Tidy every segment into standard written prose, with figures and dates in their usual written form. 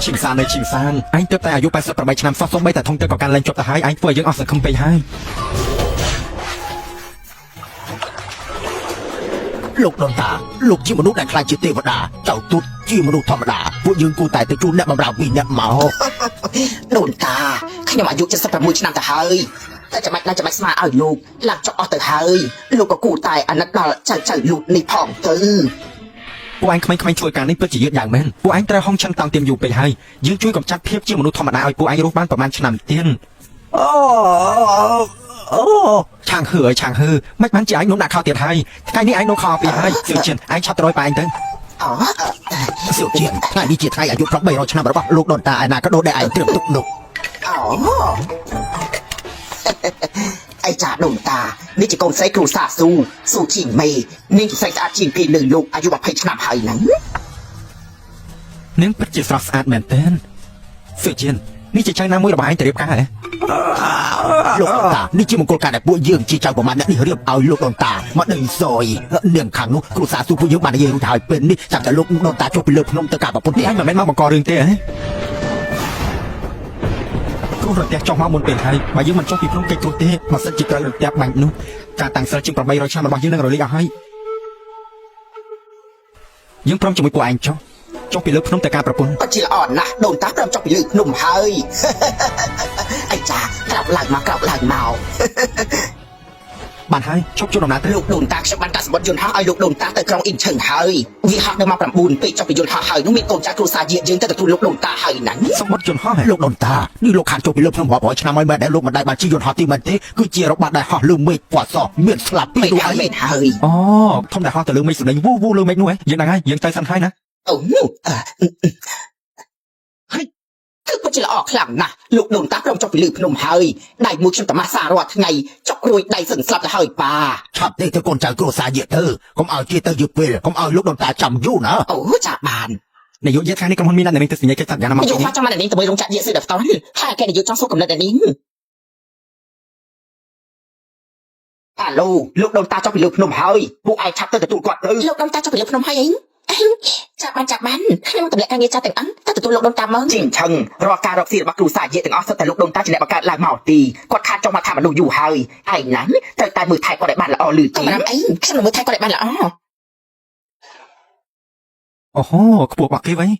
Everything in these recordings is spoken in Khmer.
ชิงซานในชิงซานไอ้เติบแต่อายุ88ឆ្នាំសោះសូម្បីតែធំទៅក៏កាន់លែងជាប់ទៅហើយឯងធ្វើយើងអស់សង្ឃឹមពេកហើយលោកដនតាលោកជាមនុស្សដែលខ្លាចជាទេវតាចៅទូតជាមនុស្សធម្មតាពួកយើងគួរតែទៅជួបអ្នកបម្រើពីអ្នកមកដូនតាខ្ញុំអាយុ76ឆ្នាំទៅហើយតែចាំបាច់ណាចាំបាច់ស្មារឲ្យលោកឡើងចុះអស់ទៅហើយលោកក៏គួរតែអាណិតដល់ចៅលូតនេះផងទៅពួកឯងក្មេងៗធ្វើការនេះពិតជាយឺតយ៉ាងមែនពួកឯងត្រូវហុងឆឹងតាំងទៀមយូរពេកហើយយើងជួយកំចាត់ភាពជាមនុស្សធម្មតាឲ្យពួកឯងរស់បានប្រហែលឆ្នាំទៀតអូឆាងហឺមិនបានជាឯងនោះដាក់ខោទៀតហើយថ្ងៃនេះឯងនោះខោពីហើយសៀវជិនឯងឆាប់ទៅរយប៉ែឯងទៅសៀវជិនថ្ងៃនេះជាថ្ងៃអាយុ800ឆ្នាំរបស់លោកដនតាឯណាក៏ដូរដែរឯងត្រៀមទុកនោះไอ้จ่าដូនតានេះជាកូនស្រីគ្រូសាស៊ូជីងមេនាងជាស្រីស្អាតជាងគេលើលោកអាយុ20ឆ្នាំហើយហ្នឹងនាងពិតជាស្រស់ស្អាតមែនទែនសៀវជិននេះជាចៅណាមួយរបស់ឯងទៅរៀបការហ៎លោកដនតានេះជាមង្គលការដែលពួកយើងជាចៅប្រមាណអ្នកនេះរៀបឲ្យលោកដនតាមកដេញសយនាងខាងនោះគ្រូសាស៊ូពួកយើងបាននិយាយរួចហើយពេលនេះចាំតែលោកដនតាចុះពីលើភ្នំទៅការប្រពន្ធនេះឯងមិនមែនមកបង្ករឿងទេហ៎គ្រូរត់ផ្ទះចុះមកមុនពេលហើយបើយើងមិនចុះពីភ្នំកិច្ចគ្រូទេមកសិនជាត្រូវរត់ផ្ទះបាញ់នោះការតាំងសិលជាង800ឆ្នាំរបស់យើងនឹងរលាយអស់ហើយយើងព្រមជាមួយពួកឯងចុះពីលើភ្នំទៅការប្រពន្ធអត់ជាល្អណាស់ដូនតាព្រមចុះពីលើភ្នំហើយអីចាក្រោកឡើងមកបានហើយឈប់ជួបដំណើរទៅលោកដូនតាខ្ញុំបានកាត់សម្បត្តិយន្តហោះឲ្យលោកដូនតាទៅក្រុងអ៊ីនឈឹងហើយវាហោះនៅម៉ោង9ពេកចុះពីយន្តហោះហើយនោះមានកូនចៅគ្រួសារយើងទៅទទួលលោកដូនតាហើយហ្នឹងសម្បត្តិយន្តហោះលោកដូនតានេះលោកខានចុះពីលើភ្នំរាប់រយឆ្នាំហើយមែនដែលលោកមិនដែលបានជិះយន្តហោះទីមែនទេគឺជារបស់ដែលហោះលើមេឃពណ៌សមានស្លាប់ពីរហើយមែនហើយអូធំដែលហោះទៅលើមេឃសម្លេងវូលើមេឃនោះយើងហ្នឹងហើយយើងទៅសិនហើយណាអូគឺពិតជាល្អខ្លាំងណាស់លោកដូនតាព្រមចុះពីលើភ្នំហើយដៃមួយខ្ញុំតម៉ាសារាល់ថ្ងៃចុករួយដៃសឹងស្លាប់ទៅហើយប៉ាឆាប់ទេទៅកូនចៅគ្រួសារយេទៅកុំឲ្យជាទៅយឺតពេលកុំឲ្យលោកដូនតាចាំយូរណាអូចាបាននាយកយេថ្ងៃនេះក្រុមហ៊ុនមានអ្នកនាងទៅសញ្ញាកិច្ចសន្យាណាមកយកចាំមកអ្នកនាងទៅមើលរោងចក្រយេស៊ីដល់ផ្ទាល់ហើយគេនាយកចង់សួរកំណត់អ្នកនាងអាឡូលោកដូនតាចុះពីលើភ្នំហើយពួកឯងឆាប់ទៅទទួលគាត់ទៅលោកដូនតាចុះពីលើភ្នំហើយចាប់បានខ្ញុំទម្លាក់ការងារចាស់ទាំងអស់ទៅទទួលលោកដូនតាមកជីងឆឹងរាល់ការរកស៊ីរបស់គ្រូសាយាទាំងអស់សុទ្ធតែលោកដូនតាជាអ្នកបង្កើតឡើងមកទីគាត់ខាតចង់មកថាមនុស្សយូរហើយឯងណាត្រូវតែមើលថែគាត់ឲ្យបានល្អលឺទីអីខ្ញុំនឹងមើលថែគាត់ឲ្យបានល្អអូហូខ្ពស់បាក់គេវិញ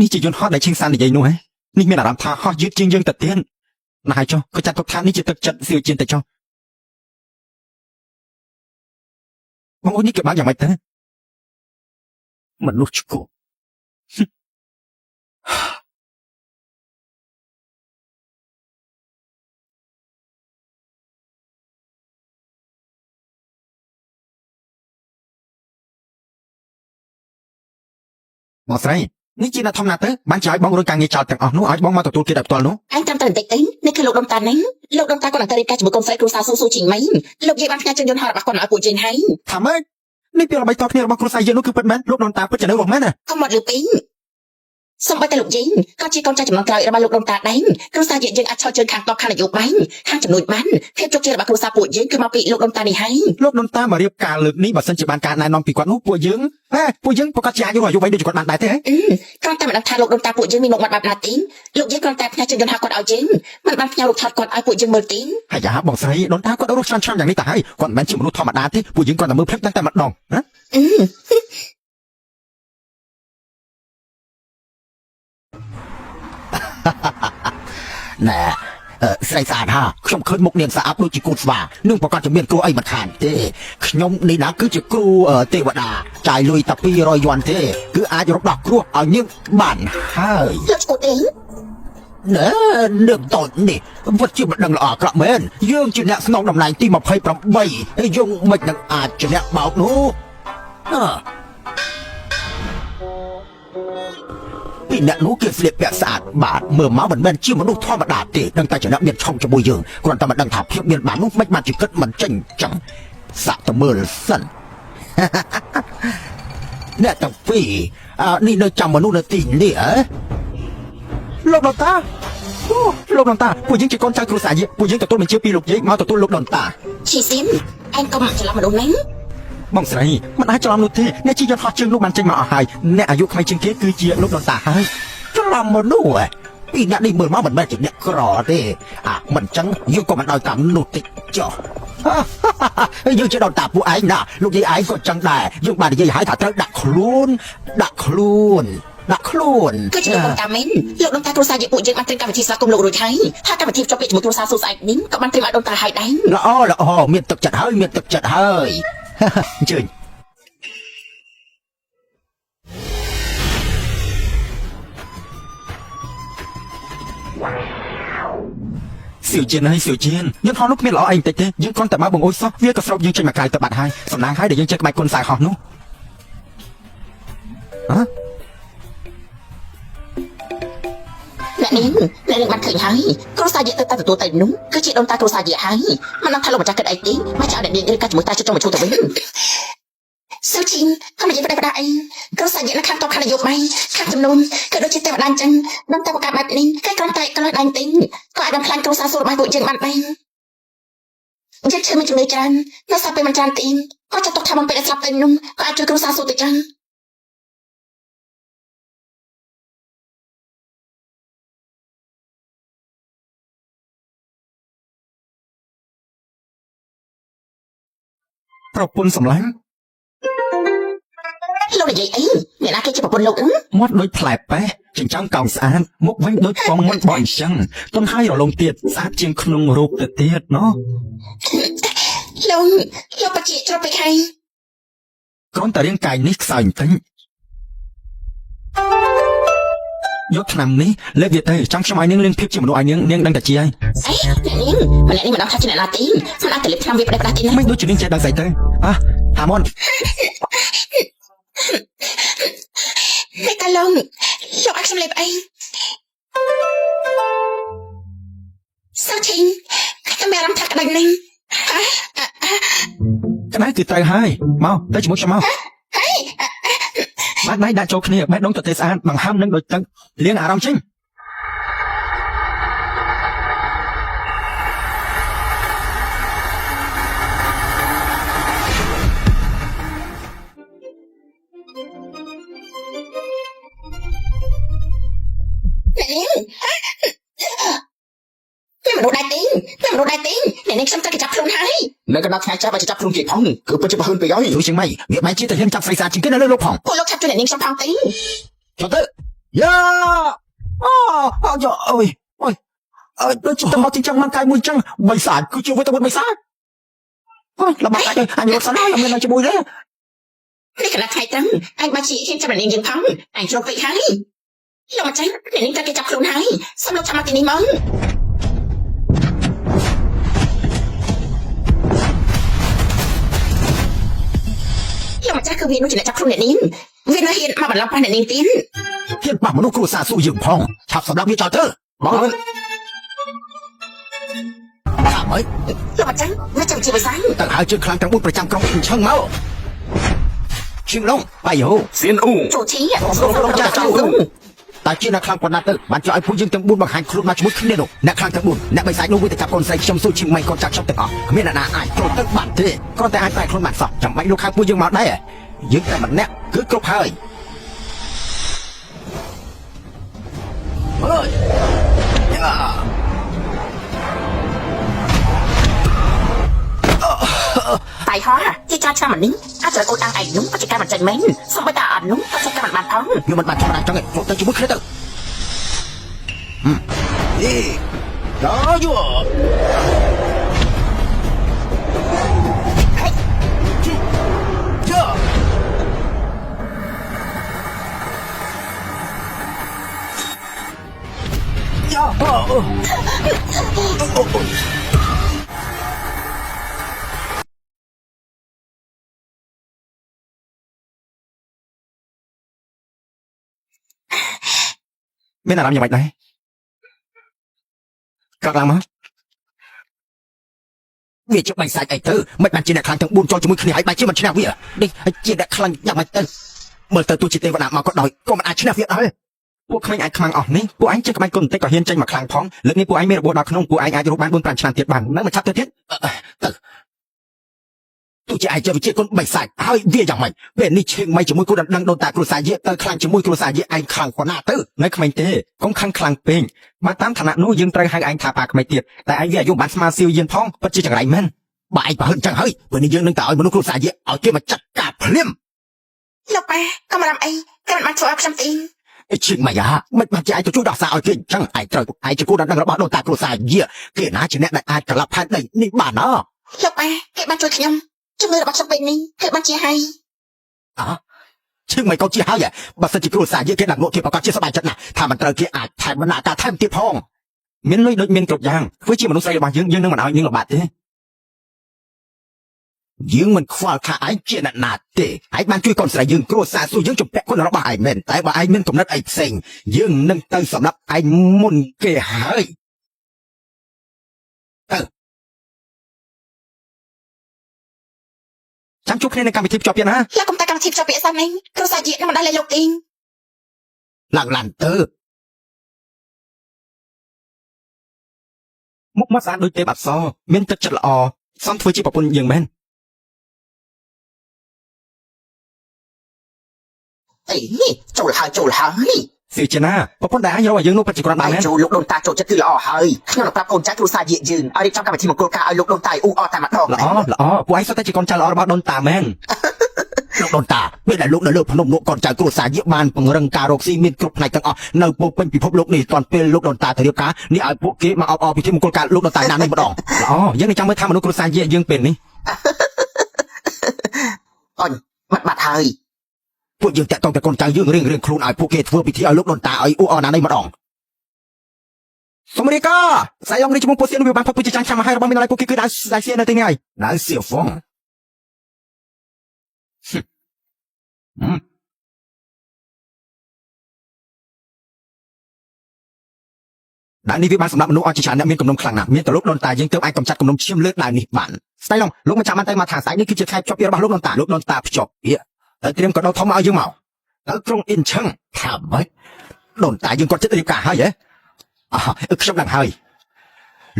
នេះជាយន្តហោះដែលឈិងសាននិយាយនោះហ៎នេះមានអារម្មណ៍ថាហោះយឺតជាងយើងទៅទៀតណាស់ហើយចុះក៏ចាត់ទុកថានេះជាទឹកចិត្តសៀវជិនទៅចុះបងអូននេះគេបានយ៉ាងម៉េចទៅមនុស្សឈ្គោបងស្រីនេះជាអ្នកធម្មតាទៅបានចោលបងរួចការងារចោលទាំងអស់នោះឲ្យបងមកទទួលគេដល់ផ្ទាល់នោះអញតាមតែបន្តិចទេនេះគឺលោកដូនតានេះលោកដូនតាគាត់នឹងទៅរៀបការជាមួយកូនស្រីគ្រូសាស៊ូជីងម៉ៃលោកយាយបានផ្ញើជើងយន្តហោះរបស់គាត់មកឲ្យពួកជិនហើយថាម៉េចនេះពីល្បីតគ្នារបស់គ្រួសារយើងនោះគឺពិតមែនលោកដូនតាពិតជានៅរស់មែនណាកុំមកលើពីសូម្បីតែលោកយាយក៏ជាកូនចៅចំណងក្រោយរបស់លោកដូនតាដែរគ្រួសារយើងអាចឈរជើងខាងតបខាងនយោបាយខាងចំនួនបានភាពជោគជ័យរបស់គ្រួសារពួកយើងគឺមកពីលោកដូនតានេះហើយលោកដូនតាមករៀបការលើកនេះបើសិនជាបានការណែនាំពីគាត់នោះពួកយើងប្រកាសជាអាចយកអាយុវែងដូចគាត់បានដែរទេគ្រាន់តែមិនដឹងថាលោកដូនតាពួកយើងមានមុខមាត់បែបណាទេលោកយាយគ្រាន់តែផ្ញើជើងយន្តហោះគាត់ឲ្យយើងមិនបានផ្ញើរូបថតគាត់ឲ្យពួកយើងមើលទេហើយយ៉ាបងស្រីដូនតាគាត់រស់ឆ្នាំយ៉ាងនេះទៅហើយគាត់មិនមែនជាមនុស្សធម្មតាទេពួកយើងគ្រាន់តែមើលភ្លេចតែម្ដងណាណែស្រីស្អាតហាខ្ញុំឃើញមុខនាងស្អាតដូចជាគូស្វានឹងប្រកាសជាមានគ្រូអីមិនខានទេខ្ញុំនេះណាគឺជាគ្រូទេវតាចាយលុយតែ200យួនទេគឺអាចរកដោះគ្រោះឲ្យនាងបានហើយលោកស្គូតអីណែនាងតូចនេះវិតជាមិនដឹងល្អអាក្រក់មែនយើងជាអ្នកស្នងតំណែងទី28ហើយយើងមិននឹងអាចជាអ្នកបោកនោះពីអ្នកនោះគេស្លៀកពាក់ស្អាតបាទមើលមកមិនមែនជាមនុស្សធម្មតាទេដឹងតែជាអ្នកមានឆុងជាមួយយើងគ្រាន់តែមិនដឹងថាភាពមានបាននោះមិនបានជាគិតមិនចេញចឹងសាក់ទៅមើលសិនអ្នកទាំងពីរនេះនៅចាំមនុស្សនៅទីនេះលោកដូនតាលោកដូនតាពួកយើងជាកូនចៅគ្រួសារយើងពួកយើងទទួលបញ្ជាពីលោកយាយមកទទួលលោកដូនតាឈីស៊ីនអញកុំច្រឡំមនុស្សហ្នឹង បងស្រីមិនអាចច្រឡំនោះទេអ្នកជាយន្តហោះជើងលោកបានចេញមកអស់ហើយអ្នកអាយុក្មេងជាងគេគឺជាលោកដូនតាហើយច្រឡំមនុស្សពីអ្នកនេះមើលមកមិនមែនជាអ្នកក្រទេមិនចឹងយើងក៏មិនដោយតាមនោះតិចចុះយើងជាដូនតាពួកឯងណាលោកយាយឯងក៏ចឹងដែរយើងបាននិយាយឲ្យថាត្រូវដាក់ខ្លួនគឺជាលោកតាមែនលោកដូនតាគ្រួសារយើងពួកយើងបានត្រៀមកម្មវិធីស្វាគមន៍លោករួចហើយហើយកម្មវិធីចុះពាក្យជាមួយគ្រួសារសួស្ដីនេះក៏បានត្រៀមឲ្យដូនតាហើយដែរល្អមានទឹកចិត្តហើយអញ្ជើញសៀវជៀនយើងហោះនោះគ្មានល្អអីបន្តិចទេយើងគ្រាន់តែមកបង្អួចសោះវាក៏ស្រូបយើងចេញមកក្រៅទៅបាត់ហើយសំណាងហើយដែលយើងចេះក្បាច់គុណខ្សែហោះនោះអ្នកនាងបានឃើញហើយគ្រួសារយើងទៅទទួលទៅនោះគឺជាដូនតាគ្រួសារយើងហើយមិនដឹងថាលោកម្ចាស់គិតអីទេមកចោលអ្នកនាងឬក៏ជាមួយតាចុះមកជួទៅវិញសូជីងក៏មិននិយាយប្រដៅអីគ្រួសារយើងនៅខាងតបខាងនយោបាយខាងចំនួនក៏ដូចជាទេវតាអញ្ចឹងដឹងតែប្រកាសបែបនេះគេគ្រាន់តែកន្លងដៃទិញក៏អាចដឹងខ្លាញ់គ្រួសារសួររបស់ពួកយើងបានដែរយើងឈឺមិនជំនឿច្រើននៅសាពេលមិនច្រើនទីក៏ចាត់ទុកថាបំពេញស្លាប់ទៅនោះក៏អាចជួយគ្រួសារសួរទៅចឹងប្រពន្ធសម្លាញ់លោកនិយាយអីអ្នកណាគេជាប្រពន្ធលោកមាត់ដូចផ្លែប៉េះចិញ្ចើមកោងស្អាតមុខវិញដូចពងមុនបោះអញ្ចឹងទុនហើយរលងទៀតស្អាតជាងក្នុងរូបទៅទៀតណោះលោកបជាច្រពពេកហើយគ្រាន់តែរាងកាយនេះខ្សោយបន្តិចយកឆ្នាំនេះលេបវាទៅចង់ខ្ញុំឲ្យនាងលៀងភាពជាមនុស្សឲ្យនាងដឹងតែជាហើយអីអ្នកនេះមិនដឹងថាជាអ្នកណាទេមិនអាចទៅលេបឆ្នាំវាប្រដេះទេណាមិនដូចជានាងចេះដឹងស្អីទៅហាមុនមេកាឡុងយកឲ្យខ្ញុំលេបអីសោធីងខ្ញុំមានអារម្មណ៍ថាក្តៅនេះក្តៅគឺត្រូវហើយមកទៅជាមួយខ្ញុំមកបាត់ដៃដាក់ចូលគ្នាបេះដូងទៅទេស្អាតបង្ហើមនឹងដូចទឹកលាងអារម្មណ៍ចេញមនុស្សដែរទេអ្នកនេះខ្ញុំត្រូវគេចាប់ខ្លួនហើយនៅកណ្ដាលថ្ងៃចាប់ឲ្យចាប់ខ្លួនគេផងគឺពិតជាបើហឺនពេកហើយទូជាងម៉េចវាមិនជាទៅហ៊ានចាប់ស្រីសាជាងគេនៅលើលោកផងពួកលោកចាប់ជួយអ្នកនេះខ្ញុំផងទេចុះទៅយ៉ាអូយដូចទៅមកទីចឹងមកកាយមួយចឹងបិសាចគឺជាវេទវត្តបិសាចល្បាក់ទៅអញរត់សិនហើយមាននៅជាមួយទេនេះកណ្ដាលថ្ងៃត្រឹមអញបាច់ជាហ៊ានចាប់អ្នកនេះយើងផងអញជ្រុកពេកហើយលោកម្ចាស់អ្នកនេះត្រូវគេចាប់ខ្លួនហើយសូមលោកចាំមកទីនេះមកលោកម្ចាស់គឺវានោះជាអ្នកចាប់ខ្លួនអ្នកនាងវានៅហ៊ានមកបន្លំប៉ះអ្នកនាងទៀតហ៊ានប៉ះមនុស្សគ្រួសារស៊ូយើងផងឆាប់សម្រាប់វាចោលទៅមកមើលលោកម្ចាស់វាចាំជាបិសាចទៅហើយជើងខ្លាំងទាំង4ប្រចាំក្រុមឈឹងមកឈឹងឡងបាយហូសៀនអ៊ូចូលឈីលោកចាស់ចូលតែជាអ្នកខ្លាំងប៉ុណ្ណាទៅបានជួយឲ្យពួកយើងទាំង4បង្ហាញខ្លួនមកជាមួយគ្នានោះអ្នកខ្លាំងទាំង4អ្នកបិសាចនោះវាទៅចាប់កូនស្រីខ្ញុំស៊ូឈីម៉ៃកូនចាស់ខ្ញុំទាំងអស់គ្មានអ្នកណាអាចចូលទៅបានទេគ្រាន់តែអាចតែខ្លួនបានសោះចាំបាច់លោកខាងពួកយើងមកដែរយើងតែម្នាក់គឺគ្រប់ហើយតែហោះជាចាឆ្នាំនេះអាចត្រូវកូនអាំងឯងនោះក៏ជាការមិនចេញមែនសូម្បីតែអត់នោះក៏ជាការមិនបានផងខ្ញុំមិនបានធម្មតាចឹងឯងទៅជាមួយគ្នាទៅដល់យូមានអារម្មណ៍យ៉ាងម៉េចដែរកាត់ឡើងមកវាជាបែកសាច់អីទៅមិនបានជាអ្នកខ្លាំងទាំង4ចូលជាមួយគ្នាហើយបែកជាមិនឈ្នះវានេះជាអ្នកខ្លាំងយ៉ាងម៉េចទៅមើលទៅទូជាទេវតាមកក៏ដោយក៏មិនអាចឈ្នះវាដែរពួកក្មេងអាចខ្មាំងអស់នេះពួកឯងចេះក្បាច់គុណបន្តិចក៏ហ៊ានចេញមកខ្លាំងផងលើកនេះពួកឯងមានរបួសដល់ក្នុងពួកឯងអាចរស់បាន4-5ឆ្នាំទៀតបាននឹងមិនឆាប់ទៅទៀតទៅ ទោះជាឯងចេះវិជាគុណបិសាចហើយវាយ៉ាងម៉េចពេលនេះឈឹងមិនជាមួយគូដណ្ដឹងដូនតាគ្រួសារយាទៅខ្លាំងជាមួយគ្រួសារយាឯងខ្លាំងប៉ុណ្ណាទៅនៅក្មេងទេកុំខ្លាំងពេកបើតាមឋានៈនោះយើងត្រូវហៅឯងថាប៉ាក្មេងទៀតតែឯងវាអាយុបានស្មើសៀវយានផងពិតជាចង្រៃមែនបើឯងប្រហែលចឹងហើយពេលនេះយើងនឹងទៅឲ្យមនុស្សគ្រួសារយាឲ្យគេមកចាត់ការភ្លាមលោកប៉ាកុំរំអីតែមិនបានធ្វើឲ្យខ្ញុំទីឈឹងម៉ាយ៉ាមិនបានជាឯងទៅជួយដោះសារឲ្យគេចឹងឯងត្រូវឯងជាគូដណ្ដឹងរបស់ដូនតាគ្រួសារយាគេណាជាអ្នកដែលអាចក្លាប់ផែនដីនេះបានណាលោកប៉ាគេបានជួយខ្ញុំជំនឿរបស់ខ្ញុំពេលនេះគេបានជាហើយឈឹងមិនក៏ជាហើយបើសិនជាគ្រួសារយើងគេដាក់លក់គេប្រកាសជាសប្បាយចិត្តណាស់ថាមិនត្រូវគេអាចថែមបណ្ណាការថែមទៀតផងមានលុយដូចមានគ្រប់យ៉ាងធ្វើជាមនុស្សស្រីរបស់យើងនឹងមិនឲ្យនាងលំបាកទេយើងមិនខ្វល់ថាឯងជាអ្នកណាទេឯងបានជួយកូនស្រីយើងគ្រួសារសួរយើងជំពាក់គុណរបស់ឯងមែនតែបើឯងមានគំនិតអីផ្សេងយើងនឹងទៅសម្រាប់ឯងមុនគេហើយចាំជួបគ្នានៅកម្មវិធីភ្ជាប់ពាក្យណាលោកកុំតែកម្មវិធីភ្ជាប់ពាក្យសិនឯងគ្រួសារយានឹងមិនដល់លេលោកទីឡើងឡានទៅមុខមាត់ស្អាតដូចទេពអប្សរមានទឹកចិត្តល្អសំធ្វើជាប្រពន្ធយើងមែនអីចូលហើយសឿជាណាប្រពន្ធដែលអញរកឲ្យយើងនោះពិតជាគ្រាន់ដែរមែនចូលលោកដូនតាចូលចិត្តគឺល្អហើយខ្ញុំនឹងប្រាប់កូនចៅគ្រួសារយាយើងឲ្យរៀបចំកម្មវិធីមង្គលការឲ្យលោកដូនតាអ៊ូអតែម្ដងល្អពួកឯងសុទ្ធតែជាកូនចៅល្អរបស់ដូនតាមែនលោកដូនតាពេលដែលលោកនៅលើភ្នំលោកកូនចៅគ្រួសារយាបានពង្រឹងការរកស៊ីមានគ្រប់ផ្នែកទាំងអស់នៅពោពេញពិភពលោកនេះតាន់ពេលលោកដូនតាទៅរៀបការនេះឲ្យពួកគេមកអបអរពិធីមង្គលការលោកដូនតាណានេះម្ដងល្អយើងនឹងចាំមើលថាមនុស្សគ្រួសារយាយើងពេលនេះអញបាត់ហើយពួកយើងតាក់ទងតែកូនចៅយើងរៀងខ្លួនឲ្យពួកគេធ្វើពិធីឲ្យលោកដូនតាឲ្យអ៊ូអរណានេះម្ដងសូមរៀបការស្អីអង្គនេះជាមួយពួកសៀនវាបានផុតពីចាញ់ចាំឲ្យរបស់មានอะไรពួកគេគឺដៅសៀននៅទីនេះហើយដៅសៀវហ្វងដែលនេះវាបានសម្រាប់មនុស្សអស់ជាច្រើនអ្នកមានគំនុំខ្លាំងណាស់មានតែលោកដូនតាយើងទើបអាចកម្ចាត់គំនុំឈាមលើដើមនេះបានស្ដេចឡងលោកមកចាំបានតែមកថាស្អែកនេះគឺជាខែភ្ជាប់ពាក្យរបស់លោកដូនតាភ្ជាប់ពាក្យតែត្រៀមកដោធំឲ្យយើងមកទៅក្រុងអ៊ីនឆឹងថាម៉េចដូនតាយើងគាត់ចិត្តរៀបការហើយខ្ញុំដឹងហើយ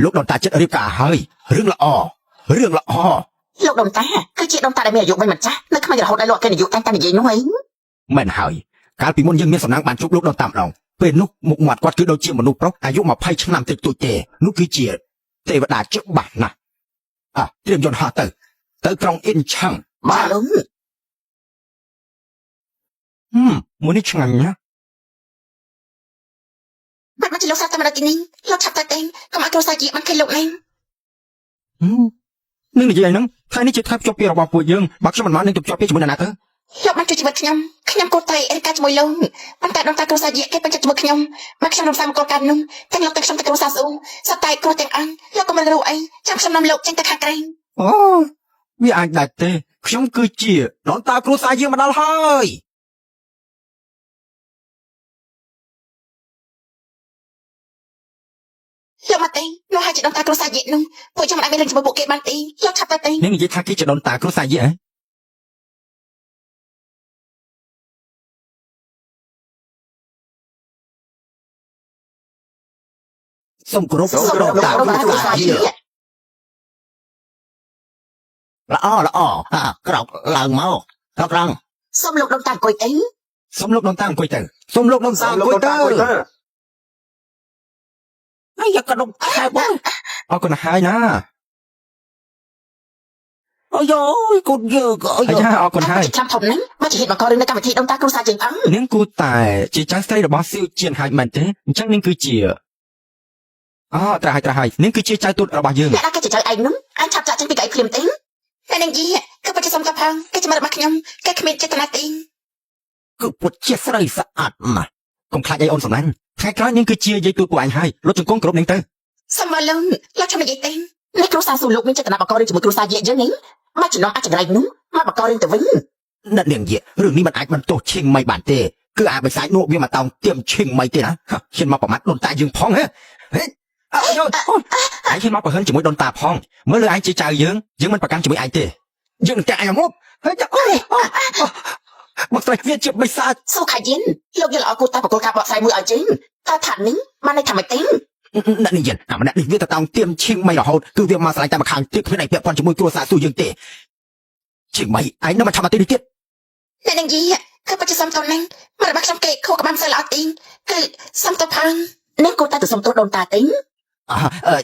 លោកដូនតាចិត្តរៀបការហើយរឿងល្អលោកដូនតាគឺជាដូនតាដែលមានអាយុមិនចាស់នៅក្មេងរហូតដល់លោកគេអាយុតែនិយាយនោះឯងមែនហើយកាលពីមុនយើងមានសំណាងបានជួបលោកដូនតាមដងពេលនោះមុខមាត់គាត់គឺដូចជាមនុស្សប្រុសអាយុ20ឆ្នាំតិចតួចទេនោះគឺជាទេវតាច្បាស់ណាស់ត្រៀមយន្តហោះទៅក្រុងអ៊ីនឆឹងបាទលោកមួយនេះឆ្ងាញ់ណាស់បាត់មកជាលោកសាស្ត្រតែមកទីនេះលោកឆាប់ទៅទេកុំឲ្យគ្រួសារជាបានឃើញលោកលេងនឹងនិយាយហ្នឹងថ្ងៃនេះជាថ្ងៃភ្ជាប់ពាក្យរបស់ពួកយើងបើខ្ញុំមិនមកនឹងទៅភ្ជាប់ពាក្យជាមួយនរណាទៅលោកបានជួយជីវិតខ្ញុំគូតៃអេកាជាមួយលោកប៉ុន្តែដូនតាគ្រួសារយាគេពេញចិត្តជាមួយខ្ញុំមកខ្ញុំរំសាយមង្គលការនោះទាំងលោកទាំងខ្ញុំទាំងគ្រួសារស៊ូសត្វតែគ្រួទាំងអស់លោកក៏មិនรู้អីចាំខ្ញុំនាំលោកចេញទៅខាងក្រែងវាអាចដាច់ទេខ្ញុំគឺជាដូនតាគ្រួសារយាមកដល់ហើយលោកមកទេលោកហើយជាដូនតាគ្រួសារយានោះពួកខ្ញុំមិនអាចមានរឿងជាមួយពួកគេបានទេលោកឆាប់ទៅទេនឹងនិយាយថាគេជាដូនតាគ្រួសារយាសូមគោរពលោកតាគ្រួសារយាល្អក្រោកឡើងមកក្រងសូមលោកដូនតាអង្គុយទៅសូមលោកដូនតាអង្គុយទៅហើយយកកណ្ដុំខែបងអរគុណហើយណាអូយគូយើងអរគុណហើយចាំធំហ្នឹងមកជាហេតុបង្ករឿងនៅកម្មវិធីដូនតាគ្រួសារយើងផងនាងគូតែជាចៅស្រីរបស់ស៊ីវជៀនហើយមែនទេអញ្ចឹងនាងគឺជាត្រាស់ហើយនាងគឺជាចៅទូតរបស់យើងអ្នកណាគេជាចៅឯងនោះអញឆាប់ចាក់ចេញពីកៅអីភ្លាមទេតែនាងយីគឺពិតជាសុំទៅផងគេជាមិត្តរបស់ខ្ញុំគេគ្មានចេតនាទេគឺពុតជាស្រីស្អាតណាស់កុំខ្លាចអីអូនសំឡាញ់ថ្ងៃក្រោយនាងគឺជាយាយទូតពួកអញហើយលុតជង្គង់គ្រប់នាងទៅសំឡងលោកចាំនិយាយទេនេះគ្រួសារស៊ូលោកមានចេតនាបង្ករឿងជាមួយគ្រួសារយាយើងនេះមកចំណងអាចង្រៃនោះមកបង្ករឿងទៅវិញអ្នកនាងយារឿងនេះមិនអាចបន្ទោសឈិងមិនបានទេគឺអាបិសាចនោះវាមកតោងទៀមឈិងមិនទេណាហ៊ានមកប្រមាថដូនតាយើងផងហ៎ឯងហ៊ានមកប្រហិនជាមួយដូនតាផងមើលលើឯងជាចៅយើងមិនប្រកាន់ជាមួយឯងទេយើងនឹងតែឯងមកហើយចាមកស្រីវាជាបិសាចសូខាយិនលោកយល់អកូតាបកលការបកស្រាយមួយឲ្យជិញតើថានេះបានន័យថាម៉េចទេអ្នកនេះយិនម្នាក់នេះវាទៅតោងទៀមឈិងមិនរហូតគឺវាមកស្រាយតែម្ខាងទៀតគ្មានអីពាក់ព័ន្ធជាមួយគ្រួសារស៊ូយើងទេ ជាងម៉េចឯងនៅមកធ្វើមកទីនេះទៀត អ្នកនឹងយីគឺបច្ចុប្បន្នតនឹងមករបស់ខ្ញុំគេខូក៏បានសើល្អទីគឺសំទៅផាំងអ្នកគូតែទៅសំទោសដូនតាទី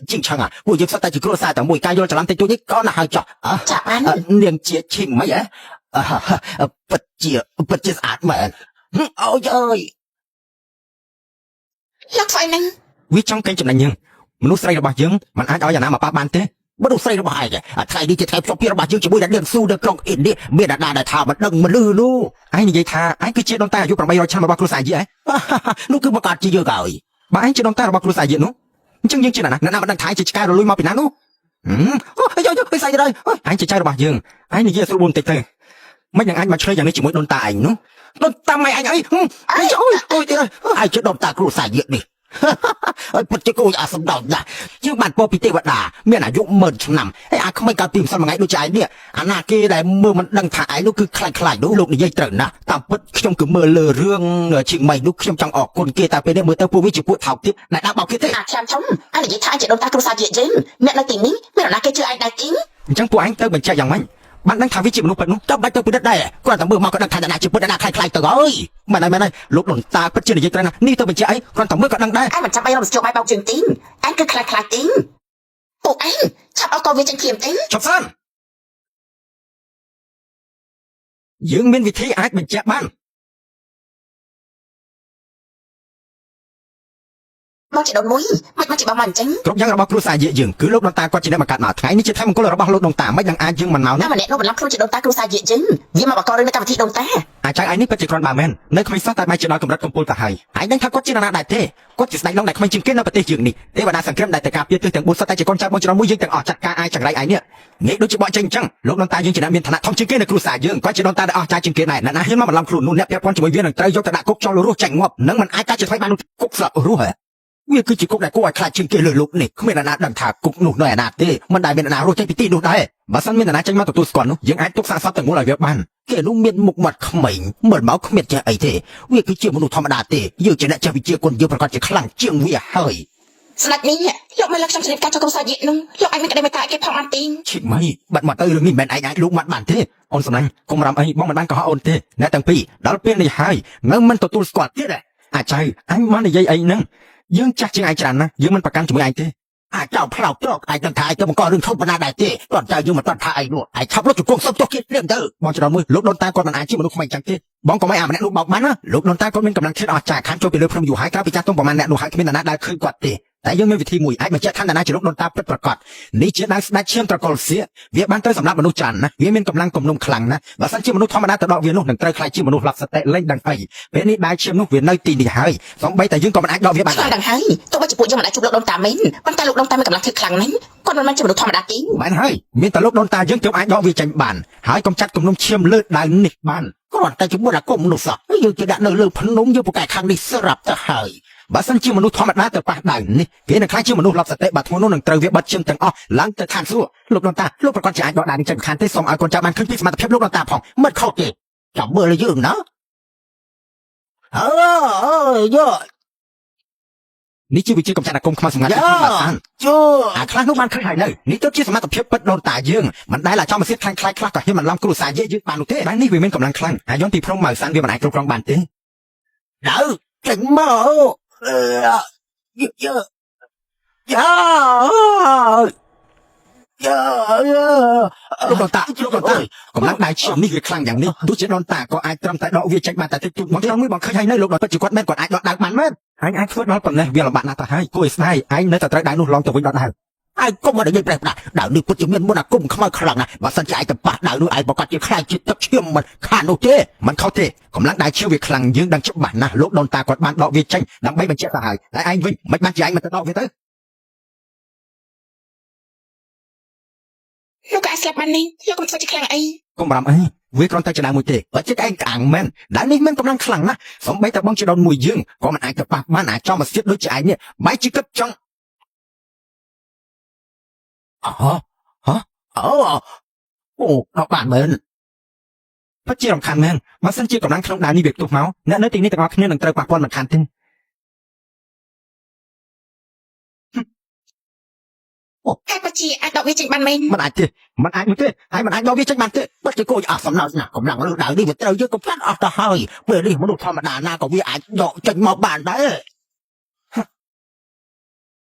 ជាងឆឹងពួកយើងសុទ្ធតែជាគ្រួសារតែមួយការយល់ច្រឡំតិចតួចនេះក៏ណាស់ហើយចោះ ចាបាន នាងជាឈិងម៉េចពិតជាស្អាតមែនអូយអើយ លោកស្អីនឹង វាចង់កេងចំណេញយើងមនុស្សស្រីរបស់យើងមិនអាចឲ្យអាណាមកប៉ះបានទេមនុស្សស្រីរបស់ឯងថ្ងៃនេះជាថ្ងៃភ្ជាប់ពាក្យរបស់យើងជាមួយនឹងនាងស៊ូនៅក្រុងឥណ្ឌាមានអាណាដែលថាមិនដឹងមិនលឺនោះឯងនិយាយថាឯងគឺជាដូនតាអាយុ800ឆ្នាំរបស់គ្រួសារយើងនោះគឺមកកាត់ជាយើងហើយបើឯងជាដូនតារបស់គ្រួសារយើងនោះអញ្ចឹងយើងជាណាមិនដឹងថាឯងជាឆ្កែរលួយមកពីណានោះយោស្អីទៅឯងជាចៅរបស់យើងឯងនិយាយស្រួលបួនតិចទៅមិនយ៉ាងឯងមកឆ្លើយយ៉ាងនេះជាមួយដូនតាឯងនោះដូនតាម៉ែឯងអីអូយទៀតឯងជាដូនតាគ្រួសារយើងនេះហើយពិតជាគួរអាសម្ដៅណាស់យើងបានពោពីទេវតាមានអាយុ10000ឆ្នាំហើយអាក្មេងកាលពីម្សិលមួយថ្ងៃដូចជាឯងនេះអាណាគេដែលមើលមិនដឹងថាឯងនោះគឺខ្លាចនោះលោកនិយាយត្រូវណាស់តាមពិតខ្ញុំគឺមើលលើរឿងជាងម៉េចនោះខ្ញុំចង់អរគុណគេតែពេលនេះមើលទៅពួកវាជាពួកថោកទៀតដែលដាក់បោកគេទេ ខ្ញុំធំអានិយាយថាជាដូនតាគ្រួសារយើងអ្នកនៅទីនេះមានអាណាគេជឿឯងដែរទី អញ្ចឹងពួកឯងទៅបញ្ជាក់យ៉ាងម៉េចបានដឹងថាវាជាមនុស្សពិតនោះចាំបាច់ទៅពិនិត្យដែរគាត់តែមើលមកក៏ដឹងថាអ្នកណាជាពិតអ្នកណាខ្លាចទៅហើយមែនហើយលោកដូនតាពិតជានិយាយត្រូវណាស់នេះទៅបញ្ជាក់អីគាត់តែមើលក៏ដឹងដែរ ឯងមិនចាំបាច់រំស្ជប់បាយបោកជើងទីឯងគឺខ្លាចទីពួកឯងឆាប់អត់ក៏វាចេញភ្លាមទី ចប់សិនយើងមានវិធីអាចបញ្ជាក់បាន មកជាដូនមួយមិនជាបងមកអញ្ចឹង គ្រប់យ៉ាងរបស់គ្រួសារយើងគឺលោកដូនតាគាត់ជាអ្នកមកកាត់មកថ្ងៃនេះជាថ្ងៃមង្គលរបស់លោកដូនតាមិនដឹងអាចយើងមិនមក ណា ណា ម្នាក់នោះបន្លំខ្លួនជាដូនតាគ្រួសារយើងវាមកបកករឿងនៅកម្មវិធីដូនតា អាចឯងនេះពិតជាគ្រាន់បើមែននៅក្មេងសោះតែបែរជាដល់កម្រិតកំពូលទៅហើយឯងដឹងថាគាត់ជានរណាដែរទេគាត់ជាស្ដេចឡុងដែលក្មេងជាងគេនៅប្រទេសយើងនេះទេវតាសង្គ្រាមដែលទៅការពារទិសទាំង4សុទ្ធតែជាកូនចៅបងច្រឡំមួយយើងទាំងអស់ចាត់ការអាយចង្រៃឯងនេះងាយដូចជាបកចេញអញ្ចឹងលោកដូនតាយើងជាអ្នកមានឋានៈធំជាងគេនៅគ្រួសារយើងគាត់ជាដូនតាដែលអស់ចាជាងគេដែរអ្នកណាហ៊ានមកបន្លំខ្លួននោះអ្នកពាក់ព័ន្ធជាមួយវានឹងត្រូវយកទៅដាក់គុកចោលរស់ចាញ់ងាប់នឹងមិនអាចកាត់ជាថ្មីបាននោះគុកស្លាប់រស់ហ៎ វាគឺជាគុកដែលគួរឲ្យខ្លាចជាងគេលើលោកនេះគ្មានអ្នកណាដឹងថាគុកនោះនៅឯណាទេមិនដែលមានអ្នកណារស់ចេញពីទីនោះដែរបើសិនមានអ្នកណាចេញមកទទួលស្គាល់នោះយើងអាចទុកសាកសពទាំងមូលឲ្យវាបានគេនោះមានមុខមាត់ក្មេងមើលមកគ្មានចេះអីទេវាគឺជាមនុស្សធម្មតាទេយើងជាអ្នកចេះវិជាគុណយើងប្រកាសជាខ្លាំងជាងវាហើយ ស្ដេចនេះលោកមិនលក្ខខ្ញុំស្រីការចូលគ្រួសារយើងនោះលោកឯងមិនក្តីមេត្តាគេផងអត់ទី ឈិតម៉ៃបាត់មកទៅរឿងនេះមិនមែនឯងអាចលូកមាត់បានទេអូនសំឡាញ់កុំរំអីបងមិនបានកុហកអូនទេអ្នកទាំងពីរដល់ពេលនេះហើយនៅមិនទទួលស្គាល់ទៀតអាចៅអញមកនិយាយអីហ្នឹងយើងចាស់ជាងឯងច្រើនណាស់យើងមិនប្រកាន់ជាមួយឯងទេអាចចោលផ្លោកត្រកឯងដឹងថាឯងទៅបង្ករឿងធំប៉ុណ្ណាដែរទេគាត់ចៅយើងមិនតន់ថាឯងនោះឯងឆាប់លុតជង្គង់សុំចុះគៀតព្រាមទៅបងច្រឡំមួយលោកដូនតាគាត់មិនអាចជាមនុស្សក្មេងចឹងទេបងក៏មិនអាម្នាក់នោះបោកបានណាលោកដូនតាគាត់មានកម្លាំងជាតិអស្ចារ្យខាងចូលពីលើភ្នំយូរហើយក្រៅពីចាស់ទុំប្រមាណអ្នកនោះហើយគ្មានអ្នកណាដែលឃើញគាត់ទេតែយើងមានវិធីមួយអាចបញ្ជាក់ថាអ្នកណាជាលោកដូនតាពិតប្រាកដនេះជាដៅស្ដេចឈាមត្រកុលសៀកវាបានទៅសម្រាប់មនុស្សច្រើនណាវាមានកម្លាំងគំនុំខ្លាំងណាបើសិនជាមនុស្សធម្មតាទៅដកវានោះនឹងត្រូវខ្លាចជាមនុស្សលាប់សតិលេងដឹងអីពេលនេះដែលឈាមនោះវានៅទីនេះហើយសូម្បីតែយើងក៏មិនអាចដកវាបាន ខ្ញុំដឹងហើយទោះបីជាពួកយើងមិនអាចជួបលោកដូនតាមែនប៉ុន្តែលោកដូនតាមានកម្លាំងធឹកខ្លាំងណាស់គាត់មិនមែនជាមនុស្សធម្មតាទេ បានហើយមានតែលោកដូនតាយើងទើបអាចដកវាចេញបានហើយកុំចាត់គំនុំឈាមលើដើមនេះបានគ្រាន់តែជាមួយអាគមមនុស្សសោះយើងจะដាក់នៅលើភ្នំយើងពូកែខាងនេះស្រាប់ទៅហើយបើសិនជាមនុស្សធម្មតាទៅប៉ះដើមនេះគេនឹងខ្លាចជាមនុស្សលាប់សតិបាត់ធ្ងន់នោះនឹងត្រូវវាបិទឈាមទាំងអស់ឡើងទៅឋានសួគ៌លោកដូនតាលោកប្រកាសជាអាចដកដើមនេះចេញខាងទេសូមឲ្យកូនចៅបានឃើញពីសមត្ថភាពលោកដូនតាផងមិនខុសទេចាំមើលលើយើងណាយោនេះជាវិជាកំចាត់អាគមខ្មៅសម្ងាត់ពីបាសានអាខ្លះនោះបានឃើញហើយនៅនេះទៅជាសមត្ថភាពពិតដូនតាយើងមិនដែលអាចមកសៀតខ្លាំងខ្លាយខ្លះក៏ហ៊ានបន្លំគ្រួសារយើងបាននោះទេបាននេះវាមានកម្លាំងខ្លាំងអាយន្តពីព្រំម៉ៅសានវាមិនអាចគ្រប់គ្រងបានទេដើរចេញមកយោលោកដូនតាកម្លាំងដៃឈាមនេះវាខ្លាំងយ៉ាងនេះទោះជាដូនតាក៏អាចត្រឹមតែដកវាចេញបានតែតិចតួចមកដល់មួយបងឃើញហើយនៅលោកដូនពិតជាគាត់មែនគាត់អាចដកដើមបានមែនហើយអាចធ្វើដល់ប៉ុណ្ណេះវាលំបាកណាស់ទៅហើយគួរឲ្យស្ដាយឯងនៅតែត្រូវដើរនោះឡងទៅវិញដល់ដើរឯងកុំមកនិយាយប្រេះប្រាស់ដើរនេះពិតជាមានមុនអាគមខ្មៅខ្លាំងណាស់បើសិនជាឯងទៅប៉ះដើរនោះឯងប្រកាសជាខ្លាចជាទឹកឈាមមិនខាននោះទេមិនខុសទេកម្លាំងដៃឈាមវាខ្លាំងយើងដឹងច្បាស់ណាស់លោកដូនតាគាត់បានដកវាចេញដើម្បីបញ្ជាក់ទៅហើយតែឯងវិញមិនបានជាឯងមិនទៅដកវាទៅ លោកក៏ស្លាប់បាននេះលោកក៏មិនស្គាល់ខ្លាំងអី កុំបារម្ភអីវាគ្រាន់តែចដើមមួយទេបើចិត្តឯងក្អាងមែនដែលនេះមានកម្លាំងខ្លាំងណាស់សំបីតែបងជាដូនមួយយើងក៏មិនអាចទៅប៉ះបានអាចចំមកស្ទាតដូចជាឯងនេះបែរជាគិតចង់អូដល់បានមែនពិតជារំខានមែនបើសិនជាកម្លាំងក្នុងដើមនេះវាផ្ទុះមកអ្នកនៅទីនេះទាំងអស់គ្នានឹងត្រូវប៉ះពាល់មិនខានទេ ហើយបជាអាចដកវាចេញបានមែន มันអាចទេมันអាចមិនទេហើយมันអាចដល់វាចេញបានទេបាត់ជាគោអស់សំណោចណាកម្លាំងលើដៅនេះវាត្រូវយើងកំចាត់អស់ទៅហើយពេលនេះមនុស្សធម្មតាណាក៏វាអាចដកចេញមកបានដែរ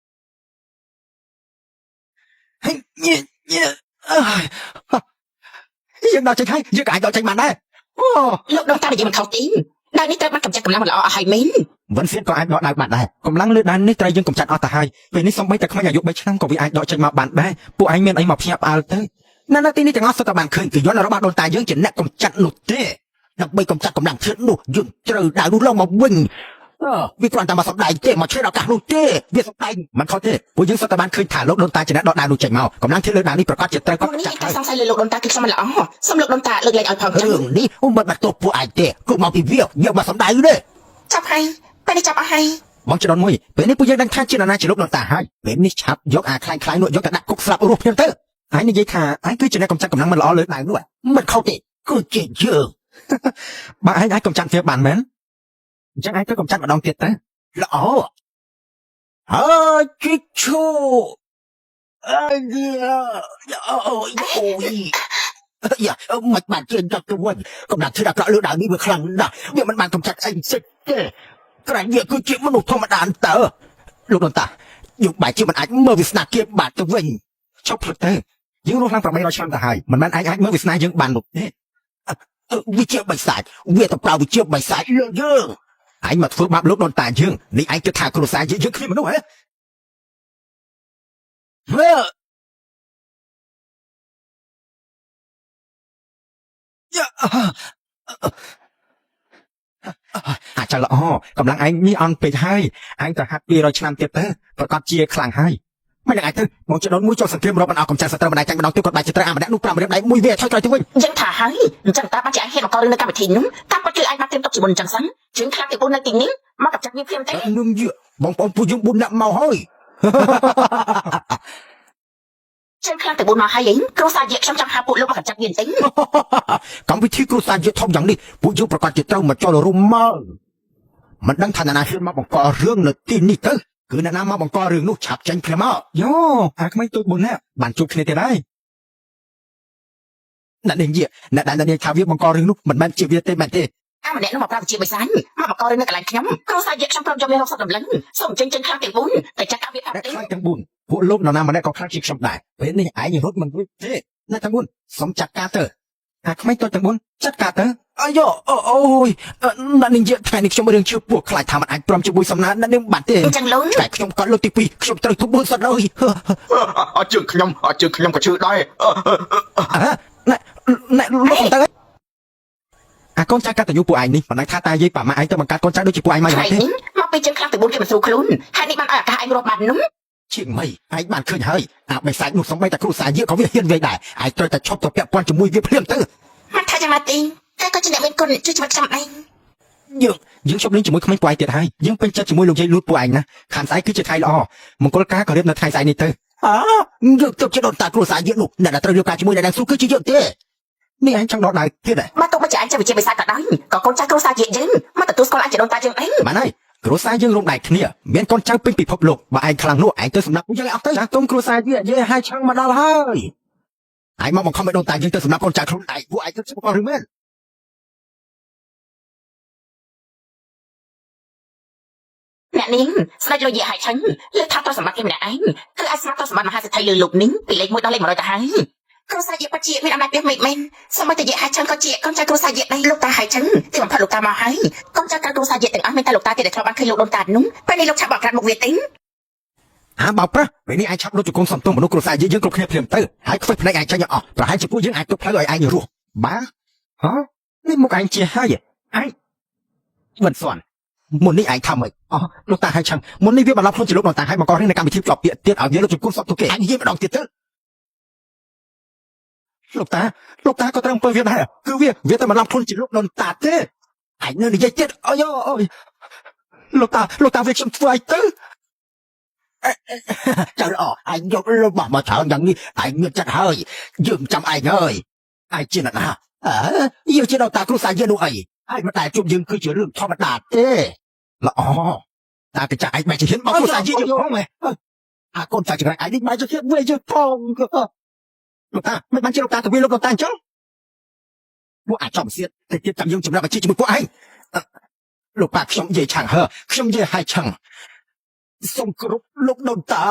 ហើយយើងដល់ចេញហើយយើងក៏អាចដកចេញបានដែរអូ លោកដុងតានិយាយមិនខុសទេដៅនេះត្រូវបានកម្ចាត់កម្លាំងមិនល្អអស់ហើយមែន វិនសៀនក៏អាចដកដៅបានដែរកម្លាំងលើដៅនេះត្រូវយើងកំចាត់អស់ទៅហើយពេលនេះសំបីតែក្មេងអាយុ3ឆ្នាំក៏វាអាចដកចេញមកបានដែរពួកឯងមានអីមកភ្ញាក់ផ្អើលទៅនៅទីនេះទាំងអស់សុទ្ធតែបានឃើញគឺយន្តរបស់ដូនតាយើងជាអ្នកកំចាត់នោះទេដើម្បីកំចាត់កម្លាំងធាតុនោះយើងត្រូវដៅនោះឡើងមកវិញវាគ្រាន់តែមកសម្ដែងទេមកឆ្លៀតឱកាសនោះទេវាសម្ដែងមិនខុសទេពួកយើងសុទ្ធតែបានឃើញថាលោកដូនតាជាអ្នកដកដៅនោះចេញមកកម្លាំងធាតុលើដៅនេះប្រកាសជាត្រូវគាត់ នេះ ចាត់ តែ ហើយ សង្ស័យលើលោកដុងតាគឺខ្ញុំមិនល្អសូមលោកដុងតាលើកលែងឲ្យផងចឹង រឿងនេះមិនបាត់ទោសពួកឯងទេគឺមកពីវាយកមកសម្ដែងទេ ចាប់ហើយពេលនេះចាប់អស់ហើយ បងចដនមួយពេលនេះពួកយើងដឹងថាជាណាជាលោកដូនតាហើយពេលនេះឆាប់យកអាខ្លាំងៗនោះយកទៅដាក់គុកស្លាប់រស់ភ្លាមទៅហើយនិយាយថាឯងគឺជាអ្នកកំចាត់កម្លាំងមិនល្អលើដៅនោះមិនខុសទេគឺជាយើងបើឯងអាចកំចាត់វាបានមែនអញ្ចឹងឯងទៅកំចាត់ម្ដងទៀតទៅល្អហើយជីឈូអើយយ៉ាមិនបានជឿចាប់ទៅវិញកម្លាំងធាតុអាក្រក់លើដៅនេះវាខ្លាំងណាស់វាមិនបានកំចាត់ឯងសិតទេក្រែងវាគឺជាមនុស្សធម្មតាតើលោកដូនតាយើងបែរជាមិនអាចមើលវាសនាគារបានទៅវិញចុះផ្លឹកទៅយើងរស់ឡើង800ឆ្នាំទៅហើយមិនមែនអាចមើលវាសនាយើងបាននោះទេវាជាបិសាចវាទៅប្រើវាជាបិសាចលើយើងឯងមកធ្វើបាបលោកដូនតាយើងនេះឯងគិតថាគ្រួសារយើងគ្មានមនុស្សហ៎អាចល្អកម្លាំងឯងនេះអន់ពេកហើយឯងទៅហាត់200ឆ្នាំទៀតទៅប្រកាសជាខ្លាំងហើយមិនដឹងឯងទៅមកចដនមួយចូលសង្គ្រាមរកបណ្ដោះកំចាត់សត្រូវម្ដាយចាញ់ម្ដងទៀតគាត់បែរជាត្រូវអាម្នាក់នោះ5រៀបដៃមួយវាថយក្រោយទៅវិញ យើងថាហើយអញ្ចឹងតាបានជាអាចហ៊ានមកករឿងនៅកម្មវិធីនោះតាមពិតគឺអាចមកត្រៀមទុកជាមុនអញ្ចឹងសិនជើងខ្លាំងទី4នៅទីនេះមកកម្ចាត់វាភ្លាមទេ នឹងយឺបងប្អូនពួកយើង4នាក់មកហើយ ជើងខ្លាំងទី4មកហើយឯងគ្រូសាជាខ្ញុំចង់ហៅពួកលោកមកកម្ចាត់វាបន្តិច កម្មវិធីគ្រួសារយើងធំយ៉ាងនេះពួកយើងប្រកាសជាត្រូវមកចូលរួមមកមិនដឹងថាអ្នកណាហ៊ានមកបង្ករឿងនៅទីនេះទៅគឺអ្នកណាមកបង្ករឿងនោះឆាប់ចេញភ្លាមមកយោអាក្មេងតូច4នាក់បានជួបគ្នាទៀតហើយអ្នកនាងយាអ្នកដែលនាងថាវាបង្ករឿងនោះមិនមែនជាវាទេមែនទេ អាម្នាក់នោះមកប្រាប់ជាបិសាចមកបង្ករឿងនៅកន្លែងខ្ញុំគ្រូសាជាខ្ញុំព្រមយកវា60តម្លឹងសូមចេញខ្លាំងទី4តែចាត់ការវាថា អ្នក ទេ ខ្លាំងទាំង4ពួកលោកនរណាម្នាក់ក៏ខ្លាំងជាងខ្ញុំដែរពេលនេះឯងរត់មិនរួចទេអ្នកទាំង4សុំចាត់ការទៅអាក្មេងតូចទាំង4ចាត់ការទៅអាយអូយអ្នកនាងយាថ្ងៃនេះខ្ញុំរឿងជឿពួកខ្លាចថាមិនអាចព្រមជាមួយសំណាអ្នកនាងបានទេ អញ្ចឹងលោក តែខ្ញុំក៏លើកទី2ខ្ញុំត្រូវទុប4សិនហើយ អត់ជើងខ្ញុំក៏ជឿដែរ ណែលោកទៅអាកូនចៅកតញ្ញូពួកឯងនេះមិនដឹងថាតាយាយប៉ាម៉ាឯងទៅបង្កើតកូនចៅដូចជាពួកឯងមកយ៉ាង ថ្ងៃ ម៉េចទេ នេះមកពីជើងខ្លាំងទី4គេមិនស្រួលខ្លួនហើយនេះបានឲ្យឱកាសឯងរកបាននោះ ជាងម៉េចឯងបានឃើញហើយអាបិសាចនោះសំបីតែគ្រូសាយាក៏វាហ៊ានវាយដែរឯងត្រូវតែឈប់ទៅពាក់ព័ន្ធជាមួយវាភ្លាមទៅ មិនថាយ៉ាងណាទេតែក៏ជាអ្នកមានគុណជួយជីវិតខ្ញុំឯង យើងជប់លេងជាមួយក្មេងពួកឯងទៀតហើយយើងពេញចិត្តជាមួយលោកយាយលូតពួកឯងណាខាងស្អែកគឺជាថ្ងៃល្អមង្គលការក៏រៀបនៅថ្ងៃស្អែកនេះទៅយើងទៅជាដូនតាគ្រូសាយានោះអ្នកដែលត្រូវរៀបការជាមួយអ្នកដែលស៊ូគឺជាយើងទេនេះឯងចង់ដកដៅទៀតហ៎ មកទុកមកជាឯងចេះវិជាបិសាចក៏ដោយក៏កូនចៅគ្រូសាជាយើងមកទទួលស្គាល់អាចជាដូនតាយើងឯង បានហើយគ្រួសារយើងរួមដៃគ្នាមានកូនចៅពេញពិភពលោកបើឯងខ្លាំងនោះឯងទៅសម្រាប់ពួកយើងឲ្យអស់ទៅចាស់ទុំគ្រួសារយើងនិយាយឲ្យឆឹងមកដល់ហើយឯងមកបង្ខំឲ្យដូនតាយើងទៅសម្រាប់កូនចៅខ្លួនឯងពួកឯងទៅជាបកឬមែន អ្នកនាងស្ដេចរយៈហើយឆឹងលើកថាត្រូវសម្បត្តិគេម្នាក់ឯងគឺអាចស្មាត់ទៅសម្បត្តិមហាសេដ្ឋីលើលោកនេះពីលេខ1ដល់លេខ100ទៅហើយគ្រូសាជាបជាមានអំណាចពីមិនមែនសូម្បីតែយៈហើយឆឹងក៏ជាកូនចៅគ្រូសាជាដែរលោកតាហើយឆឹងទីបំផុតលោកតាមកហើយកូនចៅគ្រូសាជាទាំងអស់មានតែលោកតាទៀតដែលធ្លាប់បានឃើញលោកដូនតានោះពេលនេះលោកឆាប់បកក្រាត់មុខវាទិញ បើប្រាស់ពេលនេះឯងឆាប់លុបជង្គង់សំទោសមនុស្សគ្រួសារយើងគ្រប់គ្នាភ្លាមទៅហើយខ្វះភ្នែកឯងចាញ់អស់ប្រហែលជាពួកយើងអាចទប់ផ្លូវឲ្យឯងរស់បាទហ៎នេះមុខឯងជាហើយឯងមិនស្ន់មុននេះឯងថាម៉េចលោកតាហើយឆឹងមុននេះវាបន្លប់ខ្លួនជាលោកដូនតាហើយមកករឿងនៅកម្មវិធីជាប់ពាក្យទៀតឲ្យយើងលុបជង្គង់សំទោសគេឯងនិយាយម្ដងទៀតទៅលោកតាក៏ត្រូវអំពើវាដែរគឺវាតែបន្លប់ខ្លួនជាលោកដូនតាទេឯងនៅនិយាយទៀតអូយលោកតាវាខ្ញុំធ្វើឲ្យទៅ ចៅល្អឯងយករបស់មកច្រើនយ៉ាងនេះឯងមានចិត្តហើយយើងចាំឯងហើយឯងជាអ្នកណាយើងជាដល់តាគ្រូសាយើងនោះអីហើយមិនដែលជួបយើងគឺជារឿងធម្មតាទេល្អតាកញ្ចាក់ឯងមិនជាហ៊ានមកគ្រូសាយើងផងហ៎ កូនចៅចង្រៃឯងនេះមិនជាទៀតវាយើងផងលោកតាមិនបានជាលោកតាទៅវាលោកតាអញ្ចឹងពួកអាចចំសៀតតែទៀតចាំយើងចម្រាប់អាជីជាមួយពួកឯងលោកប៉ាខ្ញុំនិយាយឆាំងហើខ្ញុំនិយាយឲ្យឆាំងសូមគោរពលោកដូនតា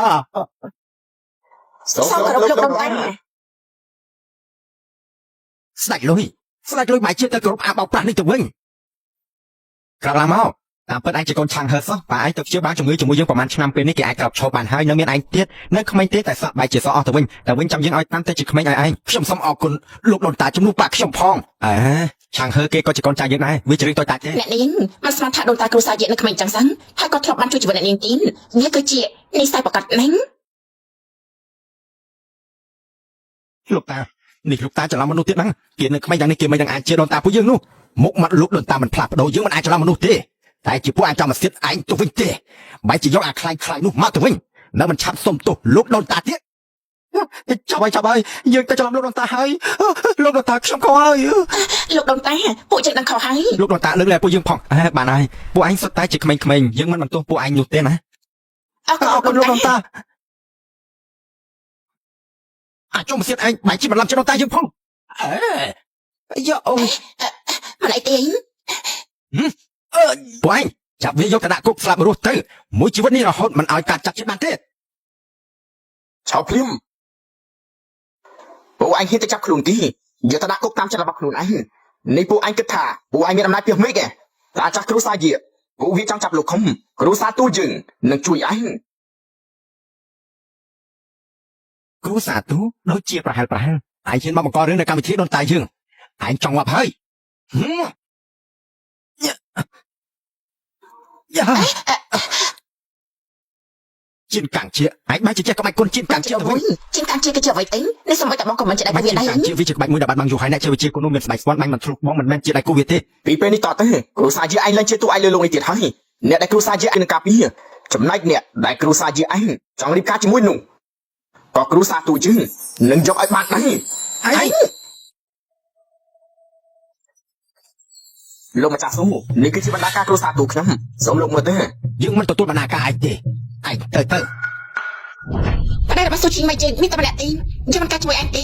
សូមគោរពលោកដូនតា ស្ដេចលុយបែរជាទៅគោរពអាបោកប្រាស់នេះទៅវិញក្រោកឡើងមកតាមពិតឯងជាកូនឆាំងហើសោះបើឯងទៅព្យាបាលជំងឺជាមួយយើងប្រហែលឆ្នាំពេលនេះគេអាចក្រោកឈរបានហើយនៅមានឯងទៀតនៅក្មេងទេតែសក់បែរជាសក់អស់ទៅវិញតែវិញចាំយើងឲ្យតាមតែជាក្មេងឲ្យឯងខ្ញុំសូមអរគុណលោកដូនតាជំនួសប៉ាខ្ញុំផងឆាំងហើគេក៏ជាកូនចៅយើងដែរវាជារឿងតូចតាចទេ អ្នកនាងមិនស្មានថាដូនតាគ្រូសាយៈនៅក្មេងចឹងសិនហើយក៏ធ្លាប់បានជួយជីវិតអ្នកនាងទីនវាគឺជានិស្ស័យប្រកាសណាស់ លោកតានេះលោកតាច្រឡំមនុស្សទៀតហ្នឹងគេនៅក្មេងយ៉ាងនេះគេមិនដឹងអាចជាដូនតាពួកយើងនោះមុខមាត់លោកដូនតាមិនផ្លាស់ប្ដូរយើងមិនអាចច្រឡំមនុស្សទេតែជាពួកអាចចំមកសិតឯងទៅវិញទេបែរជាយកអាខ្លាញ់នោះមកទៅវិញនៅមិនឆាប់សុំទោសលោកដូនតាទៀតចាប់ហើយយើងទៅច្រឡំលោកដូនតាហើយលោកដូនតាខ្ញុំខុសហើយ លោកដូនតាពួកយើងដឹងខុសហើយ លោកដូនតាលើកលែងពួកយើងផងបានហើយពួកឯងសុទ្ធតែជាក្មេងៗយើងមិនបន្ទោសពួកឯងនោះទេណា អរគុណលោកដូនតា អាចមកសិតឯងបែរជាបន្លំច្រឡំតាយើងផងយកអូ មិនអីទេ ពួកឯងចាប់វាយកទៅដាក់គុកស្លាប់រស់ទៅមួយជីវិតនេះរហូតមិនឲ្យកាត់ចាប់ចិត្តបានទេ ឆោភ្លាមពួកឯងហ៊ានទៅចាប់ខ្លួនគេយកទៅដាក់គុកតាមចិត្តរបស់ខ្លួនឯងនេះពួកឯងគិតថាពួកឯងមានអំណាចពីមេឃទេតែចាស់គ្រូសាយាពួកវាចង់ចាប់លោកខុំគ្រូសាទូយើងនឹងជួយឯង គ្រូសាទូដូចជាប្រហែលឯងហ៊ានមកបង្ករឿងនៅកម្មវិធីដូនតាយើងឯងចង់ងាប់ហើយជាកាំងជាឯងបែរជាចេះក្បាច់គុណជាកាំងជាទៅវិញ ជាកាំងជាគឺជាអ្វីអីនេះសូម្បីតែបងក៏មិនចេះដែរវាដែរ ជាវាជាក្បាច់មួយដែលបាត់បង់យូរហើយអ្នកជាវិជាគុណនោះមានស្បែកស្ពាន់បាញ់មិនធ្លុះបងមិនមែនជាដៃគូវាទេ ពីពេលនេះតទៅគ្រូសាយាឯងឡើងជាតួឯងលើលោកនេះទៀតហើយអ្នកដែលគ្រូសាយាឯងនឹងការពារចំណែកអ្នកដែលគ្រូសាយាឯងចង់រៀបការជាមួយនោះក៏គ្រូសាទូយើងនឹងយកឲ្យបានដែរឯងលោកម្ចាស់ស៊ូនេះគឺជាបណ្ដាការគ្រូសាទូខ្ញុំសូមលោកមើលទៅ យើងមិនទទួលបណ្ណាការឯងទេឯងទៅ បណ្ដារបស់ស៊ូជីមិនចេះមានតែម្នាក់ទេយើងមិនកាច់ជួយឯងទេ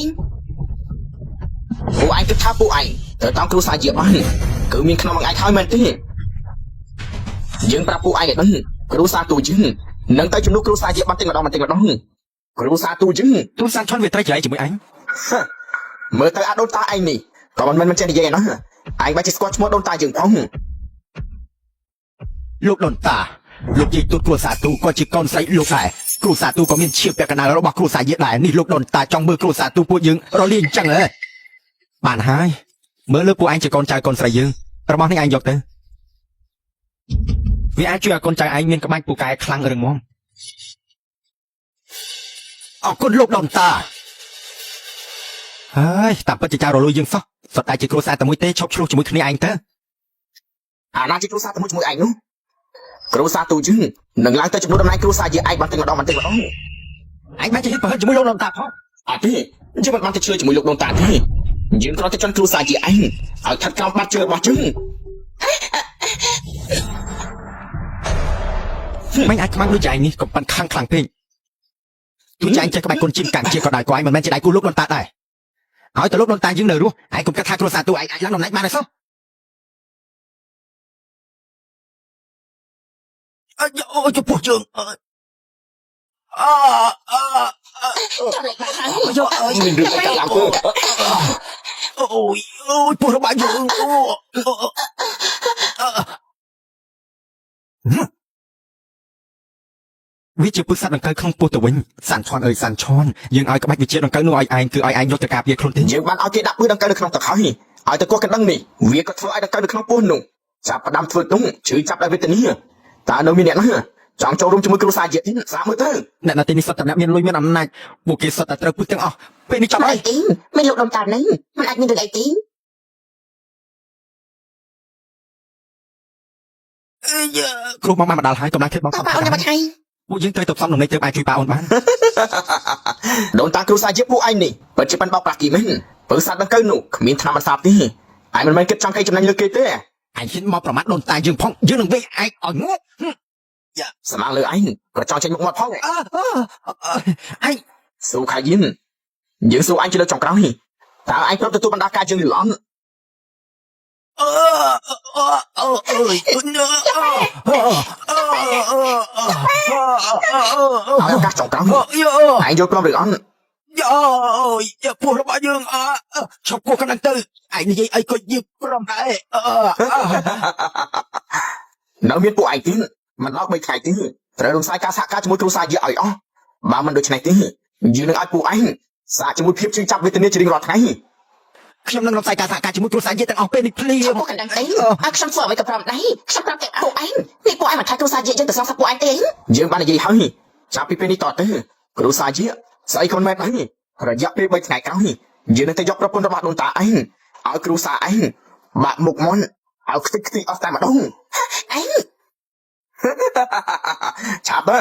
ពួកឯងគិតថាពួកឯងទៅតាមគ្រូសាយាបានគឺមានក្នុងមួយឯងហើយមែនទេយើងប្រាប់ពួកឯងឲ្យដឹងគ្រូសាទូយើងនឹងទៅជំនួសគ្រូសាយាបានតែម្ដងគ្រូសាទូយើង ទូសានឈុនវាត្រូវច្រៃជាមួយឯង មើលទៅអាដូនតាឯងនេះក៏មិនចេះនិយាយណាឯងបែរជាស្គាល់ឈ្មោះដូនតាយើងផង លោកដូនតាលោកយាយទូតគ្រូសាទូក៏ជាកូនស្រីលោកដែរគ្រូសាទូក៏មានឈាមពាក់កណ្ដាលរបស់គ្រូសាយាដែរនេះលោកដូនតាចង់មើលគ្រូសាទូពួកយើងរលាយអញ្ចឹងហ៎បានហើយមើលលើពួកឯងជាកូនចៅកូនស្រីយើងរបស់នេះឯងយកទៅវាអាចជួយឲ្យកូនចៅឯងមានក្បាច់ពូកែខ្លាំងរឹងមាំអរគុណលោកដូនតាហើយតាមពិតជាចៅរលួយយើងសោះសុទ្ធតែជាគ្រូសាតែមួយទេឈប់ឆ្លោះជាមួយគ្នាឯងទៅ អាណាជាគ្រូសាតែមួយឯងនោះគ្រូសាទូយើងនឹងឡើងទៅជំនួសតំណែងគ្រូសាយាឯងបានតែម្ដងឯងបានជាហ៊ានប្រហែលជាមួយលោកដូនតាផង អត់ទេយើងមិនបានទៅជឿជាមួយលោកដូនតាទេយើងគ្រាន់តែចង់គ្រូសាយាឯងឲ្យថិតក្រោមបាត់ជឿរបស់យើង មិនអាចខ្មាំងដូចចែងនេះក៏ប៉ិនខ្លាំងពេកទោះចែងចេះក្បាច់គុណជាកាំងជាក៏ដោយក៏ឯងមិនមែនជាដៃគូលោកដូនតាដែរឲ្យតែលោកដូនតាយើងនៅរស់ឯងកុំគិតថាគ្រួសារទូឯងអាចឡើងតំណែងបានទេសោះអូយពោះជើងមានរឿងអីឡើងទៅ អូយពោះរបស់យើងវាជាពឹសសត្វដង្កូវក្នុងពោះទៅវិញសាន់ឈន់អើយសាន់ឈន់យើងឲ្យក្បាច់វិជាដង្កូវនោះឲ្យឯងគឺឲ្យឯងយកទៅការពារខ្លួនទេ យើងបានឲ្យគេដាក់ពឹសដង្កូវនៅក្នុងទឹកហើយឲ្យតែគាត់កណ្ដឹងនេះវាក៏ធ្វើឲ្យដង្កូវនៅក្នុងពោះនោះចាប់ផ្ដាំធ្វើទុំជឿចាប់ដោយវេទនាតើនៅមានអ្នកណាចង់ចូលរួមជាមួយគ្រូសាយាទៀតស្ដាប់មើលទៅ អ្នកណាទីនេះសុទ្ធតែអ្នកមានលុយមានអំណាចពួកគេសុទ្ធតែត្រូវពឹសទាំងអស់ពេលនេះចាប់ហើយ ទេមានលោកដូនតានឹងមិនអាចមានរឿងអីទេ គ្រូបងបានមកដល់ហើយកុំឡើងធ្វើបង ប៉ាអូនចាំថ្ងៃ ពួកយើងត្រូវទៅផ្សំនំនេះទៅអាចជួយប៉ាអូនបាន ដូនតាគ្រូសាយាពួកឯងនេះពិតជាបានបោកប្រាស់គេមែនពឹសសត្វដង្កូវនោះគ្មានថ្នាំបន្សាបទេឯងមិនមែនគិតចង់កេរចំណេញលើគេទេ ឯងហ៊ានមកប្រមាថដូនតាយើងផងយើងនឹងវិញឯងឲ្យងប់ ស្មាងលើឯងក៏ចង់ចេញមុខមាត់ផង អញ ស៊ូខាយិនយើងស៊ូអញជាលើចុងក្រោយតើអញព្រមទទួលបណ្ដាការយើងឬអត់ เอาឱកាសចុងក្រោយឯងយល់ព្រមឬអត់ ពួករបស់យើងឈប់គោះកណ្ដឹងទៅឯងនិយាយអីក៏យើងព្រមដែរ នៅមានពួកឯងទៀតមិនដល់3ថ្ងៃទៀតត្រូវរំសាយការសហការជាមួយគ្រូសាយាឲ្យអស់បើមិនដូច្នេះទេយើងនឹងឲ្យពួកឯងសាកជាមួយភាពជឿចាប់វេទនាជារៀងរាល់ថ្ងៃ ខ្ញុំនឹងរំសាយការសហការជាមួយគ្រូសាយាទាំងអស់ពេលនេះភ្លាម ពួកកណ្ដឹងទៅឲ្យខ្ញុំធ្វើអ្វីក៏ព្រមដែរខ្ញុំប្រាប់ទាំងពួកឯងនេះពួកឯងមិនថាគ្រូសាជាយើងទៅសងសឹកពួកឯងទេ យើងបាននិយាយហើយចាប់ពីពេលនេះតទៅគ្រូសាយាស្អីក៏មិនមែនដែររយៈពេល3ថ្ងៃក្រោយយើងនឹងទៅយកប្រពន្ធរបស់ដូនតាឯងឲ្យគ្រូសាឯងបាក់មុខមន់ឲ្យខ្ទេចខ្ទីអស់តែម្ដង ឯង ឆាប់ទៅ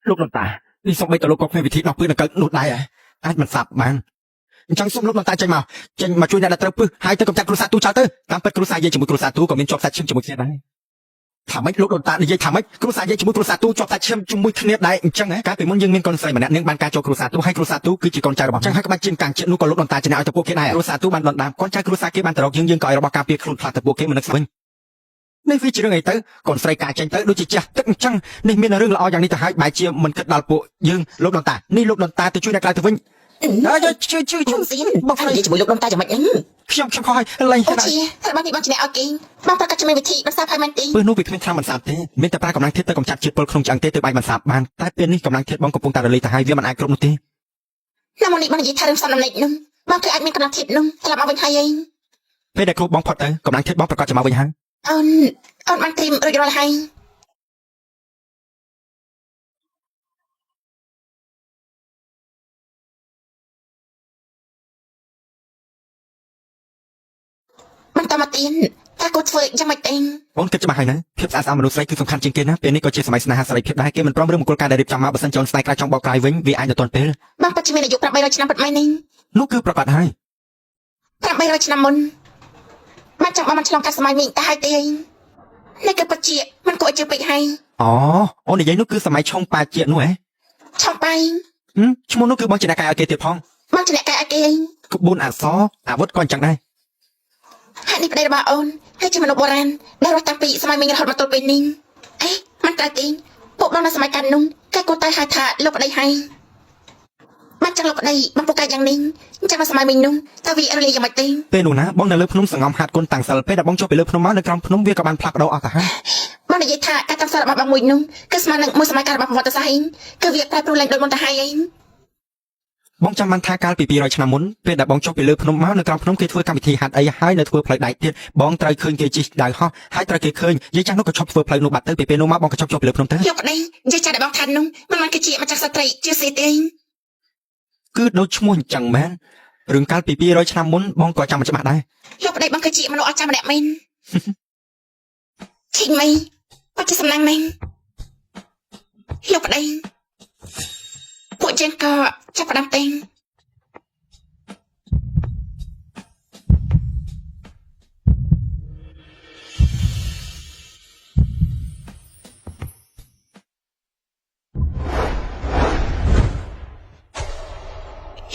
លោកលោកតានេះសូម្បីតែលោកក៏គ្មានវិធីដោះពើនឹងកើតនោះដែរអាចមិនសាប់បានអញ្ចឹងសូមលោកលោកតាចេញមកជួយអ្នកដែលត្រូវពឹសហើយទៅកំចាត់គ្រូសាទូចោលទៅតាមពិតគ្រូសាយាជាមួយគ្រូសាទូក៏មានជាប់សាច់ឈាមជាមួយគ្នាដែរថាម៉េចលោកលោកតានិយាយថាម៉េចគ្រូសាយាជាមួយគ្រូសាទូជាប់សាច់ឈាមជាមួយគ្នាដែរអញ្ចឹងកាលពីមុនយើងមានកូនស្រីម្នាក់នាងបានការចូលគ្រូសាទូហើយគ្រូសាទូគឺជាកូនចៅរបស់អញ្ចឹងហើយក្បាច់ជាងកាំងជាតិនោះក៏លោកលោកតាចំណាយឲ្យទៅពួកគេដែរគ្រូសាទូបានដណ្ដើមកូនចៅគ្រូសាគេបានទៅរកយើងក៏ឲ្យរបស់ការពារខ្លួនខ្លះទៅពួកគេមិននឹកស្វិញនេះវាជារឿងអីទៅកូនស្រីការចេញទៅដូចជាចាស់ទឹកអញ្ចឹងនេះមានរឿងល្អយ៉ាងនេះទៅហើយបែរជាមិនគិតដល់ពួកយើងលោកលោកតានេះលោកលោកតាទៅជួយអ្នកក្រៅទៅវិញជួយ ខ្ញុំស៊ីបងថានិយាយជាមួយលោកដូនតាយ៉ាងម៉េចអញ ខ្ញុំខំឲ្យលេង អូជាតែបងនេះបងជំនះឲ្យគេបងប្រកាសជាមានវិធីបន្សាបហើយមែនទេ ពេលនោះវាគ្មានថ្នាំបន្សាបទេមានតែប្រើកម្លាំងធាតុទៅកម្ចាត់ជាតិពុលក្នុងឆ្អឹងទេទៅបាយបន្សាបបានតែពេលនេះកម្លាំងធាតុបងកំពុងតែរលាយទៅហើយវាមិនអាចគ្រប់នោះទេ ណាមកនេះបងនិយាយថារឿងសំដំណេកនោះបងគឺអាចមានកម្លាំងធាតុនោះត្រឡប់មកវិញហើយឯង ពេលដែលគ្រូបងផុតទៅកម្លាំងធាតុបងប្រកាសจะមកវិញហើយ អូនបានត្រៀមរួចរាល់ហើយបន្តមកទៀតតើគូធ្វើយ៉ាងម៉េចទេ បងគិតច្បាស់ហើយណាភាពស្អាតស្អំមនុស្សស្រីគឺសំខាន់ជាងគេណាពេលនេះក៏ជាសម័យស្នេហាសេរីភាពដែរគេមិនព្រមរឿងមង្គលការដែលរៀបចំមកបើសិនចោលស្នេហ៍ក្រៅចង់បោកក្រោយវិញវាអាចនៅទាន់ពេល បងពិតជាមានអាយុ800ឆ្នាំពិតមែនទេ នោះគឺប្រកាសហើយ 800ឆ្នាំមុនបានចាំបងបានឆ្លងកាត់សម័យមីងតែហើយទេនេះគឺពិតជាមិនគួរឲ្យជឿពេកហើយ អូនិយាយនោះគឺសម័យឆុងប៉ាជាតិនោះហ៎ ឆោបាយ ឈ្មោះនោះគឺបងជាអ្នកកាយឲ្យគេទៀតផង បងជាអ្នកកាយឲ្យគេ ក្បួនអក្សរអាវុធក៏អញ្ចឹងដែរ ហើយនេះប្តីរបស់អូនហើយជាមនុស្សបុរាណដែលរស់តាំងពីសម័យមីងរហូតមកទល់ពេលនេះអេមិនត្រូវទេពួកបងនៅសម័យកាលនោះគេគួរតែហៅថាលោកប្តីហើយបានចឹងលោកប្តីបងពូកែយ៉ាងនេះអញ្ចឹងនៅសម័យមីងនោះតើវារលាយយ៉ាងម៉េចទេ ពេលនោះណាបងនៅលើភ្នំសង្ងំហាត់គុណតាំងសិលពេលដែលបងចុះពីលើភ្នំមកនៅក្រោមភ្នំវាក៏បានផ្លាស់ប្ដូរអស់ទៅហើយ បងនិយាយថាការតាំងសាររបស់បងមួយនោះគឺស្មើនឹងមួយសម័យកាលរបស់ប្រវត្តិសាស្ត្រឯងគឺវាប្រែប្រួលឡើងដូចមុនទៅហើយឯង បងចាំបានថាកាលពី200ឆ្នាំមុនពេលដែលបងចុះពីលើភ្នំមកនៅក្រោមភ្នំគេធ្វើកម្មវិធីហាត់អីហើយនៅធ្វើផ្លូវដែកទៀតបងត្រូវឃើញគេជិះដៅហោះហើយត្រូវគេឃើញយាយចាស់នោះក៏ឈប់ធ្វើផ្លូវនោះបាត់ទៅពីពេលនោះមកបងក៏ចុះពីលើភ្នំទៅ លោកប្តីនិយាយចាស់ដែលបងថានោះមិនគឺជាម្ចាស់ស្ត្រីជាសេទេ គឺដូចឈ្មោះអញ្ចឹងមែនរឿងកាលពី200ឆ្នាំមុនបងក៏ចាំមិនច្បាស់ដែរ លោកប្តីបងគឺជាមនុស្សអស្ចារ្យម្នាក់មែនឈិញមីបាច់ជាសំណាងណាស់លោកប្តីពួកយើងក៏ចាប់ផ្ដើមទេល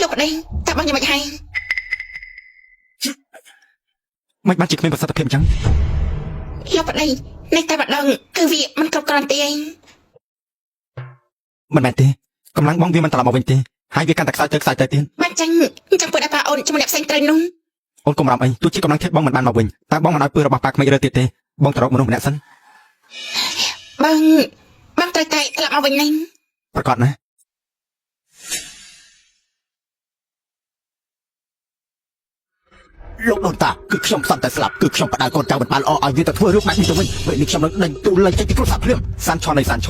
ោកប្តីតើបងយ៉ាងម៉េចហើយ មិនបានជាគ្មានប្រសិទ្ធភាពអញ្ចឹង លោកប្តីនេះតែម្ដងគឺវាមិនគ្រប់គ្រាន់ទេឯង មិនមែនទេកម្លាំងបងវាមិនត្រឡប់មកវិញទេហើយវាកាន់តែខ្សោយទៅទៀត មិនចឹងពួកតែប៉ាអូនជាមួយអ្នកផ្សេងត្រូវនោះ អូនកុំរំអីទោះជាកម្លាំងធាតុបងមិនបានមកវិញតើបងមិនឲ្យពើរបស់ប៉ាក្មេករើទៀតទេបងទៅរកមនុស្សម្នាក់សិន បងត្រូវតែត្រឡប់មកវិញនេះ ប្រកាសណាលោកដូនតាគឺខ្ញុំសន្តែស្លាប់គឺខ្ញុំបដៅកូនចៅមិនបានល្អឲ្យវាទៅធ្វើរឿងបែបនេះទៅវិញពេលនេះខ្ញុំនឹងដេញទូលចេញពីគ្រួសារភ្លាមសានឆ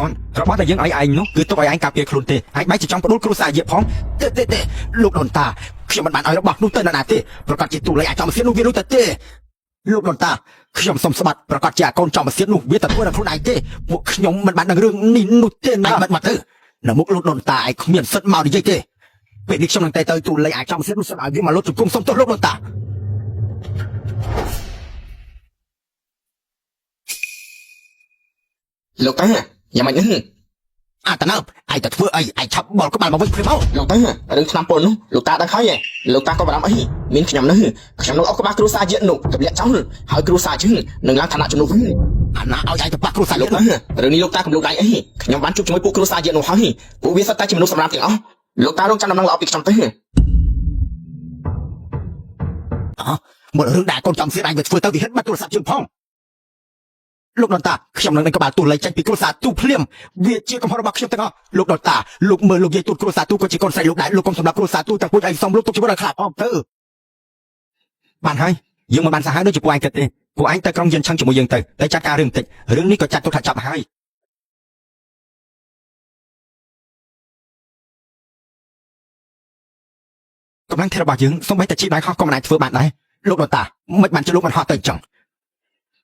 នរបស់ដែលយើងឲ្យឯងនោះគឺទុកឲ្យឯងការពារខ្លួនទេឯងបែរជាចង់បដួលគ្រួសារយាបផងទេលោកដូនតាខ្ញុំមិនបានឲ្យរបស់នោះទៅណាទេប្រកាសជាទូលឲ្យចំសៀតនោះវានោះទៅទេលោកដូនតាខ្ញុំសុំស្បាត់ប្រកាសជាកូនចំសៀតនោះវាទៅធ្វើដល់ខ្លួនឯងទេពួកខ្ញុំមិនបានដឹងរឿងនេះនោះទេណាមិនមកទៅនៅមុខលោកដូនតាឯងគ្មានសិទ្ធមកនិយាយទេពេលនេះខ្ញុំនឹងទៅទូលឲ្យចំសៀតនោះសិនឲ្យវាមកលុតជង្គង់សុំទោសលោកដូនតា លោកតាយ៉ាងម៉េចនេះ អាតើឯងទៅធ្វើអីឯងឆាប់បលក្បាលមកវិញព្រមមក លោកតារឿងឆ្នាំពលនោះលោកតាដឹងហើយលោកតាក៏បារម្ភអីមានខ្ញុំនឹងអុកក្បាលគ្រូសាជានោះទម្លាក់ចោលហើយគ្រូសាជានឹងឡើងឋានៈជំនួសវិញ អាណាឲ្យឯងទៅប៉ះគ្រូសា លោ លោក ក តារឿងនេះលោកតាកំលោកដៃអីខ្ញុំបានជួបជាមួយពួកគ្រូសាជានោះហើយពួកវាសុទ្ធតែជាមនុស្សសម្រាប់ទាំងអស់លោកតារងចាំដំណឹងល្អពីខ្ញុំទេ មករឿងដាក់កូនចំសៀតឯងទៅធ្វើទៅវាហិតបាត់ទូរស័ព្ទជើងផងលោកដនតាខ្ញុំនឹងក្បាលទូលលេខចេញពីគ្រួសារទូភ្លាមវាជាកំហុសរបស់ខ្ញុំទាំងអស់លោកដនតាលោកមើលលោកយាយទូគ្រួសារទូក៏ជាកូនស្រីលោកដែរលោកកុំសម្រាប់គ្រួសារទូទាំងពួកឯងសំលោកទុកជីវិតឲ្យខ្លាចអស់ទៅបានហើយយើងមិនបានសាហាវដូចជាពួកឯងគិតទេពួកឯងទៅក្រុងយើងឆឹងជាមួយយើងទៅតែចាត់ការរឿងតិចរឿងនេះក៏ចាត់ទុកថាចាប់ហើយកម្លាំងធាររបស់យើងសូម្បីតែជីដៃហោះក៏មិនអាចធ្វើបានដែរលោកដនតាមិនបានជាលោកមិនហោះទៅចឹង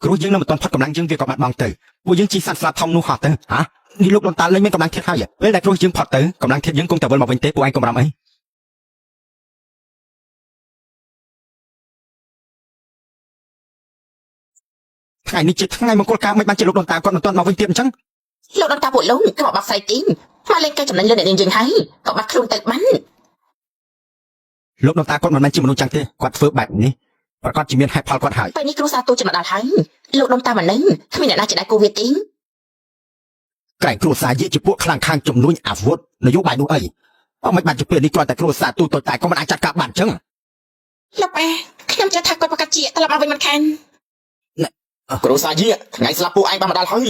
គ្រូយើងនៅមិនទាន់ផុតកម្លាំងយើងវាក៏បាត់បង់ទៅពួកយើងជីសត្វស្លាប់ធំនោះហោះទៅហ៎នេះលោកដនតាលេងមានកម្លាំងធាតហើយពេលដែលគ្រូយើងផុតទៅកម្លាំងធាតយើងគង់តែវិលមកវិញទេពួកឯងកុំរំអីថ្ងៃនេះជាថ្ងៃមង្គលការមិនបានជាលោកដនតាគាត់មិនទាន់មកវិញទៀតអញ្ចឹង លោកដនតាពួកលោកក៏បាក់ផ្សាយទីមកលេងកែចំណេញលើអ្នកនាងយើងហើយក៏បាត់ខ្លួនទៅបាន លោកដនតាគាត់មិនមែនជាមនុស្សចឹងទេគាត់ធ្វើបែបនេះប្រកាសជាមានហេតុផលគាត់ហើយ ពេលនេះគ្រូសាទូចំណដល់ហើយលោកដនតាមិននឹងគ្មានអ្នកណាជាដៃគូវាទី ក្រែងគ្រួសារយាជាពួកខ្លាំងខាងជំនួញអាវុធនយោបាយនោះអីអត់មិនបានជាពេលនេះគ្រាន់តែគ្រួសារទូទៅតែក៏មិនអាចចាត់ការបានអញ្ចឹង លោកប៉ាខ្ញុំជឿថាគាត់ប្រកាសជាត្រឡប់មកវិញមិនខាន គ្រូសាជាថ្ងៃស្លាប់ពួកឯងបានមកដល់ហើយ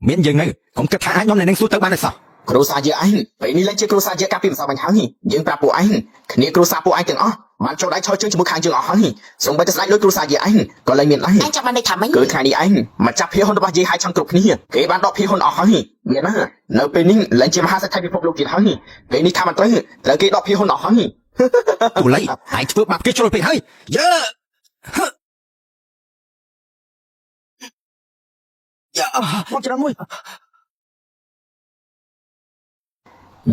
មានយើងនៅកុំគិតថាអាចនាំអ្នកនឹងសួរទៅបានទេសោះ គ្រូសាជាឯងពេលនេះឡើងជាគ្រូសាជាកាលពីម្សិលមិញហើយយើងប្រាប់ពួកឯងគ្នាគ្រូសាពួកឯងទាំងអស់បានចូលដៃឈរជើងជាមួយខាងយើងអស់ហើយសូម្បីតែស្ដេចលុយគ្រូសាជាឯងក៏លែងមានដែរ ឯងចាំបានន័យថាម៉េច គឺថ្ងៃនេះឯងមកចាប់ភាហ៊ុនរបស់យាយហើយឆឹងគ្រប់គ្នាគេបានដកភាហ៊ុនអស់ហើយមានណានៅពេលនេះឡើងជាមហាសេដ្ឋីពិភពលោកទៀតហើយពេលនេះថាមិនត្រូវគេដកភាហ៊ុនអស់ហើយ ទូលៃឯងធ្វើបាបគេជ្រុលពេកហើយយើមកច្រើនមួយ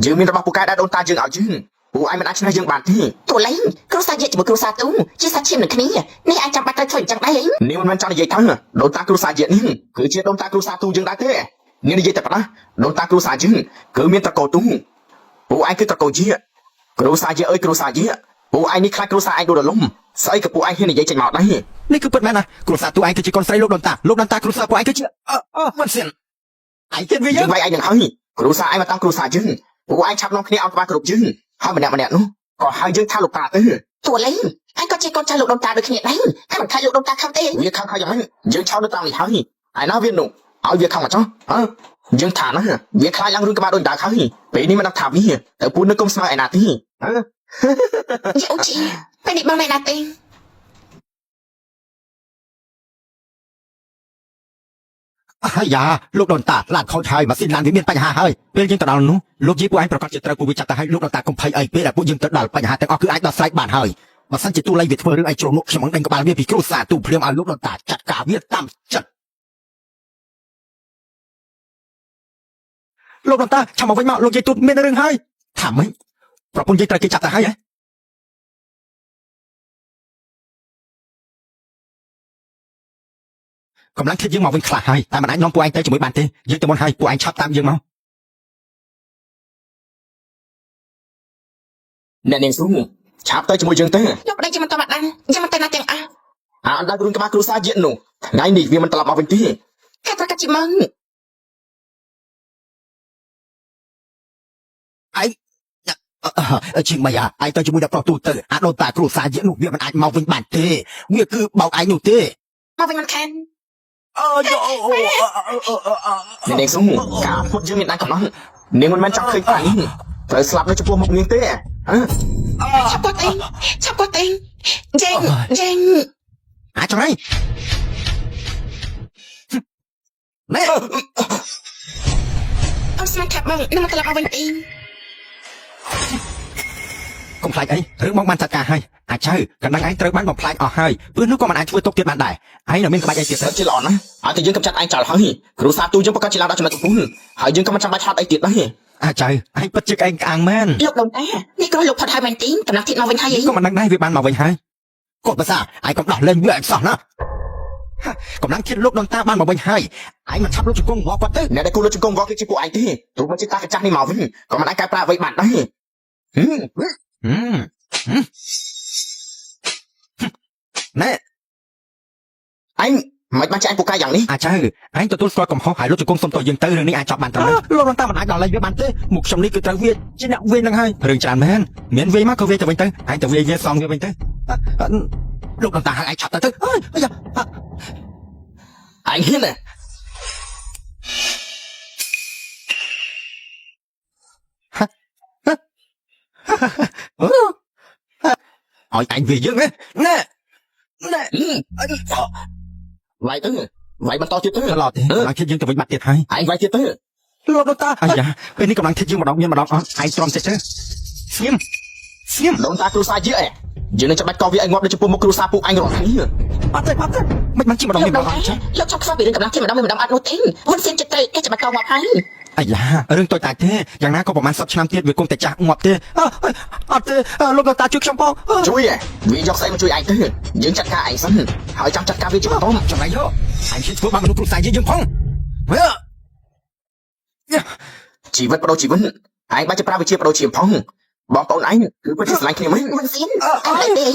យើងមានរបស់ពូកែដែលដូនតាយើងឲ្យយើងពួកឯងមិនអាចឈ្នះយើងបានទេ ទូលេងគ្រូសាយាជាមួយគ្រូសាទូជាសាច់ឈាមនឹងគ្នានេះអាចចាំបាច់ត្រូវធ្វើអញ្ចឹងដែរហី នេះមិនមែនចង់និយាយទៅដូនតាគ្រូសាយានេះគឺជាដូនតាគ្រូសាទូយើងដែរទេនេះនិយាយតែប៉ុណ្ណាដូនតាគ្រូសាយើងគឺមានតកោទូពួកឯងគឺតកោជាគ្រូសាយាអើយគ្រូសាយាពួកឯងនេះខ្លាចគ្រូសាឯងដូររលំស្អីក៏ពួកឯងហ៊ាននិយាយចេញមកដែរ នេះគឺពិតមែនណាគ្រួសារទូឯងគឺជាកូនស្រីលោកដនតាគ្រួសារពួកឯងគឺជាមិនសិនឯងគិតវាយើ យើងវាយឯងនឹងហើយគ្រូសាឯងមកតាមគ្រូសាយើងពួកឯងឆាប់នាំគ្នាឲ្យក្បាលគ្រប់យើងហើយម្នាក់នោះក៏ហៅយើងថាលោកតាទៅ ទូលេងឯងក៏ជាកូនចៅលោកដនតាដូចគ្នាដែរហើយមិនខ្លាចលោកដនតាខំទេ វាខំយ៉ាងម៉េចយើងឆោតនៅតាមនេះហើយឯណាវានោះឲ្យវាខំមកចុះយើងថាណាវាខ្លាចឡើងរឿងក្បាលដូចដើរហើយពេលនេះមិនដឹងថាវាទៅពូននៅគុំស្មើឯណាទី យូជីពេលនេះបងណៃណាទេ ហើយយ៉ាលោកដនតាឡានខូចហើយម៉ាស៊ីនឡានវាមានបញ្ហាហើយពេលយើងទៅដល់នោះលោកយាយពួកឯងប្រកាសជាត្រូវពួកវាចាត់ទៅឲ្យលោកដនតាកុំភ័យអីពេលដែលពួកយើងទៅដល់បញ្ហាទាំងអស់គឺអាចដោះស្រាយបានហើយបើសិនជាទូលៃវាធ្វើរឿងអីជ្រុលមុខខ្ញុំនឹងដេញក្បាលវាពីគ្រួសារទូភ្លាមឲ្យលោកដនតាចាត់ការវាតាមចិត្តលោកដនតាឆាប់មកវិញមកលោកយាយទូមានរឿងហើយថាម៉េចប្រពន្ធយាយត្រូវគេចាប់ទៅហើយហ៎កម្លាំងធាតយើងមកវិញខ្លះហើយតែមិនអាចនាំពួកឯងទៅជាមួយបានទេយើងទៅមុនហើយពួកឯងឆាប់តាមយើងមក អ្នកនាងស៊ូឆាប់ទៅជាមួយយើងទៅ លោកប្តីជាមិនតមកដឹងចាំមិនទៅណាទាំងអស់ អត់ដល់រឿងក្បាលគ្រូសាយានោះថ្ងៃនេះវាមិនត្រឡប់មកវិញទេ គេប្រកាសជាមិន ជាមិនអាយទៅជាមួយដល់ប្រុសទូទៅអាដូនតាគ្រួសារយើងនោះវាមិនអាចមកវិញបានទេវាគឺបោកឯងនោះទេ មកវិញមិនខាន អ្នកនាងស៊ូការពុតយើងមានដែរកំណត់នាងមិនមែនចង់ឃើញតែនេះត្រូវស្លាប់នៅចំពោះមុខនាងទេ ឆាប់គាត់ទេចេង អាចไรណែ អត់ស្មានថាបងនឹងត្រឡប់មកវិញទេ កុំខ្លាចអីរឿងមកបានចាត់ការហើយអាចចៅកណ្ដឹងឯងត្រូវបានបំផ្លាញអស់ហើយព្រោះនោះក៏មិនអាចធ្វើទុកទៀតបានដែរឯងនៅមានក្បាច់អីទៀត ទៅជាល្អណាស់ឲ្យតែយើងកំចាត់ឯងចោលហើយគ្រូសាទូយើងប្រកាសជាឡើងដល់ចំណុចកំពូលហើយយើងក៏មិនចាំបាច់ឆាត់អីទៀតដែរ អាចចៅឯងពិតជាក្អេងក្អាងមែន លោកដុំតានេះក៏លោកផុតហើយមែនទេកំណត់ទៀតមកវិញហើយ ក៏មិនដឹងដែរវាបានមកវិញហើយ កូនប្រសាឯងកុំដោះលែងវាឯងសោះណាកំឡុងធាតលោកដូនតាបានមកវិញហើយឯងមិនឆាប់លោកជង្គង់ងគាត់ទៅ អ្នកដែលគូលុតជង្គង់គាត់គឺជាពួកឯងទេទោះមិនជាតាកញ្ចាស់នេះមកវិញក៏មិនអាចកែប្រែអ្វីបានដែរណែ ឯងមិនបានចាញ់ពូកែយ៉ាងនេះ អាចៅឯងទទួលស្គាល់កំហុសហើយលោកជង្គង់សុំទោសយើងទៅរឿងនេះអាចចប់បានត្រឹមលោកដូនតាមិនអាចដោះលែងវាបានទេមុខខ្ញុំនេះគឺត្រូវវាជាអ្នកវាយនឹងហើយរឿងច្រើនមែនមានវាយមកក៏វាយទៅវិញទៅឯងទៅវាយវាសងវាវិញទៅលោកដូនតាហៅឯងឆាប់ទៅអើយយ៉ា ឯងហ៊ានណា ឲ្យឯងវាយយើងណែវាយទៅវាយបន្តទៀតទៅ ឡោទេឡើងធៀបយើងទៅវិញបាត់ទៀតហើយ ឯងវាយទៀតទៅ លោកដូនតាអាយ៉ាពេលនេះកំឡុងធៀបយើងម្ដងមានម្ដងអស់ឯងទ្រាំចិត្តទៅស្ងៀម ដូនតាគ្រូសាជាយើងនឹងចាំបាច់កោវាឲ្យងាប់នៅចំពោះមុខគ្រូសាពួកឯងរាល់គ្នា អត់ទេមិនបានជិះម្ដងមានម្ដងអត់ លោកចង់ខ្វះពីរឿងកម្លាំងជាតិម្ដងអត់នោះទេហ៊ុនសែនចិត្តទៅគេចាំបាច់កោងាប់ហើយ អាយ៉ារឿងតូចតាចទេយ៉ាងណាក៏ប្រហែល10ឆ្នាំទៀតវាគង់តែចាស់ងាប់ទេអត់ទេលោកដូនតាជួយខ្ញុំផង ជួយវាយកស្អីមកជួយឯងទៅយើងចាត់ការឯងសិនហើយចាំចាត់ការវាជាបន្ត ចំណៃហ៎ឯងជិះធ្វើបានមនុស្សគ្រួសារយើងផងមើល ជីវិតបដូរជីវិតឯងបាច់ជាប្រាវិជាបដូរជាផងបងប្អូនឯងគឺពិតជាស្រឡាញ់គ្នាមែន ហ៊ុនសែនអត់ទេ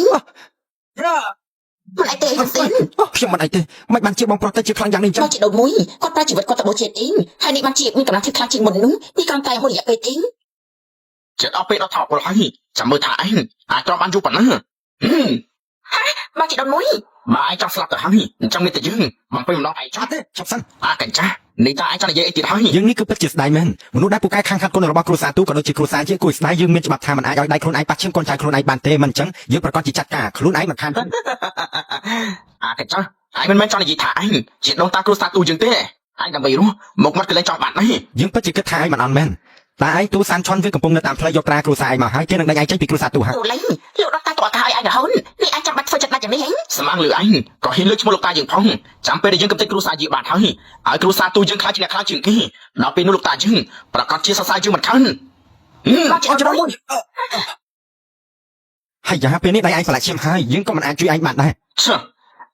មិនអីទេហ៊ុនសែន ខ្ញុំមិនអីទេមិនបានជាបងប្រុសទៅជាខ្លាំងយ៉ាងនេះចឹ មក ង ជាដូនមួយគាត់ប្រើជីវិតគាត់ទៅបូជាទីហើយនេះបានជាមានកម្លាំងជាតិខ្លាំងជាងមុននោះនេះគ្រាន់តែមួយរយៈពេលទី ចិត្តអស់ពេលដល់ថោកពលហើយចាំមើលថាឯងអាចទ្រាំបានយូរប៉ុណ្ណា មកជាដូនមួយ បើឯងចង់ស្លាប់ទៅហើយអញ្ចឹងមានតែយើងបំពេញម្ដងឯងចោះ អត់ទេឈប់សិន អាកញ្ចាស់នេះតាឯងចង់និយាយអីទៀតហើយ យើងនេះគឺពិតជាស្ដាយមែនមនុស្សដែលពូកែខាងខាត់គុណរបស់គ្រួសារទូក៏ដូចជាគ្រួសារជាគួយស្ដាយយើងមានច្បាប់ថាមិនអាចឲ្យដៃខ្លួនឯងប៉ះឈាមកូនចៅខ្លួនឯងបានទេមិនអញ្ចឹងយើងប្រកាសជាចាត់ការខ្លួនឯងមិនខានទេ អាកញ្ចាស់ឯងមិនមែនចង់និយាយថាឯងជាដូនតាគ្រូសាទូយើងទេឯងដើម្បីរស់មកមាត់កលែងចង់បានដែរ យើងពិតជាគិតថាឯងមិនអន់មែនតែឯងទូសានឆន់វាកំពុងនៅតាមផ្លូវយកត្រាគ្រួសារឯងមកហើយគេនឹងដេញឯងចេញពីគ្រួសារទូហើយ អូឡេលោកដល់តាតើឲ្យឯងរហូតនេះឯងចាំបាច់ធ្វើចិត្តដាច់យ៉ាងនេះហ៎ ស្មាំងលើឯងក៏ហ៊ានលើកឈ្មោះលោកតាយើងផងចាំពេលដែលយើងកំទេចគ្រូសាជាបានហើយឲ្យគ្រូសាទូយើងខ្លាចជាអ្នកខ្លាចជាងគេដល់ពេលនោះលោកតាយើងប្រកាសជាសរសើរយើងមិនខាន មកជាដូនមួយ ហើយយ៉ាពេលនេះដៃឯងប្រឡាក់ឈាមហើយយើងក៏មិនអាចជួយឯងបានដែរ ឆើ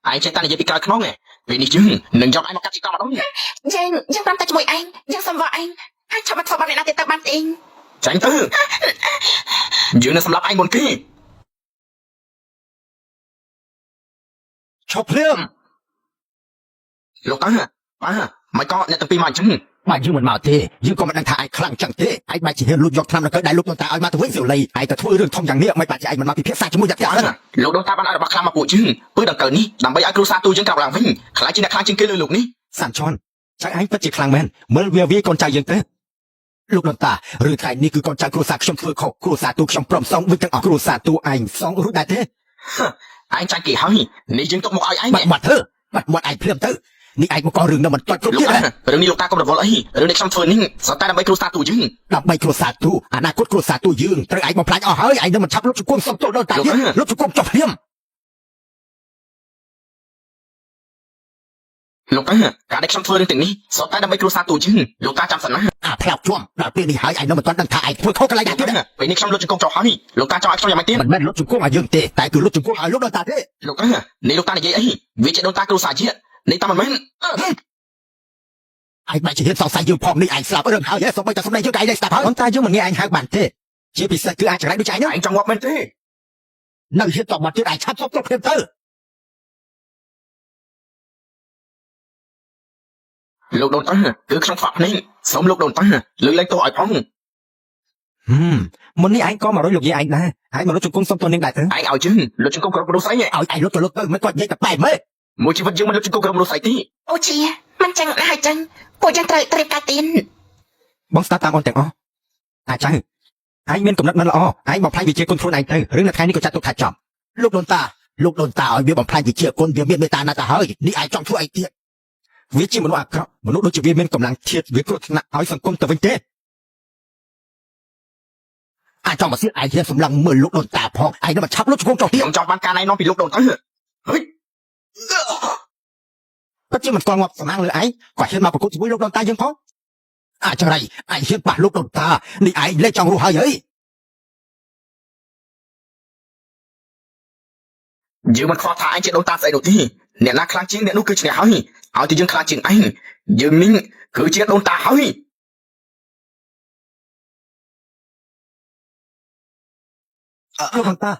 ឯងចេះតែនិយាយពីក្រៅខ្នងឯងពេលនេះយើងនឹងយកឯងមកកាត់ជីកម្ដង យើងប្រាប់តែជាមួយឯងយើងសុំវល់ឯងហើយចាំបាច់ធ្វើបាបអ្នកណាទៀតទៅបានទេ ចាញ់ទៅយើងនឹងសម្លាប់ឯងមុនគេ ឈប់ភ្លាម លោកតាបាទមិនក៏អ្នកទាំងពីរមកអញ្ចឹង បើយើងមិនមកទេយើងក៏មិនដឹងថាឯងខ្លាំងចឹងទេឯងបាច់ជាហ៊ានលួចយកថ្នាំនៅកៅដៃលោកដូនតាឲ្យមកទៅវិញសិវលីឯងទៅធ្វើរឿងធំយ៉ាងនេះមិនបាច់ជាឯងមិនមកពិភាក្សាជាមួយអ្នកផ្ទះហ្នឹង លោកដូនតាបានឲ្យរបស់ខ្លាំងមកពួកយើងពើដង្កើនេះដើម្បីឲ្យគ្រូសាទូយើងក្រោកឡើងវិញខ្លាចជាអ្នកខ្លាំងជាងគេលើលោកនេះ សាន់ឆនចៅឯងពិតជាខ្លាំងមែនមើលវាវាយកូនចៅយើងទៅលោកដូនតាឬថ្ងៃនេះគឺកូនចៅគ្រួសារខ្ញុំធ្វើខុសគ្រួសារទូខ្ញុំព្រមសងវិញទាំងអស់គ្រួសារទូឯងសងរួចដែរទេ ឯងចាញ់គេហើយនេះយើងទុកមកឲ្យឯង បាត់ធ្វើបាត់ឯងភ្លាមទៅនេះឯងមកករឿងនៅមិនទាន់គ្រប់ លោក ទៀត តារឿងនេះលោកតាកុំរវល់អីរឿងនេះខ្ញុំធ្វើនេះសតតែដើម្បីគ្រូសាទូយើង ដើម្បីគ្រួសារទូអនាគតគ្រួសារទូយើងត្រូវឯងបំផ្លាញអស់ហើយឯងនឹងមិនឆាប់លុបជង្គង់សុំទោសដល់តាទៀតលុបជង្គង់ចុះភ្លាម លោកតាការដែលខ្ញុំធ្វើរឿងទាំងនេះសតតែដើម្បីគ្រូសាទូយើងលោកតាចាំសិនណា អាផ្លាប់ជួមដល់ពេលនេះហើយឯងនឹងមិនទាន់ដឹងថាឯងធ្វើខុសកន្លែងណាទៀត ពេលនេះខ្ញុំលុតជង្គង់ចោលហើយលោកតាចង់ឲ្យខ្ញុំយ៉ាងម៉េចទៀត មិនមែនលុបជង្គង់ឲ្យយើងទេតែគឺលុបជង្គង់ឲ្យលោកដល់តាទេ លោកតានេះលោកតានិយាយអីវាជាដូនតាគ្រូសាជានេះតាមិនមែន ឯងបាច់ជាហ៊ានសង្ស័យយើងផងនេះឯងស្លាប់រឿងហើយសូម្បីតែសម្ដីយើងក៏ឯងស្ដាប់ហើយតែយើងមិនងាយឯងហៅបានទេជាពិសេសគឺអាចចង្រៃដូចឯងហ្នឹង ឯងចង់ងាប់មែនទេ នៅហ៊ានតបមកទៀតឯងឆាប់សុំទោសភ្លាមទៅ លោកដូនតាគឺខ្ញុំខ្វាក់ភ្នែកសូមលោកដូនតាលើកលែងទោសឲ្យផង មុននេះឯងក៏មករយលោកយាយឯងដែរឯងមកលុបជង្គង់សុំទោសនាងដែរទៅ ឯងឲ្យជើងលុតជង្គង់គ្រប់មនុស្សស្អី ឲ្យឯងលុបទៅលុបទៅមិនគាត់និយាយតែបែបម៉េច មួយជីវិតយើងមិនលុតជង្គង់គ្រប់មនុស្សស្អីទេ អូជាមិនចឹងណាស់ចឹងពួកយើងត្រូវត្រៀមការទៀន បងស្ដាប់តាមអូនទាំងអស់អាចៅឯងមានកំណត់មិនល្អឯងបំផ្លាញវិជាគុណខ្លួនឯងទៅរឿងនៅថ្ងៃនេះក៏ចាត់ទុកថាចប់លោកដូនតាឲ្យវាបំផ្លាញវិជាគុណវាមានមេត្តាណាស់ទៅហើយនេះឯងចង់ធ្វើអីទៀតវាជាមនុស្សអាក្រក់មនុស្សដូចជាវាមានកម្លាំងធាតុវាគ្រោះថ្នាក់ឲ្យសង្គមទៅវិញទេអាចចង់មកសៀតឯងហ៊ានសម្លឹងមើលលោកដូនតាផងឯងនឹងមកឆាប់លុបជង្គង់ចោលទៀត ខ្ញុំចង់បានការណែនាំពីលោកដូនតាហេ ពិតជាមិនស្គាល់ងាប់សំណាងលើឯងក៏ហ៊ានមកប្រកួតជាមួយលោកដូនតាយើងផងអាចរៃឯងហ៊ានប៉ះលោកដូនតានេះឯងលេចចង់រស់ហើយ យើងមិនខ្វល់ថាឯងជាដូនតាស្អីនោះទេអ្នកណាខ្លាំងជាងអ្នកនោះគឺឈ្នះហើយឲ្យតែយើងខ្លាំងជាងឯងយើងនេះគឺជាដូនតាហើយ លោកដូនតា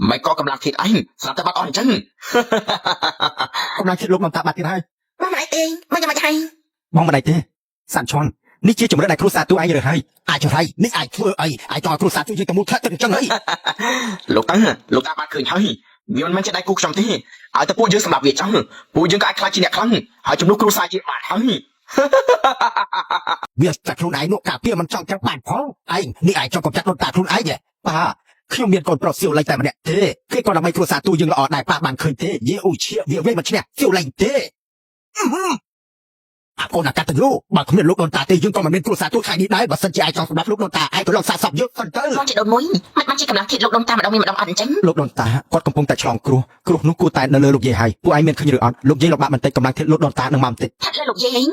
មិនក៏កម្លាំងធាតុឯងស្រាប់តែបាត់អស់អញ្ចឹង កម្លាំងចិត្តលោកដូនតាបាត់ទៀតហើយ មកមិនអីទេមកយ៉ាងម៉េចហើយ បងមិនដៃទេសាន់ឈន់នេះជាជំរឿនដែលគ្រូសាទូឯងរើសហើយអាចចរៃនេះអាចធ្វើអីអាចតគ្រូសាទូយើងទៅមួយខ្លះទៅអញ្ចឹងហី លោកតាបានឃើញហើយវាមិនមែនជាដៃគូខ្ញុំទេឲ្យតែពួកយើងសម្រាប់វាចង់ពួកយើងក៏អាចខ្លាចជាអ្នកខ្លាំងហើយជំនួសគ្រូសាជាបានហើយ វាតែខ្លួនឯងនោះកាពីមិនចង់ចាំបានផងឯងនេះឯងចង់កំចាត់ដូនតាខ្លួនឯងទេប៉ាខ្ញុំមានកូនប្រុសសៀវលេងតែម្នាក់ទេគេក៏ដើម្បីគ្រួសារទូយើងល្អដែរប៉ាបានឃើញទេយេអូឈៀវាវិញមិនឈ្នះសៀវលេងទេអាកូនអាកាតយូបើគ្មានលោកដូនតាទេយើងក៏មិនមានគ្រួសារទូថ្ងៃនេះដែរបើសិនជាឯងចង់សម្រាប់លោកដូនតាឯងក៏លក់សាកសពយកសិនទៅ មកជាដូនមួយមិនបានជាកម្លាំងធាតុលោកដូនតាម្ដងមានម្ដងអត់អញ្ចឹង លោកដូនតាគាត់កំពុងតែឆ្លងគ្រោះនោះគួរតែនៅលើលោកយាយហើយពួកឯងមានឃើញឬអត់លោកយាយលំបាកបន្តិចកម្លាំងធាតុលោកដូនតានឹងមកបន្តិច ថាត់លើលោកយាយឯង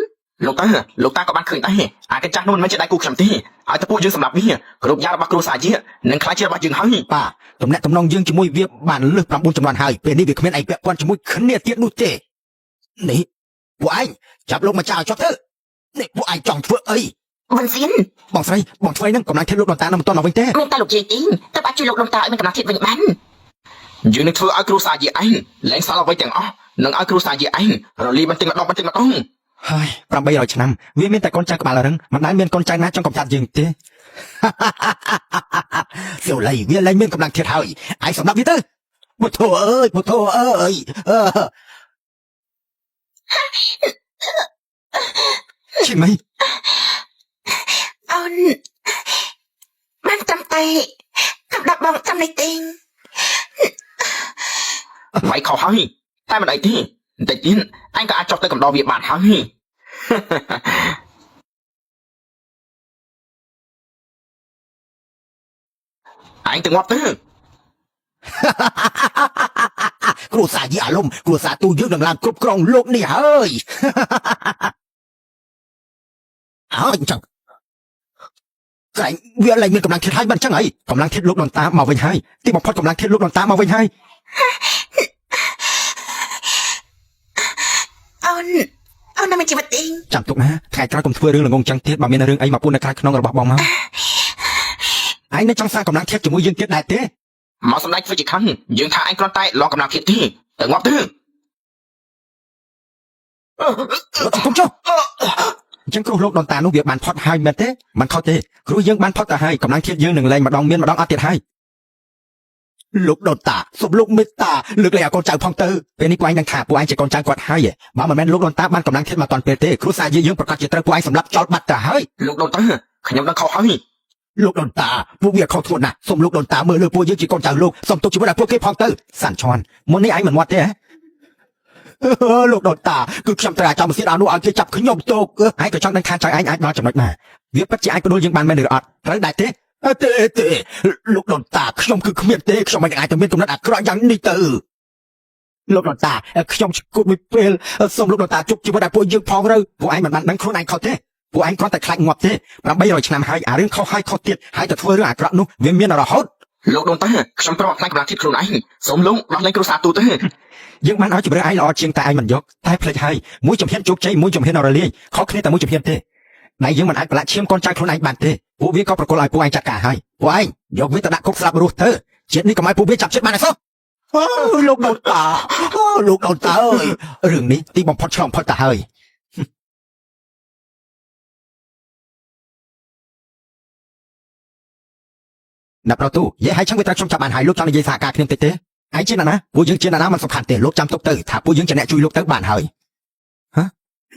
លោកតាក៏បានឃើញដែរអាកញ្ចាស់នោះមិនមែនជាដៃគូខ្ញុំទេឲ្យតែពួកយើងសម្រាប់វាគ្រប់យ៉ាងរបស់គ្រួសារជានឹងខ្លាចជារបស់យើងហើយ ប៉ាតំណែងតំណងយើងជាមួយវាបានលើស9ចំនួនហើយពេលនេះវាគ្មានឯងពាក់ព័ន្ធជាមួយគ្នាទៀតនោះទេនេះពួកឯងចាប់លោកមកចោលចុះទៅនេះពួកឯងចង់ធ្វើអី មិនសៀន បងស្រីបងឆ្វេងនឹងកម្លាំងធាតុលោកដូនតានឹងមិនទាន់មកវិញទេ មានតែលោកយាយទេតើអាចជួយលោកដូនតាឲ្យមានកម្លាំងធាតុវិញបាន យើងនឹងធ្វើឲ្យគ្រួសារជាឯងលែងសល់អ្វីទាំងអស់នឹងឲ្យគ្រួសារជាឯងរលីបន្តិចម្ដង ហើយ800ឆ្នាំវាមានតែកូនចៅក្បាលរឹងមិនដែលមានកូនចៅណាចង់កំចាត់យើងទេ សៀវលៃវាលែងមានកម្លាំងធាតុហើយឯងសម្រាប់វាទៅពុទ្ធអើយពុទ្ធអើយឈិមី អូនបានចាំតែកំដប់បងចាំនេះទេ វាយខុសហើយតែមិនអីទេបន្តិចទៀតអញក៏អាចចុះទៅកំដរវាបានហើយ អញទៅងាប់ទៅ គ្រួសារយីអាលុំគ្រួសារទូយើងនឹងឡើងគ្រប់គ្រងលោកនេះហើយ ហើយអញ្ចឹងក្រែងវាលែងមានកម្លាំងធាតុហើយបានអញ្ចឹងហីកម្លាំងធាតុលោកដូនតាមកវិញហើយទីបំផុតកម្លាំងធាតុលោកដូនតាមកវិញហើយ អូននៅមានជីវិតទេ ចាំទុកណាថ្ងៃក្រោយកុំធ្វើរឿងល្ងងចឹងទៀតបើមានរឿងអីមកពួននៅក្រៅក្នុងរបស់បងមកឯងនៅចង់សាងកម្លាំងធាតុជាមួយយើងទៀតដែរទេ មកសម្ដេចធ្វើជាខឹងយើងថាអញគ្រាន់តែលងកម្លាំងធាតុទេទៅងាប់ទៅ កុំចុះអញ្ចឹងគ្រូលោកដូនតានោះវាបានផុតហើយមែនទេមិនខុសទេគ្រូយើងបានផុតទៅហើយកម្លាំងធាតុយើងនឹងលែងម្ដងមានម្ដងអត់ទៀតហើយលោកដូនតាសូមលោកមេត្តាលើកលែងឲ្យកូនចៅផងទៅពេលនេះពួកឯងនឹងថាពួកឯងជាកូនចៅគាត់ហើយបើមិនមែនលោកដូនតាបានកម្លាំងធាតុមកតាន់ពេលទេគ្រូសាយើងប្រកាសជាត្រូវពួកឯងសម្លាប់ចោលបាត់ទៅហើយ លោកដូនតាខ្ញុំនឹងខុសហើយ លោកដូនតាពួកវាខុសធ្ងន់ណាស់សូមលោកដូនតាមើលលើពួកយើងជាកូនចៅលោកសូមទុកជីវិតឲ្យពួកគេផងទៅសាន់ឈន់មុននេះឯងមិនមាត់ទេហ៎លោកដូនតាគឺខ្ញុំត្រូវចាំមកសៀតអនុឲ្យគេចាប់ខ្ញុំទុកឯងក៏ចង់ដឹងថាចៅឯងអាចដល់ចំណុចណាវាពិតជាអាចបដូរយើងបានមែនឬអត់ត្រូវដែរទេទេលោកដូនតាខ្ញុំគឺគ្មានទេខ្ញុំមិនអាចទៅមានគំនិតអាក្រក់យ៉ាងនេះទៅលោកដូនតាខ្ញុំឈួតមួយពេលសូមលោកដូនតាជប់ជីវិតឲ្យពួកយើងផងទៅពួកឯងមិនបានដឹងខ្លួនឯងខុសទេពួកឯងគ្រាន់តែខ្លាចងាប់ទេ800ឆ្នាំហើយអារឿងខុសហើយខុសទៀតហើយទៅធ្វើរឿងអាក្រក់នោះវាមានរហូត លោកដូនតាខ្ញុំប្រមខ្លាចកម្លាំងធាតុខ្លួនឯងសូមលោកដោះលែងគ្រួសារទូទៅ យើងបានឲ្យជំរឿនឯងល្អជាងតែឯងមិនយកតែភ្លេចហើយមួយជំហានជោគជ័យមួយជំហានរលាយខុសគ្នាតែមួយជំហានទេណៃយើងមិនអាចប្រឡាក់ឈាមកូនចៅខ្លួនឯងបានទេពួកវាក៏ប្រកល់ឲ្យពួកឯងចាត់ការហើយពួកឯងយកវាទៅដាក់គុកស្លាប់រស់ទៅជាតិនេះកុំឲ្យពួកវាចាប់ចិត្តបានអីសោះលោកដូនតាលោកដូនតាអើយរឿងនេះទីបំផុតឆ្លងផុតទៅហើយណាប្រទូយាយហើយឆឹងវាត្រូវខ្ញុំចាប់បានហើយលោកចង់និយាយសហការគ្នាតិចទេឯងជាអ្នកណាពួកយើងជាអ្នកណាមិនសំខាន់ទេលោកចាំទុកទៅថាពួកយើងជាអ្នកជួយលោកទៅបានហើយហ៎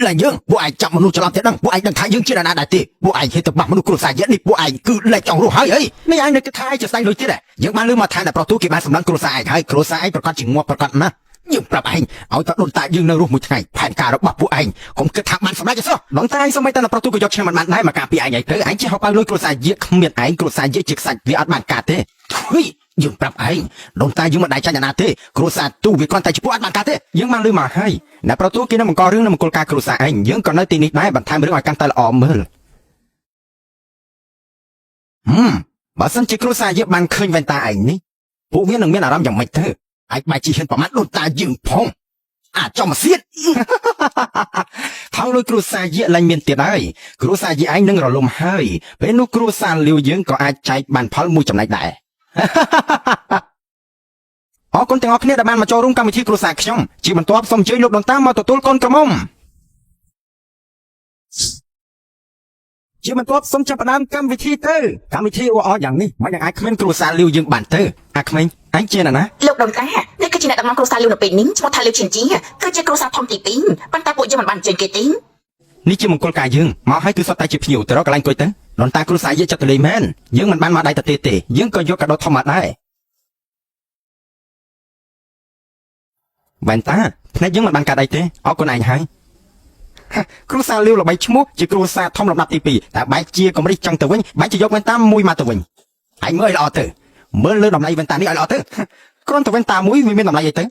ឡើងយើងពួកឯងចាប់មនុស្សច្រឡំទៀតដឹងពួកឯងដឹងថាយើងជាអ្នកណាដែរទេពួកឯងហេតុតែបាក់មនុស្សគ្រួសារយៈនេះពួកឯងគឺលែងចង់រស់ហើយនេះឯងនៅគិតថាឯងជាស្ដេចលុយទៀតយើងបានលើមកថាតែប្រទូគេបានសម្លឹងគ្រួសារឯងហើយគ្រួសារឯងប្រកាសជាងាប់ប្រកាសណាស់យើងប្រាប់ឯងឲ្យតដូនតាយើងនៅរស់មួយថ្ងៃផែនការរបស់ពួកឯងកុំគិតថាបានសម្រេចទេសោះដល់តែឯងសម័យតែប្រទូក៏យកឆ្នាំមិនបានដែរមកការពីឯងឯងទៅឯងជាហៅបើលុយគ្រួសារយៈគ្មានឯងគ្រួសារយៈជាខ្សាច់វាអត់បានការទេហ៊ុយយើងប្រាប់ឯងដូនតាយើងមិនដែរចាញ់អាណាទេគ្រួសារទូវាគ្រាន់តែចំពោះអត់បានការទេយើងបានលឺមកហើយអ្នកប្រទូគេនៅបង្ករឿងនៅមង្គលការគ្រួសារឯងយើងក៏នៅទីនេះដែរបន្ថែមរឿងឲ្យកាន់តែល្អមើលបើសិនជាគ្រួសារយើងបានឃើញវ៉ែនតាឯងនេះ ពួកវានឹងមានអារម្មណ៍យ៉ាងម៉េចទៅអាចបែរជាហ៊ានប្រមាថដូនតាយើងផងអាចចំមកសៀតថងលុយគ្រួសារយាឡើងមានទៀតហើយគ្រួសារយាឯងនឹងរលំហើយពេលនោះគ្រួសារលាវយើងក៏អាចចែកបានផលមួយចំណែកដែរអរគុណទាំងអស់គ្នាដែលបានមកចូលរួមកម្មវិធីគ្រួសារខ្ញុំជាបន្ទាប់សូមអញ្ជើញលោកដូនតាមកទទួលកូនក្រមុំជាបន្ទាប់សូមចាប់ផ្ដើមកម្មវិធីទៅកម្មវិធីអអយ៉ាងនេះមិនយ៉ាងអាចគ្មានគ្រួសារលាវយើងបានទៅអាក្មេងអញជាណា លោកដូនតានេះគឺជាអ្នកដឹកនាំគ្រួសារលីវនៅពេលនេះឈ្មោះថាលីវឈិនជីគឺជាគ្រួសារធំទី2ប៉ុន្តែពួកយើងមិនបានអញ្ជើញគេទេ នេះជាមង្គលការយើងមកឲ្យគឺសុទ្ធតែជាភ្ញៀវទៅរកកន្លែងអង្គុយទៅដូនតាគ្រួសារយើងចិត្តទៅលេងមែនយើងមិនបានមកដៃទៅទេយើងក៏យកកាដូធម្មតាដែរវ៉ែនតាភ្នែកយើងមិនបានកាត់អីទេអរគុណឯងហើយគ្រួសារលាវល្បីឈ្មោះជាគ្រួសារធំលំដាប់ទី2តែបែកជាកម្រិតចឹងទៅវិញបែកជាយកវ៉ែនតាមួយមកទៅវិញឯងមើលឲ្យល្អទៅមើលលើតម្លៃវ៉ែនតានេះឲ្យល្អទៅគ្រាន់តែវ៉ែនតាមួយវាមានតម្លៃអីទ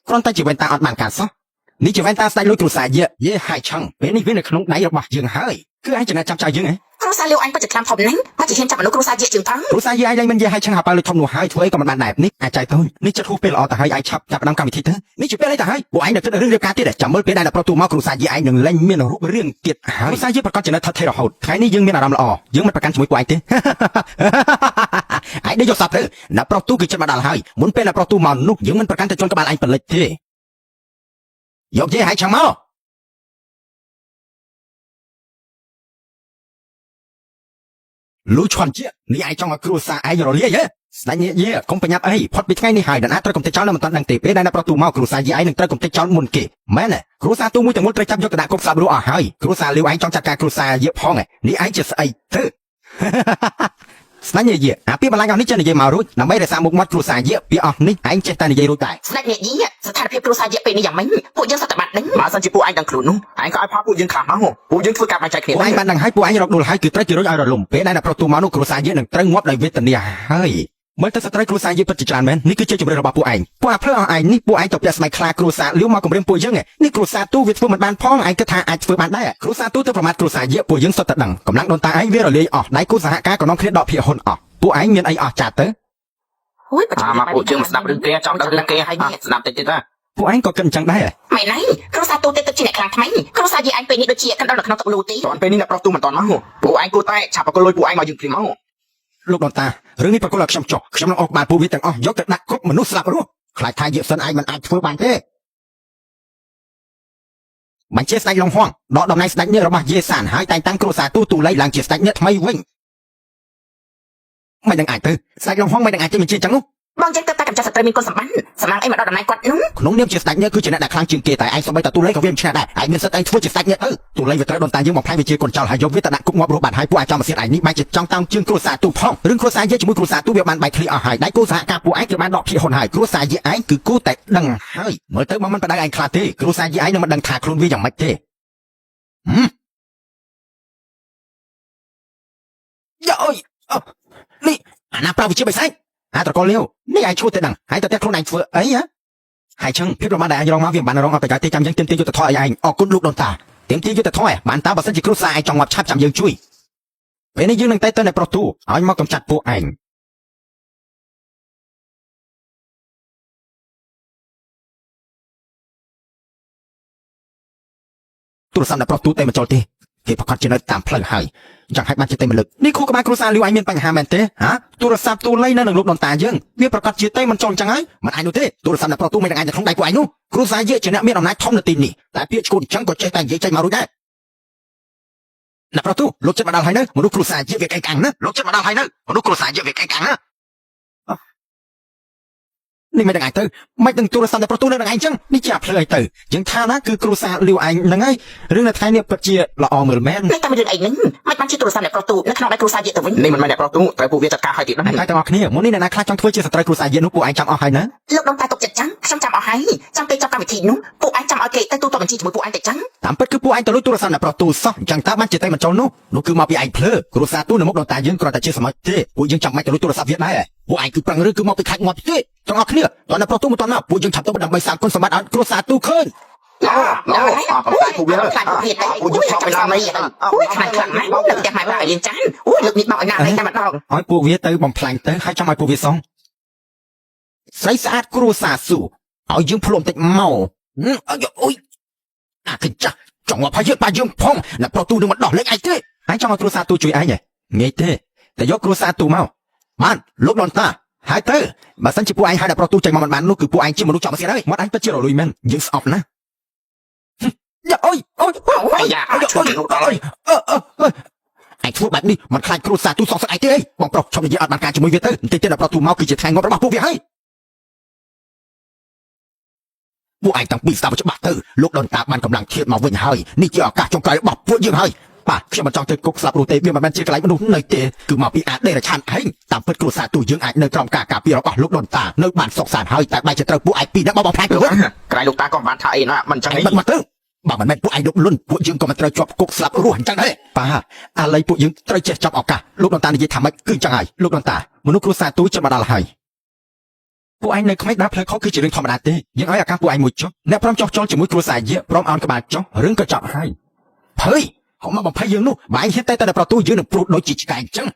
ៅគ្រាន់តែជាវ៉ែនតាអត់បានការសោះនេះជាវ៉ែនតាស្ដេចលុយគ្រួសារយេហើយឆឹងពេលនេះវានៅក្នុងដៃរបស់យើងហើយគឺឯងចំណាចាប់ចៅយើងហ៎ គ្រួសារលីវអញពិតជាខ្លាំងធំណាស់មកជាហ៊ានចាប់មនុស្សគ្រួសារយាជាងផង គ្រួសារយាឯងមិនយាហើយឆឹងហៅប៉ៅលុយធំនោះហើយធ្វើអីក៏មិនបានដែរនេះអាចចៃតូចនេះចិត្តហួសពេលល្អទៅហើយឯងឆាប់ចាប់ដើមកម្មវិធីទៅនេះជាពេលអីទៅហើយពួកឯងនៅគិតរឿងរៀបការទៀតចាំមើលពេលដែលប្រទូមកគ្រួសារយាឯងនឹងលែងមានរូបរាងទៀតហើយគ្រួសារយាប្រកាសជានៅថិតថេររហូតថ្ងៃនេះយើងមានអារម្មណ៍ល្អយើងមិនប្រកាន់ជាមួយពួកឯងទេឯងដេកយកសັບទៅណាប្រទូគឺចិត្តមកដល់ហើយមុនពេលណាប្រទូមកនោះយើងមិនប្រកាន់តែជន់ក្បាលឯងបលិចទេយកយាឲ្យឆឹងមកលូឈွန်ជានេះឯងចង់ឲ្យគ្រួសារឯងរលាយហ៎ស្ដេចយាកុំប្រញាប់អីផុតពីថ្ងៃនេះហើយដល់ណាត្រូវកុំតិចចោលនៅមិនទាន់ដឹងទេពេលដែលណាប្រទូមកគ្រួសារយាឯងនឹងត្រូវកុំតិចចោលមុនគេមែនទេគ្រួសារទូមួយទាំងមូលត្រូវចាប់យកទៅដាក់គុកស្លាប់រស់អស់ហើយគ្រួសារលាវឯងចង់ចាត់ការគ្រួសារយាផងនេះឯងជាស្អីទៅស្ដេចយាអាពីបន្លាញអស់នេះចេះនិយាយមករួចដើម្បីរក្សាមុខមាត់គ្រួសារយាពីអស់នេះឯងចេះតែនិយាយរួចតែ ស្ដេចអ្នកយាស្ថានភាពគ្រួសារយាពេលនេះយ៉ាងម៉េចពួកយើងសត្វតែបាត់ដឹង បើសិនជាពួកឯងដឹងខ្លួននោះឯងក៏ឲ្យផាពួកយើងខ្លះមកពួកយើងធ្វើការបែងចែកគ្នា ពួកឯងបានដឹងហើយពួកឯងរកដួលហើយគឺត្រូវជារួចឲ្យរលំពេលដែលប្រទូមកនោះគ្រួសារយានឹងត្រូវងាប់ដោយវេទនាហើយមើលទៅស្ត្រីគ្រួសារយាពិតជាច្រើនមែននេះគឺជាជំរឿនរបស់ពួកឯងពួកអាភ្លើអស់ឯងនេះពួកឯងទៅផ្ទះស្បែកខ្លាគ្រួសារលាវមកគម្រាមពួកយើងនេះគ្រួសារទូវាធ្វើមិនបានផងឯងគិតថាអាចធ្វើបានដែរគ្រួសារទូទៅប្រមាថគ្រួសារយាពួកយើងសុទ្ធតែដឹងកម្លាំងដូនតាឯងវារលាយអស់ដៃគូសហការក៏នាំគ្នាដកភាគហ៊ុនអស់ពួកឯងមានអីអស់ចាត់ទៅ អូយបើចាំ មកពួកយើងស្ដាប់រឿងគេចង់ដឹងរឿងគេហើយស្ដាប់តិចទៀតណា ពួកឯងក៏គិតអញ្ចឹងដែរ មែនហើយគ្រួសារទូទៅទឹកជាអ្នកខ្លាំងថ្មីគ្រួសារយាអញពេលនេះដូចជាកណ្ដោនៅក្នុងទឹកលូទី តោះពេលនេះអ្នកប្រុសទូមិនតន់មកពួកឯងគួរតែឆាប់បកលុយពួកឯងមកយើងព្រាមមក លោកដូនតារឿងនេះប្រកល់ឲ្យខ្ញុំចុះខ្ញុំនឹងអុកបានពួកវាទាំងអស់យកទៅដាក់គុកមនុស្សស្លាប់រស់ខ្លាចថាយាសិនឯងមិនអាចធ្វើបានទេបញ្ជាស្ដេចលងហួងដកតំណែងស្ដេចនេះរបស់យាសានហើយតែងតាំងគ្រួសារទូលៃឡើងជាស្ដេចនេះថ្មីវិញមិនដឹងអាចទៅស្ដេចលងហួងមិនដឹងអាចទៅបញ្ជាអញ្ចឹងនោះ បងចឹងទៅតែកម្ចាត់សត្រូវមានគុណសម្បត្តិសម្រាប់អីមកដល់តំណែងគាត់នោះ ក្នុងនាមជាស្ដេចនេះគឺជាអ្នកដែលខ្លាំងជាងគេតែឯងសូម្បីតែទូលៃក៏វាមិនឆ្នះដែរឯងមានសិទ្ធិឯងធ្វើជាស្ដេចនេះទៅទូលៃវាត្រូវដូនតាយើងមកផ្លាយវាជាកូនចោលហើយយកវាទៅដាក់គុកងាប់រស់បាត់ហើយពួកអាចចំសៀតឯងនេះបែរជាចង់តោងជើងគ្រួសារទូផងរឿងគ្រួសារយាជាមួយគ្រួសារទូវាបានបែកឃ្លីអស់ហើយដៃគូសហការពួកឯងគឺបានដកភៀសហ៊ុនហើយគ្រួសារយាឯងគឺគូតែដឹងហើយមើលទៅមកមិនបដៅឯងខ្លាចទេគ្រួសារយាឯងនឹងមិនដឹងថាខ្លួនវាយ៉ាងម៉េចទេយ៉ាអើយនេះអាណាប្រវិជាបិសាចអាត្រកលលាវនេះឯងឈួតតែដឹងហើយតែខ្លួនឯងធ្វើអីហ៎ហើយចឹងភាពរបស់ដែលឯងរងមកវាមិនបានរងអត់ប្រកាសទេចាំយើងទាមទារយុទ្ធធម៌ឲ្យឯងអរគុណលោកដូនតាទាមទារយុទ្ធធម៌បានតាបើសិនជាគ្រួសារឯងចង់ងាប់ឆាប់ចាំយើងជួយពេលនេះយើងនឹងតែទៅនៅប្រុសទូឲ្យមកកំចាត់ពួកឯងទូរស័ព្ទនៅប្រុសទូតែមិនចូលទេគេប្រកាសជានៅតាមផ្លូវហើយយ៉ាងហេតុបានជាតែមិនលើកនេះគូក្បាលគ្រួសារលាវឯងមានបញ្ហាមែនទេហាទូរស័ព្ទទូលៃនៅនឹងលោកដូនតាយើងវាប្រកាសជាតែមិនចូលអញ្ចឹងហើយមិនអាចនោះទេទូរស័ព្ទនៅប្រុសទូមិនអាចនៅក្នុងដៃពួកឯងនោះគ្រួសារយើងជាអ្នកមានអំណាចធំនៅទីនេះតែពាក្យឈួតអញ្ចឹងក៏ចេះតែនិយាយចេញមករួចដែរណាប្រុសទូលោកចិត្តមកដល់ហើយនៅមនុស្សគ្រួសារយើងវាកែកកាំងណាលោកចិត្តមកដល់ហើយនៅមនុស្សគ្រួសារយើងវាកែកកាំងណានេះមិនដឹងឯងទៅមិនដឹងទូរស័ព្ទនៅប្រុសទូនៅនឹងឯងអញ្ចឹងនេះជាផ្លូវអីទៅយើងថាណាគឺគ្រួសារលាវឯងហ្នឹងហើយរឿងនៅថ្ងៃនេះពិតជាល្អមើលមែន តែមានរឿងអីហ្នឹងមិនបានជាទូរស័ព្ទអ្នកប្រុសទូនៅក្នុងដៃគ្រួសារយាទៅវិញ នេះមិនមែនអ្នកប្រុសទូត្រូវពួកវាចាត់ការឲ្យទៀតណា ហើយទាំងអស់គ្នាមុននេះអ្នកណាខ្លះចង់ធ្វើជាសត្រូវគ្រួសារយានោះពួកឯងចាំអស់ហើយណា លោកដងតាទុកចិត្តចឹងខ្ញុំចាំអស់ហើយចាំពេលចាប់កម្មវិធីនោះពួកឯងចាំឲ្យគេទៅទូតបញ្ជីជាមួយពួកឯងទៅចឹង តាមពិតគឺពួកឯងទៅលួចទូរស័ព្ទអ្នកប្រុសទូសោះអញ្ចឹងតើបានជាតែមិនចូលនោះគឺមកពីឯងភ្លើគ្រួសារទូនៅមុខដល់តាយើងគ្រាន់តែជាសមត្ថទេពួកយើងចាំបាច់ទៅលួចទូរស័ព្ទវាដែរពួកឯងគឺប្រឹងឬគឺមកពីខាច់ងាប់ទេទាំងអស់គ្នាតើអ្នកប្រុសទូមិនតន់មកពួកយើងឆាប់ទៅដើម្បីសាងគុណសម្បត្តិឲ្យគ្រួសារទូឃើញ ពួកវាខ្លាចពួកវាតែពួកយើងឆាប់ទៅដល់នេះអូយខ្លាចខ្លាំងណាស់លើកផ្ទះម៉ែប្រាក់ឲ្យយើងចាស់អូយលើកនេះបោកឲ្យណាស់តែមិនដល់ ឲ្យពួកវាទៅបំផ្លាញទៅហើយចាំឲ្យពួកវាសង ស្រីស្អាតគ្រួសារស៊ូឲ្យយើងផ្លុំតិចមកអូយអាកញ្ចាស់ចង់មកផាយើងប៉ាយើងផងអ្នកប្រុសទូនឹងមកដោះលែងឯងទេឯងចង់ឲ្យគ្រួសារទូជួយឯងងាយទេតែយកគ្រួសារទូមកបានលោកដនតាហើយទៅបើសិនជាពួកឯងហៅអ្នកប្រុសទូចេញមកមិនបាននោះគឺពួកឯងជាមនុស្សចោលមកស្អីហើយមកឯងពិតជារលួយមែនយើងស្អប់ណាអូយឯងធ្វើបែបនេះมันខ្លាចគ្រួសារទូសងសឹកឯងទេអីបងប្រុសឈប់និយាយអត់បានការជាមួយវាទៅបន្តិចទៀតអ្នកប្រុសទូមកគឺជាថ្ងៃងប់របស់ពួកវាហើយពួកឯងតាំងពីស្ដាប់ច្បាស់ទៅលោកដនតាបានកម្លាំងឈាមមកវិញហើយនេះជាឱកាសចុងក្រោយរបស់ពួកយើងហើយបាទខ្ញុំមិនចង់ទៅគុកស្លាប់រស់ទេវាមិនមែនជាកន្លែងមនុស្សនៅទេគឺមកពីអាដេរឆានឯងតាមពិតគ្រួសារទូយើងអាចនៅក្រោមការការពាររបស់លោកដនតានៅបានសុខសាន្តហើយតែបែរជាត្រូវពួកឯងពីរនាក់បោះផ្លាច់ទៅវិញក្រែងលោកតាក៏បានថាអីណាមិនចឹងមិនមកទៅបើមិនមែនពួកឯងលោកលុនពួកយើងក៏មិនត្រូវជាប់គុកស្លាប់រស់អញ្ចឹងដែរបាទអាឡ័យពួកយើងត្រូវចេះចាប់ឱកាសលោកដនតានិយាយថាម៉េចគឺអញ្ចឹងហើយលោកដនតាមនុស្សគ្រួសារទូចិត្តមកដល់ហើយពួកឯងនៅក្មេងដើរផ្លូវខុសគឺជារឿងធម្មតាទេយើងឲ្យឱកាសពួកឯងមួយចុះអ្នកព្រមចោះចោលជាមួយគ្រួសារយាព្រមអោនក្បាលចុះរឿងក៏ចប់ហើយភ័យហៅមកបំភ័យយើងនោះបើឯងហ៊ានតែប្រទូយើងនឹងព្រួតដូចជាឆ្កែអញ្ចឹង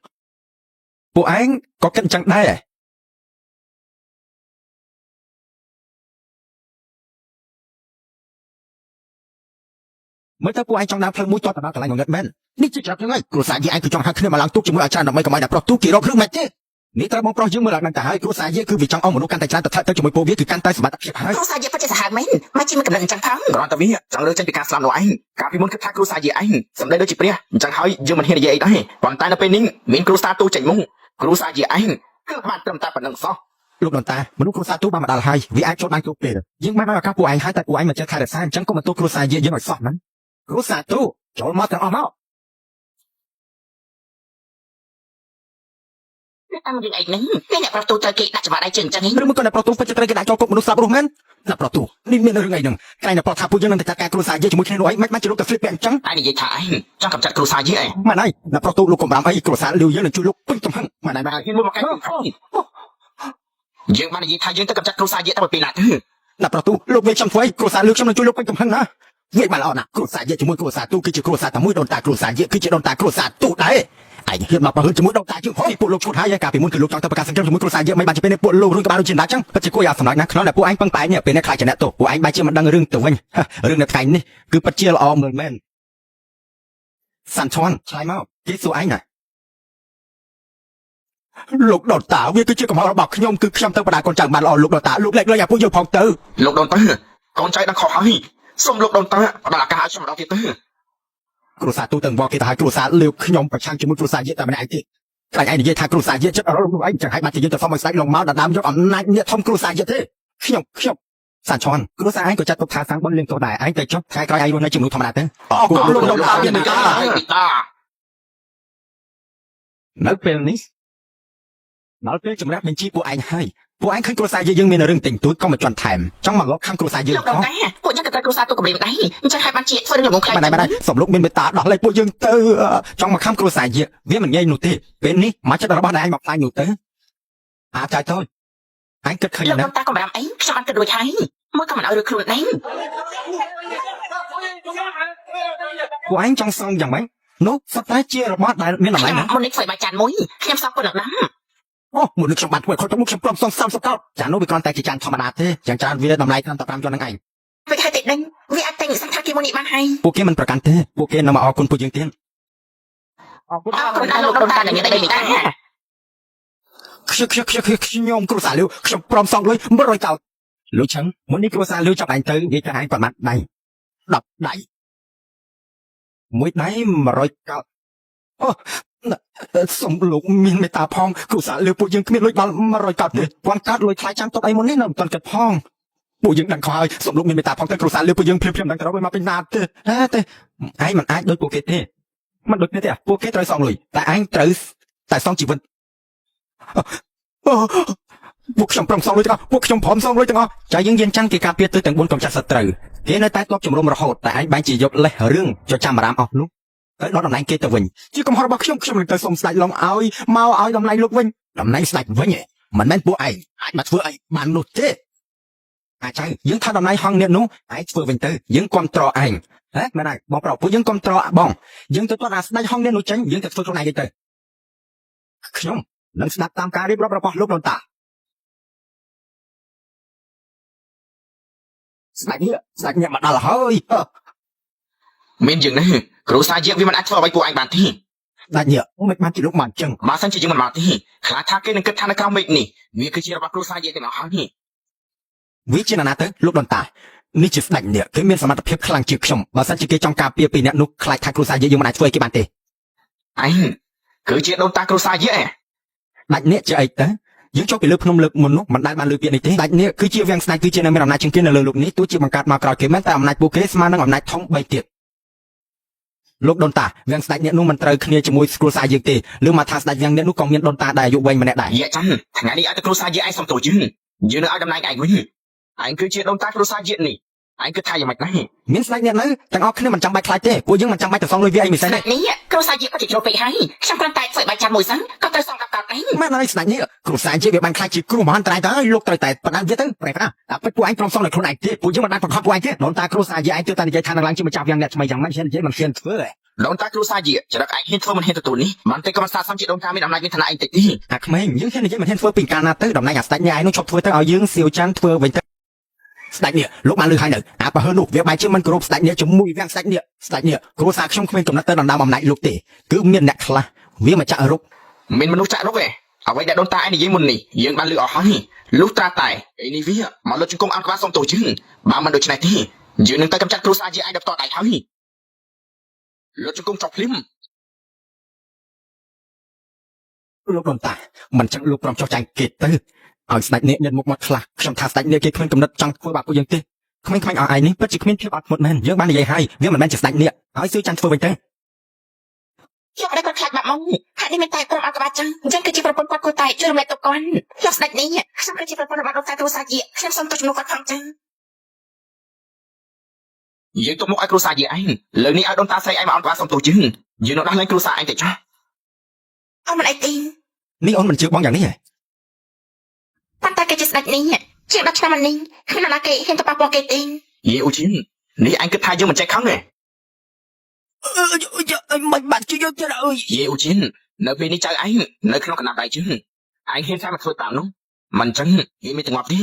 ពួកឯងក៏គិតអញ្ចឹងដែរមើលទៅពួកឯងចង់ដើរផ្លូវមួយតទៅដល់កន្លែងងងឹតមែននេះជាចាប់ហ្នឹងហើយគ្រួសារយាយឯងគឺចង់ហៅគ្នាមកឡើងទុកជាមួយអាចារ្យដើម្បីកុំឲ្យអ្នកប្រុសទូគេរករឿងមិនទេនេះត្រូវបងប្រុសយើងមើលឡើងទៅហើយគ្រួសារយាយគឺវាចង់ឲ្យមនុស្សកាន់តែច្រើនទៅជាមួយពួកវាគឺកាន់តែសម្បត្តិភាពហើយគ្រួសារយាយពិតជាសាហាវមែនមកជាមិនកំណត់អញ្ចឹងផងគ្រាន់តែវាចង់លើកចេញពីការស្លាប់នោះឯងកាលពីមុនគិតថាគ្រួសារយាយឯងសម្ដីដូចជាព្រះអញ្ចឹងហើយយើងមិនហ៊ាននិយាយអីដែរប៉ុន្តែនៅពេលនេះមានគ្រួសារទូចេញមុខគ្រួសារយាយឯងគឺបានត្រឹមតែប៉ុណ្្នឹងសោះលោកដនតាមនុស្សគ្រួសារទូបានមកដល់ហើយវាអាចចូលបានគ្រប់ពេលយើងបានឲ្យឱកាសពួកឯងហើយតែពួកឯងមិនចេះថែរក្សាអញ្ចឹងក៏មិនទូគ្រួសារយាយយើងឲ្យសោះហ្នឹងគ្រួសារទូចូលមកទាំងអស់មកតាមរឿងអីហ្នឹងអ្នកប្រុសទូត្រូវគេដាក់ច្បាប់ដៃជើងអញ្ចឹងឬមួយក៏អ្នកប្រុសទូពិតជាត្រូវគេដាក់ចូលគុកមនុស្សស្លាប់រស់មែនអ្នកប្រុសទូនេះមានរឿងអីហ្នឹងក្រែងអ្នកប្រុសថាពួកយើងនឹងទៅចាត់ការគ្រួសារយាយជាមួយគ្នានោះអីមិនជាលោកទៅស្លៀកពាក់អញ្ចឹងឯងនិយាយថាឯងចង់កំចាត់គ្រួសារយាយឯងមិនហើយអ្នកប្រុសទូលោកកំរាមអីគ្រួសារលាវយើងនឹងជួយលោកពេញទំហឹងមិនហើយហ៊ានមកកែយើងបាននិយាយថាយើងទៅកំចាត់គ្រួសារយាយតែពេលណាទៅអ្នកប្រុសទូលោកវិញខ្ញុំធ្វើអីគ្រួសារលាវខ្ញុំនឹងជួយលោកពេញទំហឹងណាវាបានល្អណាស់គ្រួសារយាយជាមួយគ្រួសារទូគឺជាគ្រួសារតែមួយដូនតាគ្រួសារយាយគឺជាដូនតាគ្រួសារទូដែរឯងហ៊ានមកបើជាមួយដូនតាយើងផងពួកលោកឈួតហើយកាលពីមុនគឺលោកចង់ទៅប្រកាសសង្គ្រាមជាមួយគ្រួសារយើងមិនបានជាពេលនេះពួកលោករឿងក្បាលដូចជាដាច់ចឹងពិតជាគួរឲ្យសម្ដេចណាស់ក្នុងតែពួកឯងពឹងផ្អែកនេះពេលនេះខ្លាចជាអ្នកទោសពួកឯងបែរជាមិនដឹងរឿងទៅវិញរឿងនៅថ្ងៃនេះគឺពិតជាល្អមើលមែនសាន់ឈွန်ឆ្លើយមកគេសួរឯងណាលោកដូនតាវាគឺជាកំហុសរបស់ខ្ញុំគឺខ្ញុំទៅបដាកូនចៅបានល្អលោកដូនតាលោកលែកលែងឲ្យពួកយើងផងទៅលោកដូនតាកូនចៅដឹងខុសហើយសូមលោកដូនតាផ្ដល់ឱកាសឲ្យខ្ញុំម្ដងទៀតទៅគ្រួសារទូទាំងវល់គេទៅឲ្យគ្រួសារលាវខ្ញុំប្រឆាំងជាមួយគ្រួសារយាយតែម្នាក់ឯងទេខ្លាចឯងនិយាយថាគ្រួសារយាយចិត្តរលនោះឯងចឹងហើយបាត់ជាយើងទៅសុំឲ្យស្ដេចលងមកដណ្ដើមយកអំណាចអ្នកធំគ្រួសារយាយទេខ្ញុំសាន់ឈွန်គ្រួសារឯងក៏ចាត់ទុកថាសាំងបនលៀងទោសដែរឯងទៅចុះថ្ងៃក្រោយឯងរស់នៅជាមនុស្សធម្មតាទេអរគុណលោកដូនតាមានការនៅពេលនេះដល់ពេលចម្រាស់បញ្ជីពួកឯងហើយពួកឯងឃើញគ្រួសារយើងមានរឿងទិញទួចក៏មកជន់ថែមចង់មកលបខាងគ្រួសារយើងលោកដូនតាពួកយើងក៏ត្រូវគ្រួសារទូកម្រិតដែរអញ្ចឹងហើយបានជាធ្វើរឿងល្ងងខ្លាំងមិនដែរសំលោកមានមេត្តាដោះលែងពួកយើងទៅចង់មកខាងគ្រួសារយើងវាមិនងាយនោះទេពេលនេះមកចិត្តរបស់ឯងមកផ្លាញនោះទៅអាចទៅឯងគិតឃើញណាលោកដូនតាកំរាមអីខ្ញុំបានគិតរួចហើយមួយក៏មិនឲ្យរឿងខ្លួនដែរពួកឯងចង់សងយ៉ាងម៉េចនោះសត្វតែជារបស់ដែលមានតម្លៃណាស់មុននេះធ្វើបាយចានមួយខ្ញុំសងប៉ុណ្ណឹងណាអូមុននេះខ្ញុំបានធ្វើខុសទៅមុខខ្ញុំព្រមសង30កោតចានោះវាគ្រាន់តែជាចានធម្មតាទេយ៉ាងច្រើនវាតម្លៃត្រឹមតែ5យន់ហ្នឹងឯងវាហៅតែដេញវាអាចតែសង្ខាគីមួយនេះបានហើយពួកគេមិនប្រកាន់ទេពួកគេនៅមកអរគុណពួកយើងទៀតអរគុណលោកដូនតាដែលមានដីមេត្តាខ្ញុំគ្រួសារលាវខ្ញុំព្រមសងលុយ100កោតលោកឆឹងមុននេះគ្រួសារលាវចាប់ឯងទៅនិយាយថាឯងប្រមាថដៃ10ដៃមួយដៃ100កោតអូសុំលោកមានមេត្តាផងគ្រូសាលើពួកយើងគ្មានលុយដល់100កោតទេពាន់កោតលុយថ្លៃចាំទុកអីមុននេះនៅមិនទាន់គិតផងពួកយើងដឹងខុសហើយសុំលោកមានមេត្តាផងទៅគ្រូសាលើពួកយើងភ្លាមដឹងទៅមកពេញណាទេទេឯងមិនអាចដូចពួកគេទេមិនដូចគ្នាទេពួកគេត្រូវសងលុយតែឯងត្រូវតែសងជីវិតពួកខ្ញុំព្រមសងលុយទាំងអស់ពួកខ្ញុំព្រមសងលុយទាំងអស់ចាយើងយានចាំងគេការពារទៅទាំង4កំចាត់សត្រូវគេនៅតែទប់ជំរុំរហូតតែឯងបែរជាយកលេសរឿងចចាំអារម្មណ៍អស់នោះទៅដល់តំណែងគេទៅវិញជាកំហុសរបស់ខ្ញុំនឹងទៅសុំស្ដេចឡងឲ្យមកឲ្យតំណែងលោកវិញតំណែងស្ដេចវិញមិនមែនពួកឯងអាចមកធ្វើអីបាននោះទេអាចយើងថាតំណែងហងនេះនោះឯងធ្វើវិញទៅយើងគ្រប់ត្រឯងហ៎មែនហើយបងប្រុសពួកយើងគ្រប់ត្របងយើងទៅទាត់អាស្ដេចហងនេះនោះចេញយើងទៅធ្វើខ្លួនឯងទៅខ្ញុំនឹងស្ដាប់តាមការរៀបរាប់របស់លោកដូនតា ស្ដេចនេះមកដល់ហើយ មានយ៉ាងនេះគ្រូសាជាវាមិនអាចធ្វើអ្វីពួកឯងបានទេ ស្ដេចនេះមិនបានជាលោកមកអញ្ចឹង បើសិនជាយើងមិនមកទេខ្លាចថាគេនឹងគិតថានៅក្រោមមេឃនេះវាគឺជារបស់គ្រូសាជាទាំងអស់ហើយ វាជាណាទៅលោកដនតានេះជាស្ដេចនេះគេមានសមត្ថភាពខ្លាំងជាងខ្ញុំបើសិនជាគេចង់ការពារពីអ្នកនោះខ្លាចថាគ្រូសាយើងមិនអាចធ្វើឲ្យគេបានទេ ឯងគឺជាដូនតាគ្រូសាជាឯង ស្ដេចនេះជាអីទៅយើងចុះពីលើភ្នំលើកមុននោះមិនដែលបានលើពាក្យនេះទេស្ដេចនេះគឺជាវាំងស្ដេចគឺជានៅមានអំណាចជាងគេនៅលើលោកនេះទោះជាបង្កើតមកក្រោយគេមែនតែអំណាចពួកគេស្មើនឹងអំណាចធំ3ទៀតលោកដនតាវាំងស្ដេចនេះនោះមិនត្រូវគ្នាជាមួយគ្រូសាយើងទេឬមកថាស្ដេចវាំងនេះនោះក៏មានដូនតាដែលអាយុវែងម្នាក់ដែរ យាចាំថ្ងៃនេះឲ្យតែគ្រូសាជាឯងសំទោសយើងនៅឲ្យតំណែងឯងវិញឯងគឺជាដូនតាគ្រូសាជានេះឯងគិតថាយ៉ាងម៉េចដែរ មានស្ដេចនេះនៅទាំងអស់គ្នាមិនចាំបាច់ខ្លាចទេពួកយើងមិនចាំបាច់ទៅសងលុយវាអីមិនសិនទេ នេះគ្រូសាជាក៏ជាជ្រុលពេកហើយខ្ញុំគ្រាន់តែធ្វើបាយចាំមួយសិនក៏ត្រូវសងកាប់កោតឯង ម៉ែនហើយស្ដេចនេះគ្រូសាជាវាបានខ្លាចជាគ្រូមហាន្តរាយទៅហើយលោកត្រូវតែបដានវាទៅប្រែប្រាតែពេតពួកឯងព្រមសងលើខ្លួនឯងទេពួកយើងមិនបានបង្ខំពួកឯងទេដូនតាគ្រូសាជាឯងទើបតែនិយាយថានឹងឡើងជាម្ចាស់វាំងអ្នកថ្មីយ៉ាងម៉េចហ៊ាននិយាយមិនហ៊ានធ្វើទេ ដូនតាគ្រូសាជាចរិតឯងហ៊ានធ្វើមិនហ៊ានទទួលនេះមិនតែក៏មិនស័ក្តិសមជាដូនតាមានអំណាចមានឋានៈឯងតិចទេ អាក្មេងយើងហ៊ាននិយាយមិនហ៊ានធ្វើពីកាលណាទៅតំណែងអាស្ដេចនេះឯងនោះឈប់ធ្វើទៅឲ្យយើងសៀវច័ន្ទធ្វើវិញទៅស្ដេចនេះលោកបានលើហើយនៅអាប្រហើនោះវាបែរជាមិនគោរពស្ដេចនេះជាមួយវាំងស្ដេចនេះគ្រូសាខ្ញុំគ្មានកំណត់ទៅដណ្ដើមអំណាចលោកទេគឺមានអ្នកខ្លះវាមកចាក់រុក មានមនុស្សចាក់រុកឯងអ្វីដែលដូនតាឯងនិយាយមុននេះយើងបានលើអស់ហើយលុះត្រាតែឯនេះវាមកលុតជង្គង់អង្គការសុំទោសយើងបើមិនដូច្នេះទេយើងនឹងទៅកម្ចាត់គ្រូសាជាឯងដល់តដៃហើយលុតជង្គង់ចុះភ្លាម លោកដូនតាមិនចឹងលោកព្រមចោះចាញ់គេទៅឲ្យស្ដេចនេះមានមុខមាត់ខ្លះខ្ញុំថាស្ដេចនេះគេគ្មានកំណត់ចង់ធ្វើបាបពួកយើងទេក្មេងៗឲ្យឯងនេះពិតជាគ្មានភាពអត់ធ្មត់មែនយើងបាននិយាយហើយវាមិនមែនជាស្ដេចនេះឲ្យសៀវច័ន្ទធ្វើវិញទៅ ខ្ញុំអត់គាត់ខ្លាចបាក់មកហាក់នេះមិនតែក្រុមអង្គការចឹងអញ្ចឹងគឺជាប្រពន្ធគាត់គួរតែជួយរំលែកទុកគាត់លោកស្ដេចនេះខ្ញុំគឺជាប្រពន្ធរបស់លោកតាគ្រូសាជាខ្ញុំសូមទោសជំនួសគាត់ផងចឹង យើងទុកមុខឲ្យគ្រូសាជាឯងលើនេះឲ្យដូនតាស្រីឯងមកអង្គការសុំទោសយើងនឹងដោះលែងគ្រូសាឯងទៅចោះ អូនមិនអីទេ នេះអូនមិនជឿបងយ៉ាងនេះហ៎ ប៉ុន្តែគេជាស្ដេចនេះជា10ឆ្នាំនេះគ្មាននរណាគេហ៊ានទៅប៉ះពាល់គេទេ យេអូជីននេះឯងគិតថាយើងមិនចេះខឹងទេ មិនបាត់ជឿយើងទេអើយ យេអូជីននៅពេលនេះចៅឯងនៅក្នុងកណ្ដាប់ដៃយើងឯងហ៊ានថាមកធ្វើតាមនោះមិនចឹងយើងមានទាំងអត់ទេ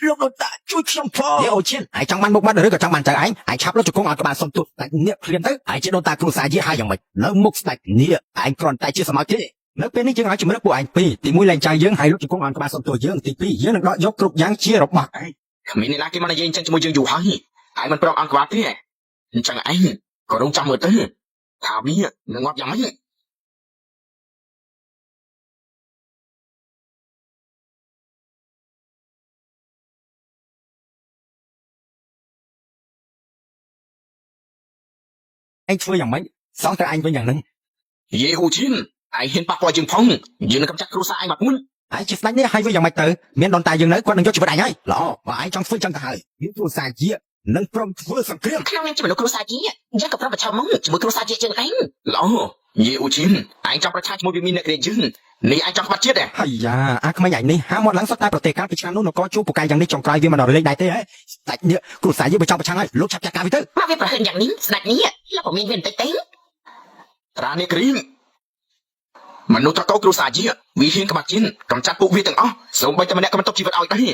លោកដូនតាជួយខ្ញុំផងយេអូឈិនឯងចង់បានមុខមាត់ឬក៏ចង់បានចៅឯងឆាប់លុតជង្គង់ឲ្យក្បាលសុំទោសតែនេះឃ្លានទៅឯងជាដូនតាគ្រូសាជាហើយយ៉ាងម៉េចនៅមុខស្ដេចនេះឯងគ្រាន់តែជាសមត្ថទេនៅពេលនេះយើងឲ្យជំរឿនពួកឯងពីរទី1លែងចៅយើងហើយលុតជង្គង់ឲ្យក្បាលសុំទោសយើងទី2យើងនឹងដកយកគ្រប់យ៉ាងជារបស់ឯង គ្មានអ្នកណាគេមកនិយាយអញ្ចឹងជាមួយយើងយូរហើយឯងមិនព្រមអង្គការទេអញ្ចឹងឯងក៏រងចាំមើលទៅថាវានឹងងាប់យ៉ាងម៉េច ឯងធ្វើយ៉ាងម៉េចសងទៅឯងវិញយ៉ាងហ្នឹង យេហូជីនឯងហ៊ានប៉ះពាល់យើងផងយើងនឹងកម្ចាត់គ្រូសាឯងបាត់មួយ ឯងជាស្ដេចនេះហើយវិញយ៉ាងម៉េចទៅមានដូនតាយើងនៅគាត់នឹងយកជីវិតឯងហើយល្អបើឯងចង់ធ្វើចឹងទៅហើយយើងគ្រូសាជានឹងព្រមធ្វើសង្គ្រាម ក្នុងនាមជាមនុស្សគ្រូសាជាយើងក៏ប្រមប្រឈមមកជាមួយគ្រូសាជាជាងឯង ល្អយេអូជីនឯងចង់ប្រឆាំងជាមួយវិមានអ្នកក្រីយើងនេះឯងចង់ក្បត់ជាតិទេ ហើយយ៉ាអាក្មេងឯងនេះហាមកឡើងសុទ្ធតែប្រទេសកាលពីឆ្នាំនោះនគរជួបពូកែយ៉ាងនេះចុងក្រោយវាមិនដល់រលេងដែរទេហ៎ស្ដេចនេះគ្រូសាយើងបើចង់ប្រឆាំងហើយលោកឆាប់ចាត់ការវាទៅ មកវាប្រហែលយ៉ាងនេះស្ដេចនេះលោកក៏មានវាបន្តិចទេ ត្រានេះក្រីមមនុស្សត្រកោគ្រូសាជាវាហ៊ានក្បត់ជាតិកម្ចាត់ពួកវាទាំងអស់សូម្បីតែម្នាក់ក៏មិនទុកជីវិតឲ្យដែរ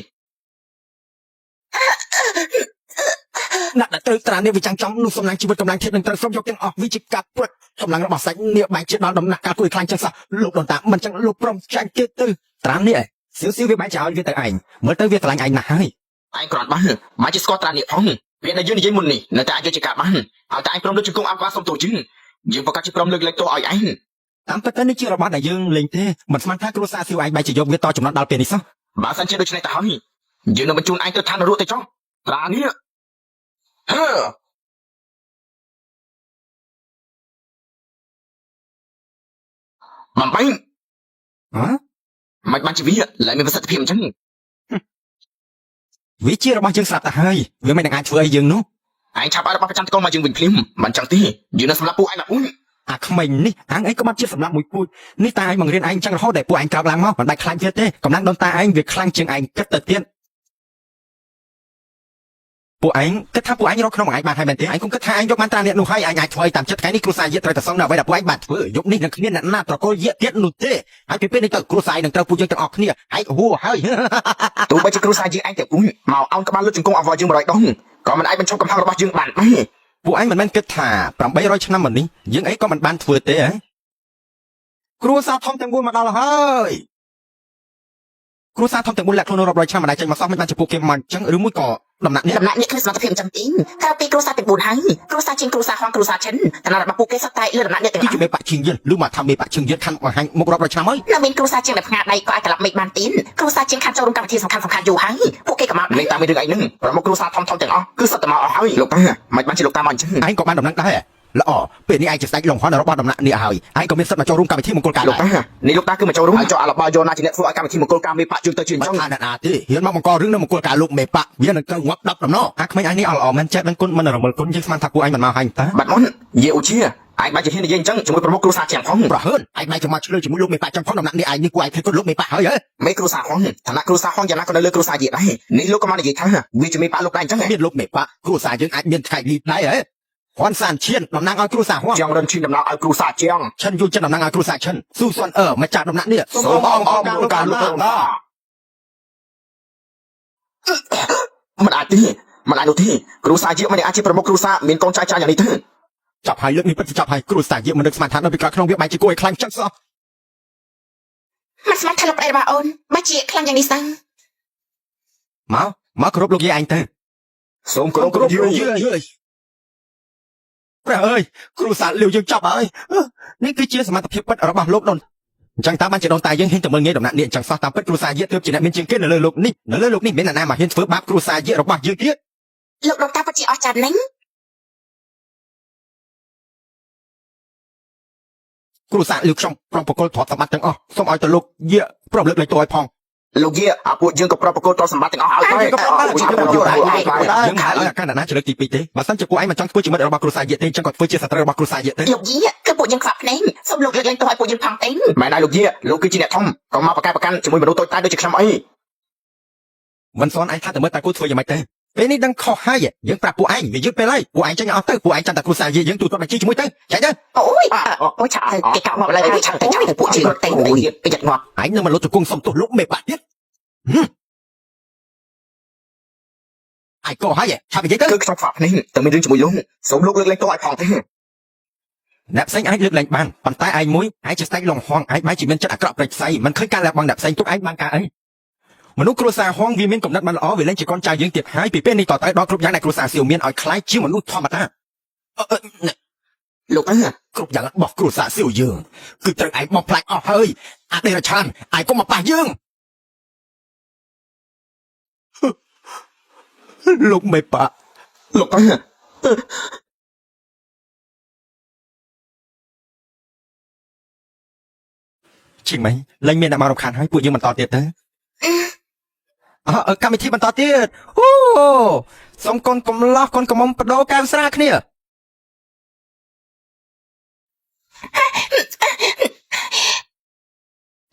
ណាស់ដែលត្រូវត្រានេះវាចាំងចំនោះសំឡាញ់ជីវិតកម្លាំងធាតុនឹងត្រូវសុំយកទាំងអស់វាជាការព្រិតកម្លាំងរបស់សាច់នេះបែកជាដល់ដំណាក់កាលគួរឲ្យខ្លាំងចឹងសោះលោកដូនតាមិនចឹងលោកព្រមចាញ់គេទៅត្រានេះសៀវវាបែកចោលវាទៅឯងមើលទៅវាឆ្លាញ់ឯងណាស់ហើយ ឯងគ្រាន់បានមកជាស្គាល់ត្រានេះផងវាដែលយើងនិយាយមុននេះនៅតែអាចយកជាការបានឲ្យតែឯងព្រមលើកជង្គង់អង្គការសុំទោសយើងប្រកាសជាព្រមលើកលែងទោសឲ្យឯង តាមពិតទៅនេះជារបស់ដែលយើងលេងទេមិនស្មានថាគ្រួសារសៀវឯងបែកជាយកវាតចំណត់ដល់ពេលនេះសោះ បើសិនជាដូច្នេះទៅហើយយើងនឹងបញ្ជូនឯងទៅឋាននរកទៅចុះត្រានេះហឺបំបែង ហ៎ មិនបានជាវាឡើយមានប្រសិទ្ធភាពអញ្ចឹង វាជារបស់យើងស្រាប់ទៅហើយវាមិននឹងអាចធ្វើឲ្យយើងនោះ ឯងឆាប់ឲ្យរបស់ប្រចាំតកមកយើងវិញភ្លាមមិនចឹងទេយើងនឹងសម្លាប់ពួកឯងមកអ៊ុយ អាក្មេងនេះអាងអីក៏បាត់ជាសម្រាប់មួយពូជនេះតាឯងបង្រៀនឯងចឹងរហូតតែពួកឯងក្រោកឡើងមកមិនបាច់ខ្លាចទៀតទេកម្លាំងដូនតាឯងវាខ្លាំងជាងឯងគិតទៅទៀត ពួកឯងគិតថាពួកឯងរកក្នុងមួយឯងបានហើយមែនទេឯងគំគិតថាឯងយកបានតាអ្នកនោះហើយឯងអាចធ្វើតាមចិត្តថ្ងៃនេះគ្រួសារយាត្រូវតែសងនៅអ្វីដែលពួកឯងបានធ្វើយប់នេះនឹងគ្មានអ្នកណាត្រកូលយាទៀតនោះទេហើយពីពេលនេះទៅគ្រួសារឯងនឹងត្រូវពួកយើងទាំងអស់គ្នាឯងហួរហើយ ទោះបីជាគ្រូសាយាឯងតែពុញមកអោនក្បាលលុតជង្គង់អវយើង100ដងក៏មិនអាចបញ្ឈប់កំហឹងរបស់យើងបានដែរ ពួកឯងមិនមែនគិតថា800ឆ្នាំមុននេះយើងអីក៏មិនបានធ្វើទេហ៎គ្រួសារធំទាំង4មកដល់ហើយគ្រួសារធំទាំង4លាក់ខ្លួនរាប់រយឆ្នាំមិនដែលចេញមកសោះមិនបានជាពួកគេមកអញ្ចឹងឬមួយក៏ដំណាក់នេះ ដំណាក់នេះគ្មានសមត្ថភាពចាំទីក្រៅពីគ្រូសាទាំង4ហើយគ្រូសាជាងគ្រូសាហងគ្រូសាឈិនតំណរបស់ពួកគេសត្វតែលើដំណាក់នេះទាំងអ គឺជា ស់ មេបៈឈិងយិនឬមកថាមេបៈឈិងយិនខាន់បង្ហាញមុខរាប់រយឆ្នាំហើយ នៅមានគ្រូសាជាងដែលផ្ងាដៃក៏អាចត្រឡប់មេឃបានទីគ្រូសាជាងខាត់ចូលរួមកម្មវិធីសំខាន់ៗយូរហើយពួកគេក៏មក លេងតាមរឿងអីហ្នឹងប្រមុខគ្រូសាធំទាំងអស់គឺសុទ្ធតែមកអស់ហើយលោកតាមិនបានជាលោកតាមកអញ្ចឹង ឯងក៏បានដំណឹងដែរល្អពេលនេះឯងជាស្ដេចលង្ហន់របស់ដំណាក់នេះហើយឯងក៏មានសិទ្ធិមកចូលរួមកម្មវិធីមង្គលការ លោកតានេះលោកតាគឺមកចូលរួមហើយចុះអាឡបាយោណាជាអ្នកធ្វើឲ្យកម្មវិធីមង្គលការមេបៈជឿទៅជាអញ្ចឹង ថាអ្នកណាទេហ៊ានមកបង្ករឿងនៅមង្គលការលោកមេបៈវានឹងត្រូវងាប់10ដំណោអាក្មេងឯងនេះអល្អមែនចេះដឹងគុណមិនរមិលគុណយើងស្មានថាពួកឯងមិនមកហើយតា បាត់មុនយាឧជាឯងបានជាហ៊ាននិយាយអញ្ចឹងជាមួយប្រមុខគ្រូសាជាងផង ប្រហើនឯងមិនចាំមកឆ្លើយជាមួយលោកមេបៈចឹងផងដំណាក់នេះឯងនេះគួរឯងឃើញគុណលោកមេបៈហើយហ៎ មេគ្រូសាហងឋានៈគ្រូសាហងយ៉ាងណាក៏នៅលើគ្រូសាយាដែរនេះលោកក៏មកនិយាយថាវាជាមេបៈលោកដែរអញ្ចឹង មានលោកមេបៈគ្រួសារយើងអាចមានថ្ងៃលីបដែរហ៎ហ៊ុនសានឈៀនតំណាងឲ្យគ្រួសារហ៊ុន ជាងរិនឈីដំណើរឲ្យគ្រូសាជាង ឈិនយូចិនតំណាងឲ្យគ្រួសារឈិនស៊ូស៊ុនមកចាក់ដំណាក់នេះ សូមអរគុណលោកតាលោកតាមិនអាចទេមិនអាចនោះទេគ្រូសាជាមិនអាចជាប្រមុខគ្រូសាមានកូនចៅយ៉ាងនេះទេ ចាប់ហើយលើកនេះពិតជាចាប់ហើយគ្រួសារយើងមិននឹកស្មានថានៅពីក្រោយក្នុងវាបែរជាគួរឲ្យខ្លាំងចឹងសោះ មិនស្មានថាលោកប្តីរបស់អូនបើជាខ្លាំងយ៉ាងនេះសោះ មកគោរពលោកយាយឯងទៅ សូមគោរពយាយ ព្រះអើយគ្រួសារលាវយើងចាប់ហើយនេះគឺជាសមត្ថភាពពិតរបស់លោកដូនអញ្ចឹងតាមបានជាដូនតាយើងហ៊ានតែមើលងាយដំណាក់នេះអញ្ចឹងសោះតាមពិតគ្រួសារយាទើបជាអ្នកមានជាងគេនៅលើលោកនេះមានអ្នកណាមកហ៊ានធ្វើបាបគ្រួសារយារបស់យើងទៀត លោកដុកតាពិតជាអស្ចារ្យណាស់ គ្រួសារលាវខ្ញុំប្រំប្រកល់ទ្រព្យសម្បត្តិទាំងអស់សូមឲ្យទៅលោកយាព្រមលើកលែងទោសឲ្យផង លោកយាអាពួកយើងក៏ប្រប្រកល់ទ្រព្យសម្បត្តិទាំងអស់ឲ្យដែរ យើងមិនឲ្យកាលណាជលើកទី2ទេបើសិនជាពួកឯងមិនចង់ធ្វើជាមិត្តរបស់គ្រួសារយាទេអញ្ចឹងក៏ធ្វើជាសត្រូវរបស់គ្រួសារយាទេ លោកយាគឺពួកយើងខ្វាក់ភ្នែងសូមលោកលើកលែងទោសឲ្យពួកយើងផងទេ មែនហើយលោកយាលោកគឺជាអ្នកធំក៏មកប្រកាន់ជាមួយមនុស្សតូចតាចដូចជាខ្ញុំអី មិនស្នឯងថាតែមើលតែគូធ្វើយ៉ាងម៉េចទេពេលនេះដឹងខុសហើយយើងប្រាប់ពួកឯងវាយឺតពេលហើយពួកឯងចេញអស់ទៅពួកឯងចាំតែគ្រួសារយាយើងទូទាត់បញ្ជីជាមួយទៅចាច់ទៅ អូយឆាគេកោមកឡើយឆាទៅពួកយើងតែប្រយ័ត្នងាប់ ឯងនឹងមកលុតជង្គង់សុំទោសលោកមេបាក់ទៀតឯងក៏ហើយឆាប់និយាយទៅ គឺខ្ញុំខ្វាក់ភ្នែងតែមានរឿងជាមួយលោកសូមលោកលើកលែងទោសឲ្យផងទេ អ្នកផ្សេងអាចលើកលែងបានប៉ុន្តែឯងមួយឯងជាស្ដេចលងហងឯងបែរជាមានចិត្តអាក្រក់ប្រេចផ្សៃមិនឃើញការលះបង់អ្នកផ្សេងទុកឯងបានការអីមនុស្សគ្រួសារហងវាមានកំណត់មិនល្អវាលែងជាកូនចៅយើងទៀតហើយពីពេលនេះតទៅដល់គ្រប់យ៉ាងដែលគ្រួសារសៀវមានឲ្យខ្លាយជាមនុស្សធម្មតា លោកតា គ្រប់យ៉ាងរបស់គ្រួសារសៀវយើងគឺត្រូវឯងបំផ្លាញអស់ហើយអដេរឆានឯងកុំមកប៉ះយើងលោកមេបាក់ លោកតា ជិះមិនលែងមានអ្នកមករំខានហើយពួកយើងបន្តទៀតទៅកម្មវិធីបន្តទៀតអូសូមកូនកំឡោះកូនកំមុំបដូរកែវស្រាគ្នា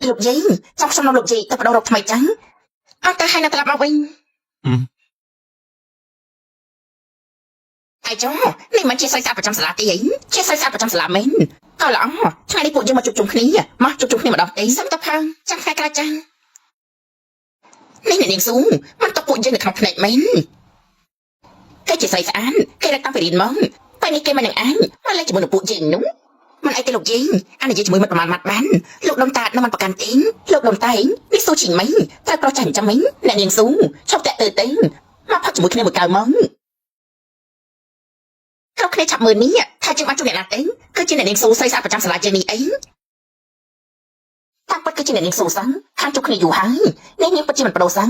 លោកយាយចាំខ្ញុំលោកយាយទៅបដូររកថ្មីចឹងអត់ទៅឲ្យនៅត្រឡប់មកវិញឯចុះនេះមិនជាសៃសាប្រចាំសាលាទេអីជាសៃសាប្រចាំសាលាមែនក៏ល្អថ្ងៃនេះពួកយើងមកជួបជុំគ្នាមកជួបជុំគ្នាម្ដងទេសុំទៅផើចាំថ្ងៃក្រោយចានេះអ្នកនាងស៊ូមិនតពួកយើងនៅក្នុងផ្នែកមែនគេជាសៃស្អាតគេរកតាំងពីរៀនមកពេលនេះគេមិននឹងអានមកលេងជាមួយនឹងពួកយើងនោះមិនអីទេលោកយាយអានិយាយជាមួយមិត្តប្រមាណម៉ាត់បានលោកដុនតានៅមិនប្រកាន់ទេលោកដុនតានេះស៊ូជីងមិនត្រូវប្រុសចាស់អញ្ចឹងមិនអ្នកនាងស៊ូឈប់តាក់ទៅទៅមកផឹកជាមួយគ្នាមួយកៅមកគ្រប់គ្នាឆាប់មើលនេះថាជាងបានជួបអ្នកណាទេគឺជាអ្នកនាងស៊ូសៃសាប្រចាំសាលាយើងនេះអីតាមពិតគឺជាអ្នកនាងស៊ូសឹងខាងជួបគ្នាយូរហើយអ្នកនាងពិតជាមិនបដូរសឹង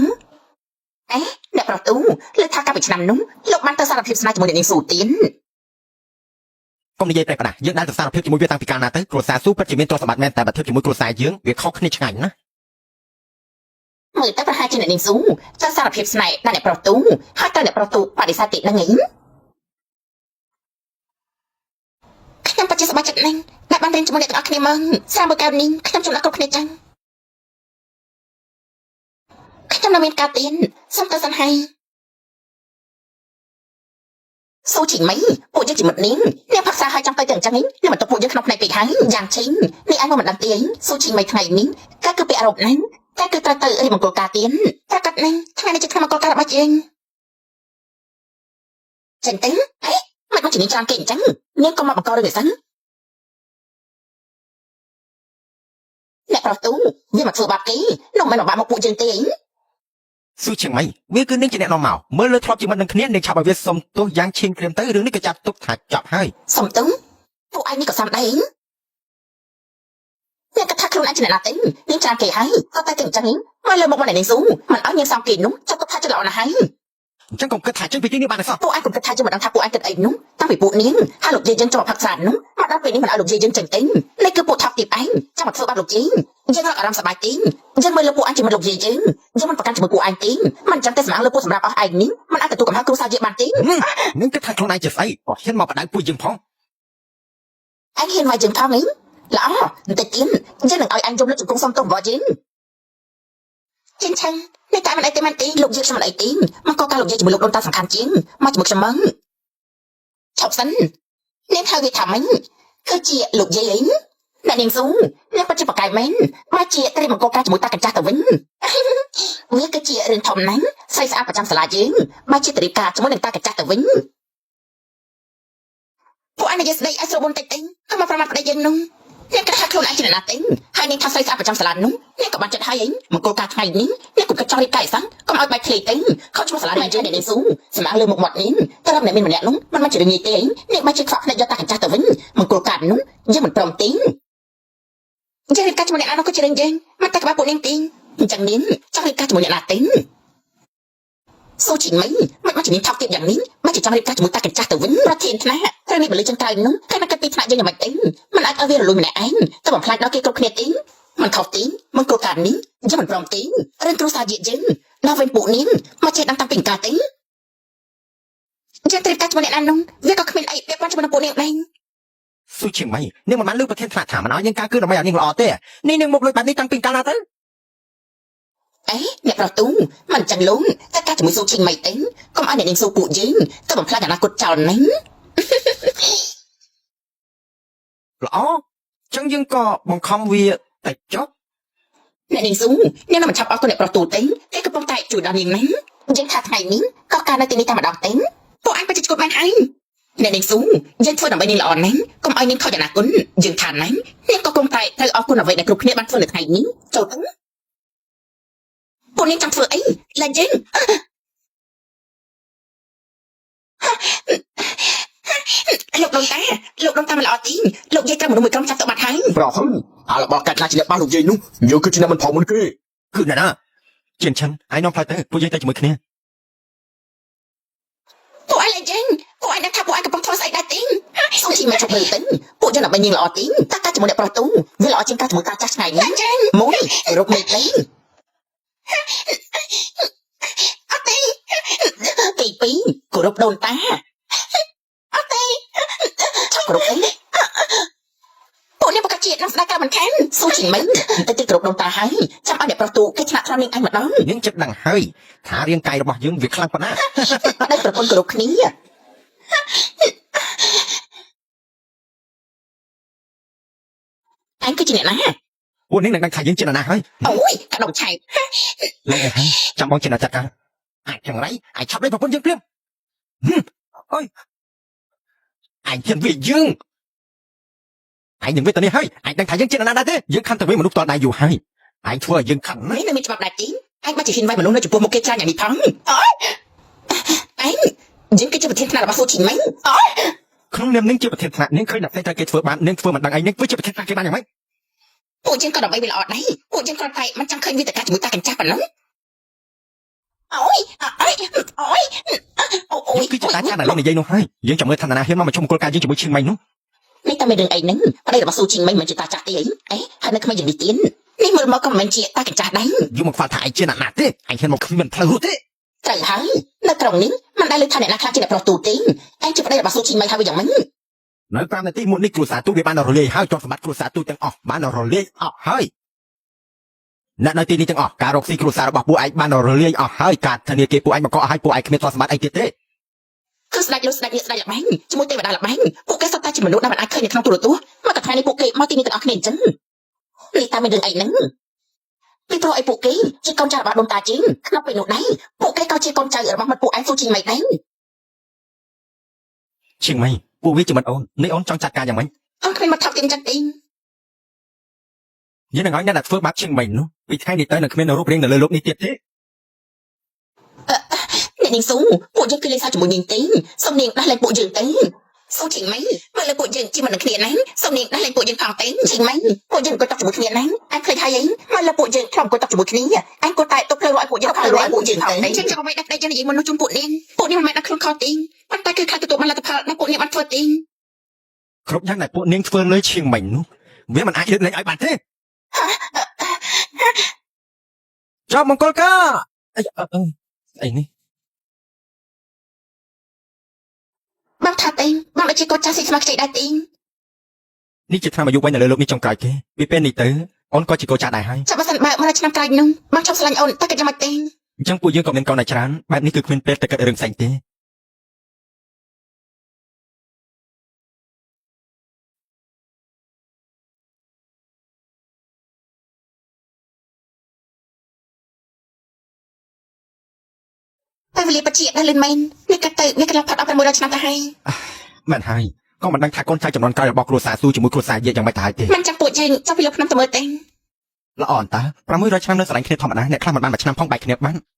អ្នកប្រទូលើថាកាលពីឆ្នាំនោះលោកបានទៅសារភាពស្នេហ៍ជាមួយអ្នកនាងស៊ូទៀនក ុំនិយាយប្រេះប្រដាយើងដែលទៅសារភាពជាមួយវាតាំងពីកាលណាទៅគ្រួសារស៊ូពិតជាមានទ្រព្យសម្បត្តិមែនតែបើធៀបជាមួយគ្រួសារយើងវាខុសគ្នាឆ្ងាញ់ណា មើលទៅប្រហែលជាអ្នកនាងស៊ូទៅសារភាពស្នេហ៍ដល់អ្នកប្រទូហើយទៅអ្នកប្រទូបដិសេធតិចហ្នឹងឯងខ្ញុំពិតជាសប្បាយចិត្តណាស់ដែលបានរៀនជាមួយអ្នកទាំងអស់គ្នាមកសារមួយកៅនេះខ្ញុំជម្រាបគ្រប់គ្នាចឹងខ្ញុំនៅមានការទៀនសូមទៅសិនហើយ ស៊ូជីមីពួកយើងជាមិត្តនាងអ្នកផឹកសាហើយចង់ទៅទាំងចឹងនេះមិនទៅពួកយើងក្នុងផ្នែកពេកហើយយ៉ាងឈីងនេះឯងមកមិនដឹងទេស៊ូជីមីថ្ងៃនេះក៏គឺពាក់អារម្មណ៍ហ្នឹងតែគឺត្រូវទៅរៀបមង្គលការទៀនប្រកាសនេះថ្ងៃនេះជាថ្ងៃមង្គលការរបស់យើងចឹងទេហេមិនមកជំនាញច្រើនគេអញ្ចឹងនាងក៏មកបង្ករឿងនេះសិនអ្នកប្រុសទូវាមកធ្វើបាបគេនោះមិនបាបមកពួកយើងទេអី ស៊ូជាងម៉េចវាគឺនឹងជាអ្នកនាំមកមើលលើធ្លាប់ជាមិត្តនឹងគ្នានឹងឆាប់ឲ្យវាសុំទោសយ៉ាងឈាមក្រៀមទៅរឿងនេះក៏ចាប់ទុកថាចប់ហើយ សុំទោសពួកឯងនេះក៏សំដែរអ្នកក៏ថាខ្លួនឯងជាអ្នកណាទេនាងច្រើនគេហើយក៏តែទាំងអញ្ចឹងមកលើមកមកនាងស៊ូមិនឲ្យនាងសំគេនោះចាប់ទុកថាចិត្តល្អណាស់ហើយ អញ្ចឹងកុំគិតថាចឹងពីទីនេះបានទេសោះ ពួកឯងកុំគិតថាយើងមិនដឹងថាពួកឯងគិតអីនោះតាំងពីពួកនាងហើយលោកយាយយើងចូលមកផឹកស្រានោះមកដល់ពេលនេះមិនឲ្យលោកយាយយើងចេញទេនេះគឺពួកថប់ទីបឯងចាំមកធ្វើបាបលោកយាយយើងរកអារម្មណ៍សប្បាយទេយើងមើលលើពួកឯងជាមិត្តលោកយាយយើងយើងមិនប្រកាន់ជាមួយពួកឯងទេមិនចាំតែសម្រាប់លើពួកសម្រាប់អស់ឯងនេះមិនអាចទទួលកំហឹងគ្រួសារយើងបានទេ នឹងគិតថាខ្លួនឯងជាស្អីក៏ហ៊ានមកបដៅពួកយើងផង ឯងហ៊ានមកយើងផងអីល្អបន្តិចទៀតយើងនឹងឲ្យឯងយំលើជង្គង់សុំទោសរបស់យើងចិនឆឹងនេះតែមិនអីទេមិនទេលោកយាយខ្ញុំមិនអីទេមកកកាលោកយាយជាមួយលោកដូនតាសំខាន់ជាងមកជាមួយខ្ញុំមកឈប់សិននាងហៅវាថាម៉េចគឺជាលោកយាយអីអ្នកនាងស៊ូនាងពិតជាប្រកែកមែនមកជាត្រីមង្គលការជាមួយតាកញ្ចាស់ទៅវិញវាគឺជារឿងធំណាស់ស្រីស្អាតប្រចាំសាលាយើងមកជាត្រីការជាមួយនឹងតាកញ្ចាស់ទៅវិញពួកអញនិយាយស្ដីឲ្យស្រួលបន្តិចទេក៏មកប្រមាថប្តីយើងនោះអ្នកគិតថាខ្លួនឯងជាអ្នកណាទេហើយនាងថាស្រីស្អាតប្រចាំសាលានោះអ្នកក៏បានចិត្តហើយអីមង្គលការថ្ងៃនេះអ្នកក៏ចង់រៀបការអីសោះកុំឲ្យបែកភ្លេចទេខុសឈ្មោះសាលាយើងអ្នកនាងស៊ូសម្រាប់លើមុខមាត់នេះតែរាប់អ្នកមានម្នាក់នោះមិនមកជារឿងងាយទេអ្នកមកជាខ្វក់ភ្នែកយកតាកញ្ចាស់ទៅវិញមង្គលការនោះយើងមិនព្រមទេយើងរៀបការជាមួយអ្នកណានោះក៏ជារឿងយើងមិនតែក្បាលពួកនាងទេអញ្ចឹងនាងចង់រៀបការជាមួយអ្នកណាទេស៊ូជីមីមិនមកជំនាញថោកទៀតយ៉ាងនេះមកជាចង់រៀបការជាមួយតាកញ្ចាស់ទៅវិញប្រធានថ្នាក់ត្រូវមានបលិចចង្ក្រោយនោះតែមកគិតពីថ្នាក់យើងយ៉ាងម៉េចទេមិនអាចឲ្យវារលួយម្នាក់ឯងតែបំផ្លាញដល់គេគ្រប់គ្នាទេមិនខុសទេមិនគោលការណ៍នេះយើងមិនព្រមទេរឿងគ្រួសារយើងដល់វិញពួកនាងមកចេះដឹងតាំងពីកាលទេយើងត្រូវការជាមួយអ្នកណានោះវាក៏គ្មានអីពាក់ព័ន្ធជាមួយនឹងពួកនាងដែរ ស៊ូជាងម៉េចនាងមិនបានលើប្រធានថ្នាក់ថាមិនឲ្យយើងការគឺដើម្បីឲ្យនាងល្អទេនេះនាងមកលុយបែបនេះតាំងពីកាលណាទៅ អេអ្នកប្រទូមិនចឹងលងតែការជាមួយស៊ូជីងមិនទេកុំឲ្យអ្នកនាងស៊ូពួកយើងទៅបំផ្លាញអនាគតចោលណា ល្អចឹងយើងក៏បង្ខំវាតែចុះ អ្នកនាងស៊ូនាងមិនឆាប់អស់ទៅអ្នកប្រទូទេគេកំពុងតែជួយដល់នាងណាយើងថាថ្ងៃនេះក៏ការនៅទីនេះតែម្ដងទេពួកអញពិតជាឈ្គត់បានហើយអ្នកនាងស៊ូយើងធ្វើដើម្បីនាងល្អណាស់កុំឲ្យនាងខកអនាគតយើងថាណានាងក៏គង់តែត្រូវអរគុណអ្វីដែលគ្រប់គ្នាបានធ្វើនៅថ្ងៃនេះចូលទៅពួកនាងចង់ធ្វើអីឡើងយើងលោកដូនតាមិនល្អទីលោកយាយត្រូវមនុស្សមួយក្រុមចាប់ទៅបាត់ហើយ ប្រហែលអារបស់កាច់ណាជាអ្នកបានលោកយាយនោះយើងគឺជាអ្នកមិនផងមុនគេ គឺណាស់ជាឆឹងឯងនាំផ្លូវទៅពួកយើងទៅជាមួយគ្នា ពួកឯងឡើងយើងពួកឯងដឹងថាពួកឯងកំពុងធ្វើស្អីដែរទីស៊ូជីមិនជប់មើលទេពួកយើងដើម្បីនាងល្អទីតែការជាមួយអ្នកប្រុសទូវាល្អជាងការជាមួយការចាស់ឆ្ងាយណាស់មួយរកមេឃទេអត់ទេទីពីរគោរពដូនតាអត់ទេគោរពអីពួកនេះប្រកាសជានឹងស្ដាយការមិនខានស៊ូជីមិនតែទីគោរពដូនតាហើយចាំឲ្យអ្នកប្រុសទូគេឆ្លាក់ខ្លាំងនាងអញម្ដង នាងចិត្តដឹងហើយថារាងកាយរបស់យើងវាខ្លាំងប៉ុណ្ណា ដែលប្រពន្ធគោរពគ្នាអញគឺជាអ្នកណា ពួកនាងនឹងដឹងថាយើងជានរណាហើយ អូយកាដុកឆែក ឡើងឯងចាំបងជាអ្នកចាត់ការអាចយ៉ាងไรអាចឆាប់លេប្រពន្ធយើងព្រាមអើយអញហ៊ានវាយើងឯងនឹងវាទៅនេះហើយឯងដឹងថាយើងជានរណាដែរទេយើងខំទៅវាមនុស្សតដៃយូរហើយឯងធ្វើឲ្យយើងខឹងណា នេះមានច្បាប់ដែរទីឯងមកជាហ៊ានវាយមនុស្សនៅចំពោះមុខគេច្រើនយ៉ាងនេះផងអូយឯងយើងគឺជាប្រធានថ្នាក់របស់ស៊ូជីមិនអូយ ក្នុងនាមនាងជាប្រធានថ្នាក់នាងឃើញតែតែគេធ្វើបាននាងធ្វើមិនដឹងឯងនាងធ្វើជាប្រធានថ្នាក់គេបានយ៉ាងម៉េច ពួកយើងក៏ដើម្បីវាល្អដែរពួកយើងគ្រាន់តែមិនចង់ឃើញវាតកាជាមួយតាកញ្ចាស់ប៉ុណ្ណឹងអូយអូយ គឺជាតាចាដែលលោកនិយាយនោះហើយយើងចាំមើលថានរណាហ៊ានមកជុំមង្គលការយើងជាមួយឈឹងម៉ៃនោះ នេះតែមានរឿងអីហ្នឹងប្តីរបស់ស៊ូជីមិនមែនជាតាចាស់ទេអីហើយនៅក្មេងយ៉ាងនេះទៀតនេះមើលមកក៏មិនមែនជាតាកញ្ចាស់ដែរ យកមកខ្វល់ថាឯងជាអ្នកណាទេឯងហ៊ានមកគ្មានផ្លូវរួចទេ ត្រូវហើយនៅក្រុងនេះមិនដែលលើថាអ្នកណាខ្លះជាអ្នកប្រុសទូទេឯងជាប្តីរបស់ស៊ូជីមិនហើយយ៉ាងម៉េច នៅ5នាទីមុននេះគ្រួសារទូវាបានរលាយហើយទ្រព្យសម្បត្តិគ្រួសារទូទាំងអស់បានរលាយអស់ហើយអ្នកនៅទីនេះទាំងអស់ការរកស៊ីគ្រួសាររបស់ពួកឯងបានរលាយអស់ហើយការធនាគារពួកឯងបង្កឲ្យពួកឯងគ្មានទ្រព្យសម្បត្តិអីទៀតទេ គឺស្ដេចលោកស្ដេចនេះស្ដេចល្បែងជាមួយទេវតាល្បែងពួកគេសុទ្ធតែជាមនុស្សដែលមិនអាចឃើញនៅក្នុងទូរទស្សន៍មកតែថ្ងៃនេះពួកគេមកទីនេះទាំងអស់គ្នាអញ្ចឹងនេះតាមមានរឿងអីហ្នឹងពីព្រោះអីពួកគេជាកូនចៅរបស់ដូនតាជីងក្នុងពេលនោះដែរពួកគេក៏ជាកូនចៅរបស់មិត្តពួកឯងស៊ូជីងមិនដែរ ជាងម៉េចពួកវាជាមិត្តអូននេះអូនចង់ចាត់ការយ៉ាងម៉េច អូនគ្មានមកថប់ទៀងចឹងទេ យើងនឹងឲ្យអ្នកដែលធ្វើបាបជាងម៉េចនោះពីថ្ងៃនេះទៅនឹងគ្មានរូបរាងនៅលើโลกនេះទៀតទេ អ្នកនាងស៊ូពួកយើងគឺលេងសើចជាមួយនាងទេសូមនាងដោះលែងពួកយើងទៅស៊ូជីងមិនមើលលើពួកយើងជាមិននឹងគ្នាណាសូមនាងដោះលែងពួកយើងផងទេជីងមិនពួកយើងក៏តបជាមួយគ្នាណាអញឃើញហើយអីមើលលើពួកយើងខ្លំក៏តបជាមួយគ្នាអញក៏តែទប់ភ្លើងឲ្យពួកយើងផងឲ្យពួកយើងផងចឹងចាំអ្វីដែលយើងនិយាយមុននោះជូនពួកនាងមិនមែនដាក់ខ្លួនខុសទេប៉ុន្តែគឺខ្លាចទទួលបានលទ្ធផលដែលពួកនាងបានធ្វើទេ គ្រប់យ៉ាងដែលពួកនាងធ្វើលើជាងម៉េចនោះវាមិនអាចលើកលែងឲ្យបានទេចប់មង្គលការអីនេះ បងថាទេបងដូចជាកូនចាស់ស៊ីស្មៅខ្ចីដែរទេ នេះជាឆ្នាំអាយុវិញនៅលើโลกនេះចុងក្រោយគេពីពេលនេះទៅអូនក៏ជាកូនចាស់ដែរហើយ ចាំបើសិនបើមកឆ្នាំក្រោយនោះបងចង់ស្រឡាញ់អូនតែគិតយ៉ាងម៉េចទេ អញ្ចឹងពួកយើងក៏មានកូនដែរច្រើនបែបនេះគឺគ្មានពេលទៅគិតរឿងផ្សេងទេ តែវេលាបជាដល់លឿនមែននេះកាត់ទៅនេះកន្លងផុតអស់600ឆ្នាំទៅហើយ មែនហើយក៏មិនដឹងថាកូនចៅចំនួនក្រោយរបស់គ្រួសារស៊ូជាមួយគ្រួសារយាយយ៉ាងម៉េចទៅហើយទេ មិនចាំពួកយើងចាប់ពីលើភ្នំទៅមើលទេ ល្អអន្តើ600ឆ្នាំនៅស្រឡាញ់គ្នាធម្មតាអ្នកខ្លះមិនបានមួយឆ្នាំផងបែកគ្នាបាន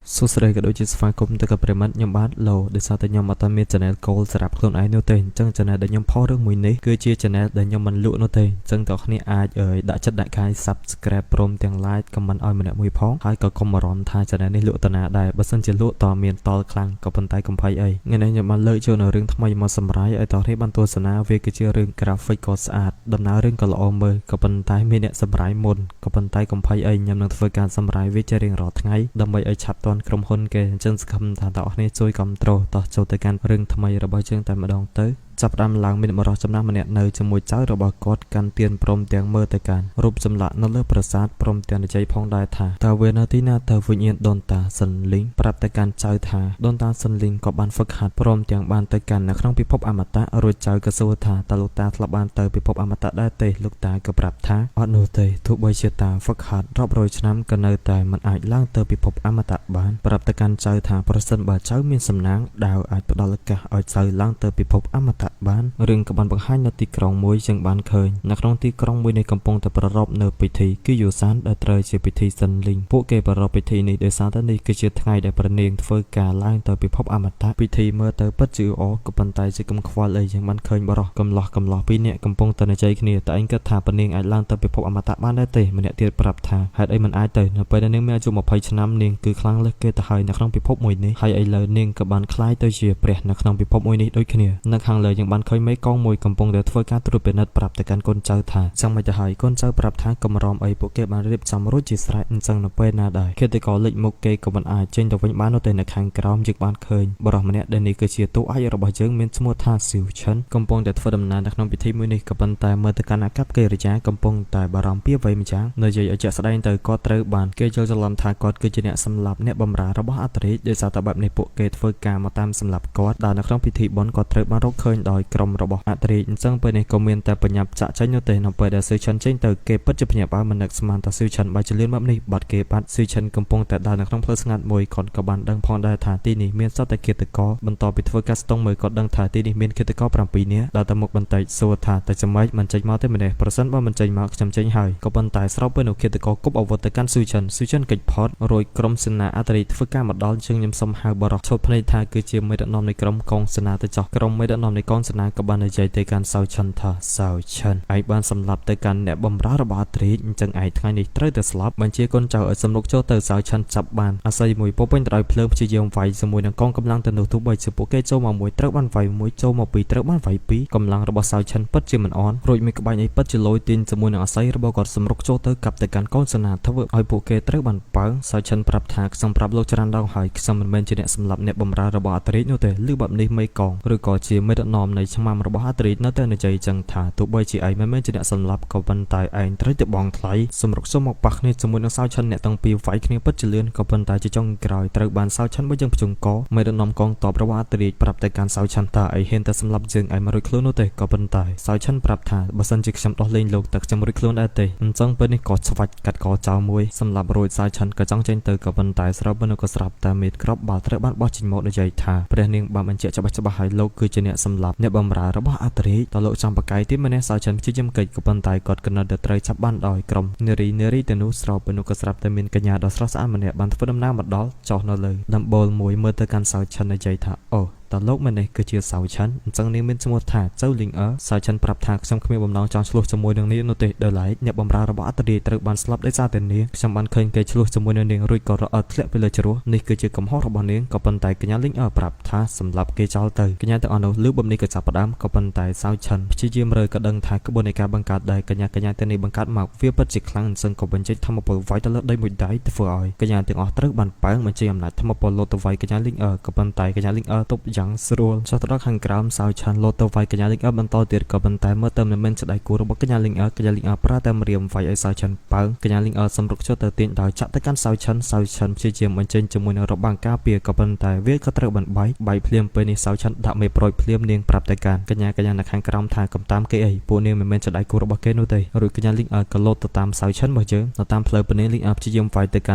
សួស្តីក៏ដូចជាស្វាគមន៍ទៅกับប្រិមិត្តខ្ញុំបាទឡូដោយសារតែខ្ញុំអត់មាន channel goal សម្រាប់ខ្លួនឯងនោះទេអញ្ចឹង channel ដែលខ្ញុំផុសរឿងមួយនេះគឺជា channel ដែលខ្ញុំមិនលក់នោះទេអញ្ចឹងតើអ្នកអាចដាក់ចិត្តដាក់កាយ subscribe ព្រមទាំង like comment ឲ្យម្នាក់មួយផងហើយក៏កុំបារម្ភថា channel នេះលក់តាណាដែរបើសិនជាលក់តមានតល់ខ្លាំងក៏ប៉ុន្តែកំភៃអីថ្ងៃនេះខ្ញុំបានលើកចូលនៅរឿងថ្មីមកសម្រាយឲ្យតើអ្នកបានទស្សនាវាគឺជារឿង graphic ក៏ស្អាតដំណើររឿងក៏ល្អមើលក៏ប៉ុន្តែមានអ្នកសម្រាយមុនក៏ប៉ុន្តែកំភៃអីខ្ញុំនឹងធ្វើការសម្រាយវាជារៀងរាល់ថ្ងៃដើម្បីឲ្យឆាប់ទាន់ក្រុមហ៊ុនគេអញ្ចឹងសង្ឃឹមថាតើអ្នកជួយគ្រប់គ្រងតោះចូលទៅកាន់រឿងថ្មីរបស់យើងតែម្ដងទៅ ចាប់ផ្ដើមឡើងមានបរិសុទ្ធចំណាស់ម្នាក់នៅជាមួយចៅរបស់គាត់កាន់ទៀនព្រមទាំងមើលទៅកាន់រូបចម្លាក់នៅលើប្រាសាទព្រមទាំងនិយាយផងដែរថាតើវានៅទីណាទៅវិញ្ញាណដូនតាសិនលីងប្រាប់ទៅកាន់ចៅថាដូនតាសិនលីងក៏បានហ្វឹកហាត់ព្រមទាំងបានទៅកាន់នៅក្នុងពិភពអមតៈរួចចៅក៏សួរថាតើលោកតាធ្លាប់បានទៅពិភពអមតៈដែរទេលោកតាក៏ប្រាប់ថាអត់នោះទេទោះបីជាតាហ្វឹកហាត់រាប់រយឆ្នាំក៏នៅតែមិនអាចឡើងទៅពិភពអមតៈបានប្រាប់ទៅកាន់ចៅថាប្រសិនបើចៅមានសំណាងដាវអាចផ្ដល់ឱកាសឲ្យចៅឡើងទៅពិភពអមតៈបាន រឿងក៏បានបង្ហាញនៅទីក្រុងមួយយើងបានឃើញនៅក្នុងទីក្រុងមួយនេះកំពុងតែប្រារព្ធនៅពិធីគឺយោសានដែលត្រូវជាពិធីសិនលីងពួកគេប្រារព្ធពិធីនេះដោយសារតែនេះគឺជាថ្ងៃដែលព្រះនាងធ្វើការឡើងទៅពិភពអមតៈពិធីមើលទៅពិតជាល្អក៏ប៉ុន្តែជាកំខ្វល់អីយើងបានឃើញបរិះកំឡោះពីរនាក់កំពុងតែនិយាយគ្នាតែឯងគិតថាព្រះនាងអាចឡើងទៅពិភពអមតៈបានដែរទេម្នាក់ទៀតប្រាប់ថាហេតុអីមិនអាចទៅនៅពេលដែលនាងមានអាយុ20ឆ្នាំនាងគឺខ្លាំងលើសគេទៅហើយនៅក្នុងពិភពមួយនេះហើយឥឡូវនាងក៏បានក្លាយទៅជាព្រះនៅក្នុងពិភពមួយនេះដូចគ្នានៅខាងលើយើងបានឃើញមេកងមួយកំពុងតែធ្វើការត្រួតពិនិត្យប្រាប់ទៅកាន់កូនចៅថាចាំមិនទៅហើយកូនចៅប្រាប់ថាកុំរំអីពួកគេបានរៀបចំរួចជាស្រេចអញ្ចឹងនៅពេលណាដែរឃាតករលេចមុខគេក៏មិនអាចចេញទៅវិញបាននោះទេនៅខាងក្រោមយើងបានឃើញបរិះម្នាក់ដែលនេះគឺជាតួឯករបស់យើងមានឈ្មោះថាស៊ីវឈិនកំពុងតែធ្វើដំណើរនៅក្នុងពិធីមួយនេះក៏ប៉ុន្តែមើលទៅកាន់អាកប្បកិរិយាកំពុងតែបារម្ភពីអ្វីម្យ៉ាងនិយាយឲ្យជាក់ស្ដែងទៅគាត់ត្រូវបានគេយល់ច្រឡំថាគាត់គឺជាអ្នកសម្លាប់អ្នកបម្រើរបស់អត្តរាជដោយសារតែបែបនេះពួកគេធ្វើការមកតាមសម្លាប់គាត់ដែលនៅក្នុងពិធីបុណ្យគាត់ត្រូវបានរកឃើញដោយក្រុមរបស់អត្តរាជអញ្ចឹងពេលនេះក៏មានតែបញ្ញាប់ចាក់ចេញនោះទេនៅពេលដែលស៊ឺឆិនចេញទៅគេពិតជាភ្ញាក់បើមិននឹកស្មានថាស៊ឺឆិនបាយចលៀនបែបនេះបាត់គេបាត់ស៊ឺឆិនកំពុងតែដើរនៅក្នុងផ្លូវស្ងាត់មួយគាត់ក៏បានដឹងផងដែរថាទីនេះមានសត្វតែឃាតករបន្ទាប់ពីធ្វើការស្ទង់មើលគាត់ដឹងថាទីនេះមានឃាតករ7នាក់ដល់តែមុខបន្តិចសួរថាតែចាំម៉េចមិនចេញមកទេម្នេះប្រសិនបើមិនចេញមកខ្ញុំចេញហើយក៏ប៉ុន្តែស្របពេលនោះឃាតករគប់អាវុធទៅកាន់ស៊ឺឆិនកិច្ចផុតរួចក្រុមសេនាអត្តរាជធ្វើការមកដល់ជាងខ្ញុំសុំហៅបរិះឈប់ភ្នែកថាគឺជាមេដឹកនាំនៃក្រុមកងសេនាទៅចោះក្រុមមេដឹកនាំនៃកងសេនាក៏បាននិយាយទៅកាន់ស៊ៅឆិនថាស៊ៅឆិនឯងបានសម្លាប់ទៅកាន់អ្នកបម្រើរបស់អត្តរាជអញ្ចឹងឯងថ្ងៃនេះត្រូវតែស្លាប់បញ្ជាកូនចៅឲ្យសម្រុកចូលទៅស៊ៅឆិនចាប់បានអាស័យមួយពោពេញទៅដោយភ្លើងព្យាយាមវាយជាមួយនឹងកងកម្លាំងទៅនោះទោះបីជាពួកគេចូលមកមួយត្រូវបានវាយមួយចូលមកពីរត្រូវបានវាយពីរកម្លាំងរបស់ស៊ៅឆិនពិតជាមិនអន់រួចមានក្បាច់អីពិតជាលយទាញជាមួយនឹងអាស័យរបស់គាត់សម្រុកចូលទៅកាប់ទៅកាន់កងសេនាធ្វើឲ្យពួកគេត្រូវបានប៉ើងស៊ៅឆិនប្រាប់ថាខ្ញុំប្រាប់លោកច្រើនដងហើយខ្ញុំមិនមែនជាអ្នកសម្លាប់អ្នកបម្រើរបស់អត្តរាជនោះទេឬបែបនេះមេកងឬក៏ជាមេដឹកនាំ មនៃឆ្មាំរបស់អាត្រីនៅតែនិយាយចឹងថាទោះបីជាឯងមិនមែនជាអ្នកសម្លាប់ក៏ប៉ុន្តែឯងត្រូវតែបងថ្លៃសម្រុកសុំមកប៉ះគ្នាជាមួយនឹងសៅឆិនអ្នកទាំងពីរវាយគ្នាពិតជាលឿនក៏ប៉ុន្តែជាចុងក្រោយត្រូវបានសៅឆិនបើយើងភ្ជុំកមេដឹកនាំកងទ័ពរបស់អាត្រីប្រាប់តែការសៅឆិនថាឯងហ៊ានតែសម្លាប់យើងឯងមករួចខ្លួននោះទេក៏ប៉ុន្តែសៅឆិនប្រាប់ថាបើសិនជាខ្ញុំដោះលែងលោកតែខ្ញុំរួចខ្លួនដែរទេអញ្ចឹងពេលនេះក៏ស្វាច់កាត់កចោលមួយសម្លាប់រួចសៅឆិនក៏ចង់ចេញទៅក៏ប៉ុន្តែស្របបើនៅក៏ស្រាប់តែមេក្របបាល់ត្រូវបានបោះចេញមកនិយាយថាព្រះនាងបានបញ្ជាក់ច្បាស់ៗឲ្យលោកគឺជាអ្នកសម្លាប់អ្នកបម្រើរបស់អាត្រីតលោកចាំបកាយទីម្នាក់សៅឆិនព្យាយាមកិច្ចក៏ប៉ុន្តែគាត់ក៏នៅតែត្រូវចាប់បានដោយក្រុមនារីទៅនោះស្របពេលនោះក៏ស្រាប់តែមានកញ្ញាដ៏ស្រស់ស្អាតម្នាក់បានធ្វើដំណើរមកដល់ចុះនៅលើដំបូលមួយមើលទៅកាន់សៅឆិននិយាយថាអូតើលោកម្នេះគឺជាសៅឆិនអញ្ចឹងនាងមានឈ្មោះថាចៅលីងអឺសៅឆិនប្រាប់ថាខ្ញុំគ្មានបំណងចង់ឆ្លោះជាមួយនឹងនាងនោះទេដោយឡែកអ្នកបម្រើរបស់អត្តរាជត្រូវបានស្លាប់ដោយសារតែនាងខ្ញុំបានឃើញគេឆ្លោះជាមួយនឹងនាងរួចក៏រអិលធ្លាក់ទៅលើជ្រោះនេះគឺជាកំហុសរបស់នាងក៏ប៉ុន្តែកញ្ញាលីងអឺប្រាប់ថាសម្លាប់គេចោលទៅកញ្ញាទាំងអស់នោះលឺបំនេះក៏ចាប់ផ្ដើមក៏ប៉ុន្តែសៅឆិនព្យាយាមរើក៏ដឹងថាក្បួននៃការបង្កើតដែលកញ្ញាទាំងនេះបង្កើតមកវាពិតជាខ្លាំងអញ្ចឹងក៏បញ្ចេញធម្មពលវាយទៅលើដីមួយដៃទៅធ្វើឲ្យកញ្ញាទាំងអស់ត្រូវបានប៉ើងបញ្ចេញអំណាចធម្មពលលោតទៅវាយកញ្ញាលីងអឺក៏ប៉ុន្តែកញ្ញាលីងអឺទប់យ៉ាងស្រួលទៅដល់ខាងក្រោមសៅឆានលោតទៅវាយកញ្ញាលីងអឺបន្តទៀតក៏ប៉ុន្តែមើលទៅមិនមែនស្ដាយគូរបស់កញ្ញាលីងអឺប្រើតែម្រាមវាយឲ្យសៅឆានប៉ើងកញ្ញាលីងអឺសម្រុកចុះទៅទាញដោយចាក់ទៅកាន់សៅឆានព្យាយាមបញ្ចេញជាមួយនឹងរបាំងការពារក៏ប៉ុន្តែវាក៏ត្រូវបានបែកភ្លាមពេលនេះសៅឆានដាក់មេប្រូចភ្លាមនាងប្រាប់តែការកញ្ញានៅខាងក្រោមថាកំតាមគេអីពួកនាងមិនមែនស្ដាយគូរបស់គេនោះទេរួចកញ្ញាលីងអឺក៏លោតទៅតាមសៅឆានរបស់យើងទៅតាមផ្លូវពេលនេះលីងអឺព្យាយាមវាយទៅកា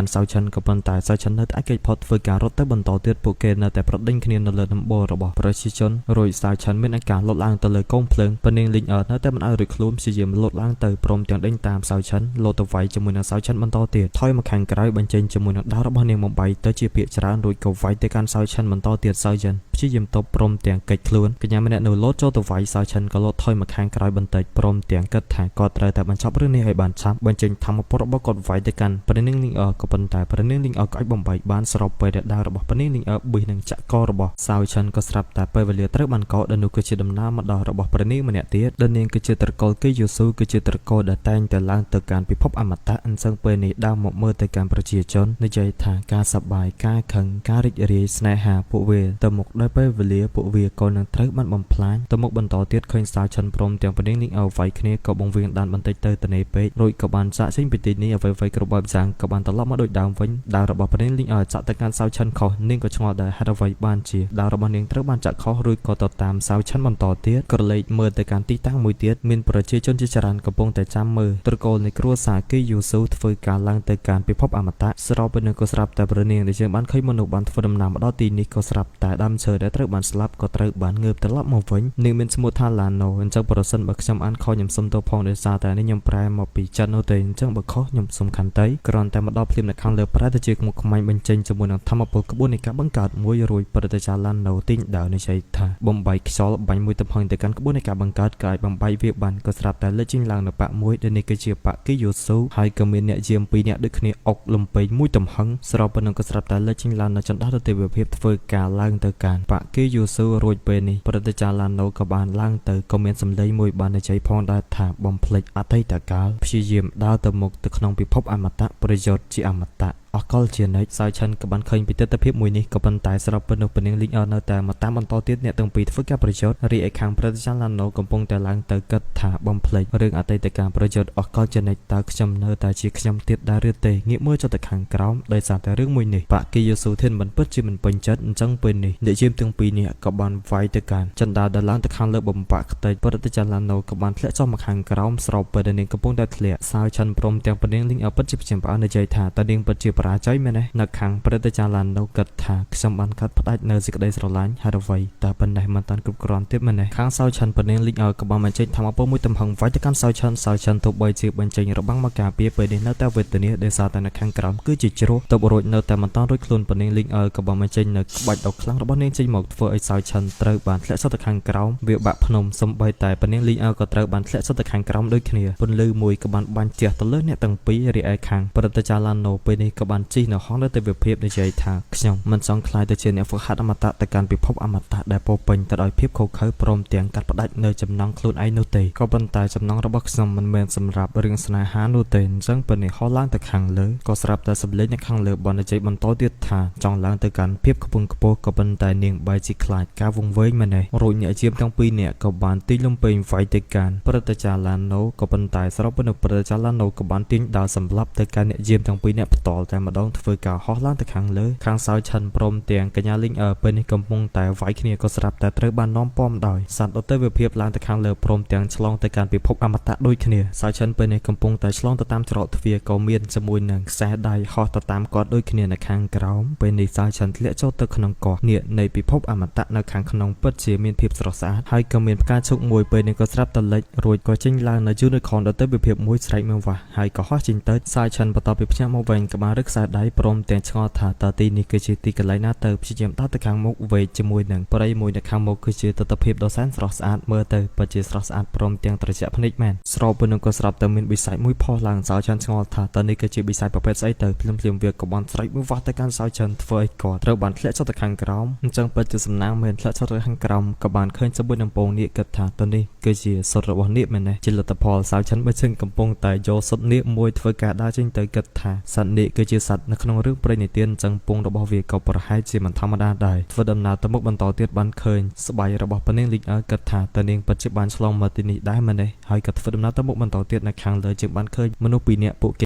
ន់សៅឆានក៏ប៉ុន្តែសៅឆាននៅតែអាចគេចផុតធ្វើការរត់ទៅបន្តទៀតពួកគេនៅតែប្រដេញគ្នានៅលើដំបូលរបស់ប្រជាជនរួចសៅឆានមានអាការលោតឡើងទៅលើកងភ្លើងពេលនេះលីងអឺនៅតែមិនឲ្យរួចខ្លួនព្យាយាមលោតឡើងទៅព្រមទាំងដេញតាមសៅឆានលោតទៅវាយជាមួយនឹងសៅឆានបន្តទៀតថយមកខាងក្រោយបញ្ចេញជាមួយនឹងដាវរបស់នាងបំបីទៅជាភាគច្រើនរួចក៏វាយទៅកាន់សៅឆានបន្តទៀតសៅឆានព្យាយាមតបព្រមទាំងកិច្ចខ្លួនកញ្ញាម្នាក់នៅលោតចូលទៅវាយសៅឆានក៏លោតថយមកខាងក្រោយបន្តិចព្រមទាំងគិតថាគាត់ត្រូវតែបញ្ចប់រឿងនេះឲ្យបានឆាប់បញ្ចេញធម្មពលរបស់គាត់វាយទៅកាន់ព្រះនាងលីងអឺក៏ប៉ុន្តែព្រះនាងលីងអឺក៏អាចបំបីបានស្របពេលដែលដាវរបស់ព្រះនាងលីងអឺប៊ីនឹងចាក់ករបស់សៅឆានក៏ស្រាប់តែពេលវេលាត្រូវបានកោដែលនោះគឺជាដំណើរមកដល់របស់ព្រះនាងម្នាក់ទៀតដែលនាងគឺជាត្រកូលគេយូស៊ូគឺជាត្រកូលដែលតែងតែឡើងទៅកាន់ពិភពអមតៈអញ្ចឹងពេលនេះដើរមកមើលទៅកាន់ប្រជាជននិយាយថាការសប្បាយការខឹងការរីករាយស្នេហាពួកវាទៅមុខដោយពេលវេលាពួកវាក៏នឹងត្រូវបានបំផ្លាញទៅមុខបន្តទៀតឃើញសៅឆានព្រមទាំងព្រះនាងលីងអឺវាយគ្នាក៏បង្វៀងដានបន្តិចទៅតនេពេករួចក៏បានចាក់ចេញពីទីនេះអ្វីៗគ្រប់បែបយ៉ាងក៏បានត្រឡប់មកដូចដើមវិញដាវរបស់ព្រះនាងលីងអឺចាក់ទៅកាន់សៅឆានខុសនាងក៏ឆ្ងល់ដែរហេតុអ្វីបានជាដាវរបស់នាងត្រូវបានចាក់ខុសរួចក៏ទៅតាមសៅឆានបន្តទៀតក៏លេចមើលទៅកាន់ទីតាំងមួយទៀតមានប្រជាជនជាច្រើនកំពុងតែចាំមើលត្រកូលនៃគ្រួសារគេយូស៊ូធ្វើការឡើងទៅកាន់ពិភពអមតៈស្របពេលនោះក៏ស្រាប់តែព្រះនាងដែលយើងបានឃើញមនុស្សបានធ្វើដំណើរមកដល់ទីនេះក៏ស្រាប់តែដើមឈើដែលត្រូវបានស្លាប់ក៏ត្រូវបានងើបត្រឡប់មកវិញនាងមានឈ្មោះថាឡាណូអញ្ចឹងប្រសិនបើខ្ញុំអានខុសខ្ញុំសុំទោសផងដោយសារតែនេះខ្ញុំប្រែមកពីចិននោះទេអញ្ចឹងបើខុសខ្ញុំសុំខន្តីគ្រាន់តែមកដល់ភ្លាមនៅខាងលើប្រែទៅជាមុខខ្មាញ់បញ្ចេញជាមួយនឹងធម្មពលក្បួននៃការបង្កើតមួយរួចប្រតិចារឡាណូទីងដើរនិយាយថាបំបីខ្យល់បាញ់មួយទំហឹងទៅកាន់ក្បួននៃការបង្កើតក៏អាចបំបីវាបានក៏ស្រាប់តែលេចចេញឡើងនៅបកមួយដែលនេះគឺជាបកគេយូស៊ូហើយក៏មានអ្នកយាម2នាក់ដូចគ្នាអុកលំពេងមួយទំហឹងស្របប៉ុណ្ណឹងក៏ស្រាប់តែលេចចេញឡើងនៅចន្ទះទេវភាពធ្វើការឡើងទៅកាន់បកគេយូស៊ូរួចពេលនេះប្រតិចារឡាណូក៏បានឡើងទៅក៏មានសម្លេងមួយបាននិយាយផងដែរថាបំភ្លេចអតីតកាលព្យាយាមដើរទៅមុខទៅក្នុងពិភពអមតៈប្រយោជន៍ជាអមតៈអកលជានិច្ចសៅឆានក៏បានឃើញពីទស្សនវិជ្ជាមួយនេះក៏ប៉ុន្តែស្របពេលនោះព្រះនាងលីងអឺនៅតែមកតាមបន្តទៀតអ្នកទាំងពីរធ្វើការប្រយោជន៍រីឯខាងប្រតិចារឡាណូកំពុងតែឡើងទៅគិតថាបំភ្លេចរឿងអតីតកាលប្រយោជន៍អកលជានិច្ចតើខ្ញុំនៅតែជាខ្ញុំទៀតដែរឬទេងាកមើលចុះទៅខាងក្រោមដោយសារតែរឿងមួយនេះបកគីយូស៊ូធានមិនពិតជាមិនពេញចិត្តអញ្ចឹងពេលនេះអ្នកយាមទាំងពីរនាក់ក៏បានវាយទៅកាន់ចន្ទាដែលឡើងទៅខាងលើបំបាក់ខ្ទេចប្រតិចារឡាណូក៏បានធ្លាក់ចុះមកខាងក្រោមស្របពេលដែលនាងកំពុងតែធ្លាក់សៅឆានព្រមទាំងព្រះនាងលីងអឺពិតជាព្យាយាមផ្អើលនិយាយថាតើនាងពិតជាបរាជ័យមែនទេនៅខាងប្រតិចារឡាណូគិតថាខ្ញុំបានកាត់ផ្ដាច់នៅសេចក្តីស្រឡាញ់ហេតុអ្វីតែប៉ុណ្ណេះមិនតាន់គ្រប់គ្រាន់ទៀតមែនទេខាងសៅឆានព្រះនាងលីងអឺក៏បានបញ្ចេញធម្មពលមួយទំហឹងវាយទៅកាន់សៅឆានទោះបីជាបញ្ចេញរបាំងមកការពារពេលនេះនៅតែវេទនាដោយសារតែនៅខាងក្រោមគឺជាជ្រោះទប់រួចនៅតែមិនតាន់រួចខ្លួនព្រះនាងលីងអឺក៏បានបញ្ចេញនៅក្បាច់ដ៏ខ្លាំងរបស់នាងចេញមកធ្វើឲ្យសៅឆានត្រូវបានធ្លាក់ចុះទៅខាងក្រោមវាបាក់ភ្នំសំបីតែព្រះនាងលីងអឺក៏ត្រូវបានធ្លាក់ចុះទៅខាងក្រោមដូចគ្នាពន្លឺមួយក៏បានបាញ់ជះទៅលើអ្នកទាំងពីររីឯខាងប្រតិចារឡាណូពេលនេះក៏បាន បានជិះនៅហងលើទេវភាពនិយាយថាខ្ញុំមិនចង់ខ្លាយទៅជាអ្នកហ្វឹកហាត់អមតៈទៅកាន់ពិភពអមតៈដែលពោពេញទៅដោយភាពខុសខើព្រមទាំងកាត់ផ្ដាច់នៅចំណងខ្លួនឯងនោះទេក៏ប៉ុន្តែចំណងរបស់ខ្ញុំមិនមែនសម្រាប់រឿងស្នេហានោះទេអញ្ចឹងពេលនេះហោះឡើងទៅខាងលើក៏ស្រាប់តែសម្លេងនៅខាងលើបាននិយាយបន្តទៀតថាចង់ឡើងទៅកាន់ភាពខ្ពង់ខ្ពស់ក៏ប៉ុន្តែនាងបែរជាខ្លាចការវង្វេងម្នេះរួចអ្នកជាមទាំងពីរនាក់ក៏បានទីលំពេងវាយទៅកាន់ព្រឹទ្ធាចារ្យឡាណូក៏ប៉ុន្តែស្របពេលនោះព្រឹទ្ធាចារ្យឡាណូក៏បានទាញដាវសម្លាប់ទៅកាន់អ្នកយាមទាំងពីរនាក់ផ្ទាល់តែម្ដងធ្វើការហោះឡើងទៅខាងលើខាងសោយឆិនព្រមទាំងកញ្ញាលីងពេលនេះកំពុងតែវាយគ្នាក៏ស្រាប់តែត្រូវបាននាំពំដោយសត្វដទៃវិភាពឡើងទៅខាងលើព្រមទាំងឆ្លងទៅកាន់ពិភពអមតៈដូចគ្នាសោយឆិនពេលនេះកំពុងតែឆ្លងទៅតាមច្រកទ្វារក៏មានជាមួយនឹងខ្សែដៃហោះទៅតាមគាត់ដូចគ្នានៅខាងក្រោមពេលនេះសោយឆិនធ្លាក់ចូលទៅក្នុងកោះនេះនៃពិភពអមតៈនៅខាងក្នុងពិតជាមានភាពស្រស់ស្អាតហើយក៏មានផ្កាឈូកមួយពេលនេះក៏ស្រាប់តែលិចរួចក៏ចេញឡើងនៅយូនីខនដទៃវិភាពមួយស្រែកមកវ៉ាហើយក៏ហោះចេញទៅសោយឆិនបន្ទាប់ពីភ្ញាក់មកវិញក៏បានរឹកខ្សែដៃព្រមទាំងឆ្ងល់ថាតើទីនេះគឺជាទីកន្លែងណាទៅព្យាយាមដើរទៅខាងមុខវេកជាមួយនឹងព្រៃមួយនៅខាងមុខគឺជាទស្សនភាពដ៏សែនស្រស់ស្អាតមើលទៅពិតជាស្រស់ស្អាតព្រមទាំងត្រជាក់ភ្នែកមែនស្របពេលនោះក៏ស្រាប់តែមានបិសាចមួយផុសឡើងសោយឆិនឆ្ងល់ថាតើនេះគឺជាបិសាចប្រភេទស្អីទៅភ្លាមវាក៏បានស្រែកមួយវ៉ាទៅកាន់សោយឆិនធ្វើឲ្យគាត់ត្រូវបានធ្លាក់ចុះទៅខាងក្រោមអញ្ចឹងពិតជាសំណាងមែនធ្លាក់ចុះទៅខាងក្រោមក៏បានឃើញជាមួយនឹងពងនាគគិតថាតើនេះគឺជាសុទ្ធរបស់នាគមែនទេជាលទ្ធផលសោយឆិនបើជិនកំពុងតែយកសុទ្ធនាគមួយធ្វើការដើរចេញទៅគិតថាសត្វនាគគឺជាសត្វនៅក្នុងរឿងព្រេងនិទានអញ្ចឹងពងរបស់វាក៏ប្រហែលជាមិនធម្មតាដែរធ្វើដំណើរទៅមុខបន្តទៀតបានឃើញស្បែករបស់ប៉នាងលីងគិតថាតើនាងពិតជាបានឆ្លងមកទីនេះដែរមែនទេហើយក៏ធ្វើដំណើរទៅមុខបន្តទៀតនៅខាងលើជាងបានឃើញមនុស្សពីរនាក់ពួកគេ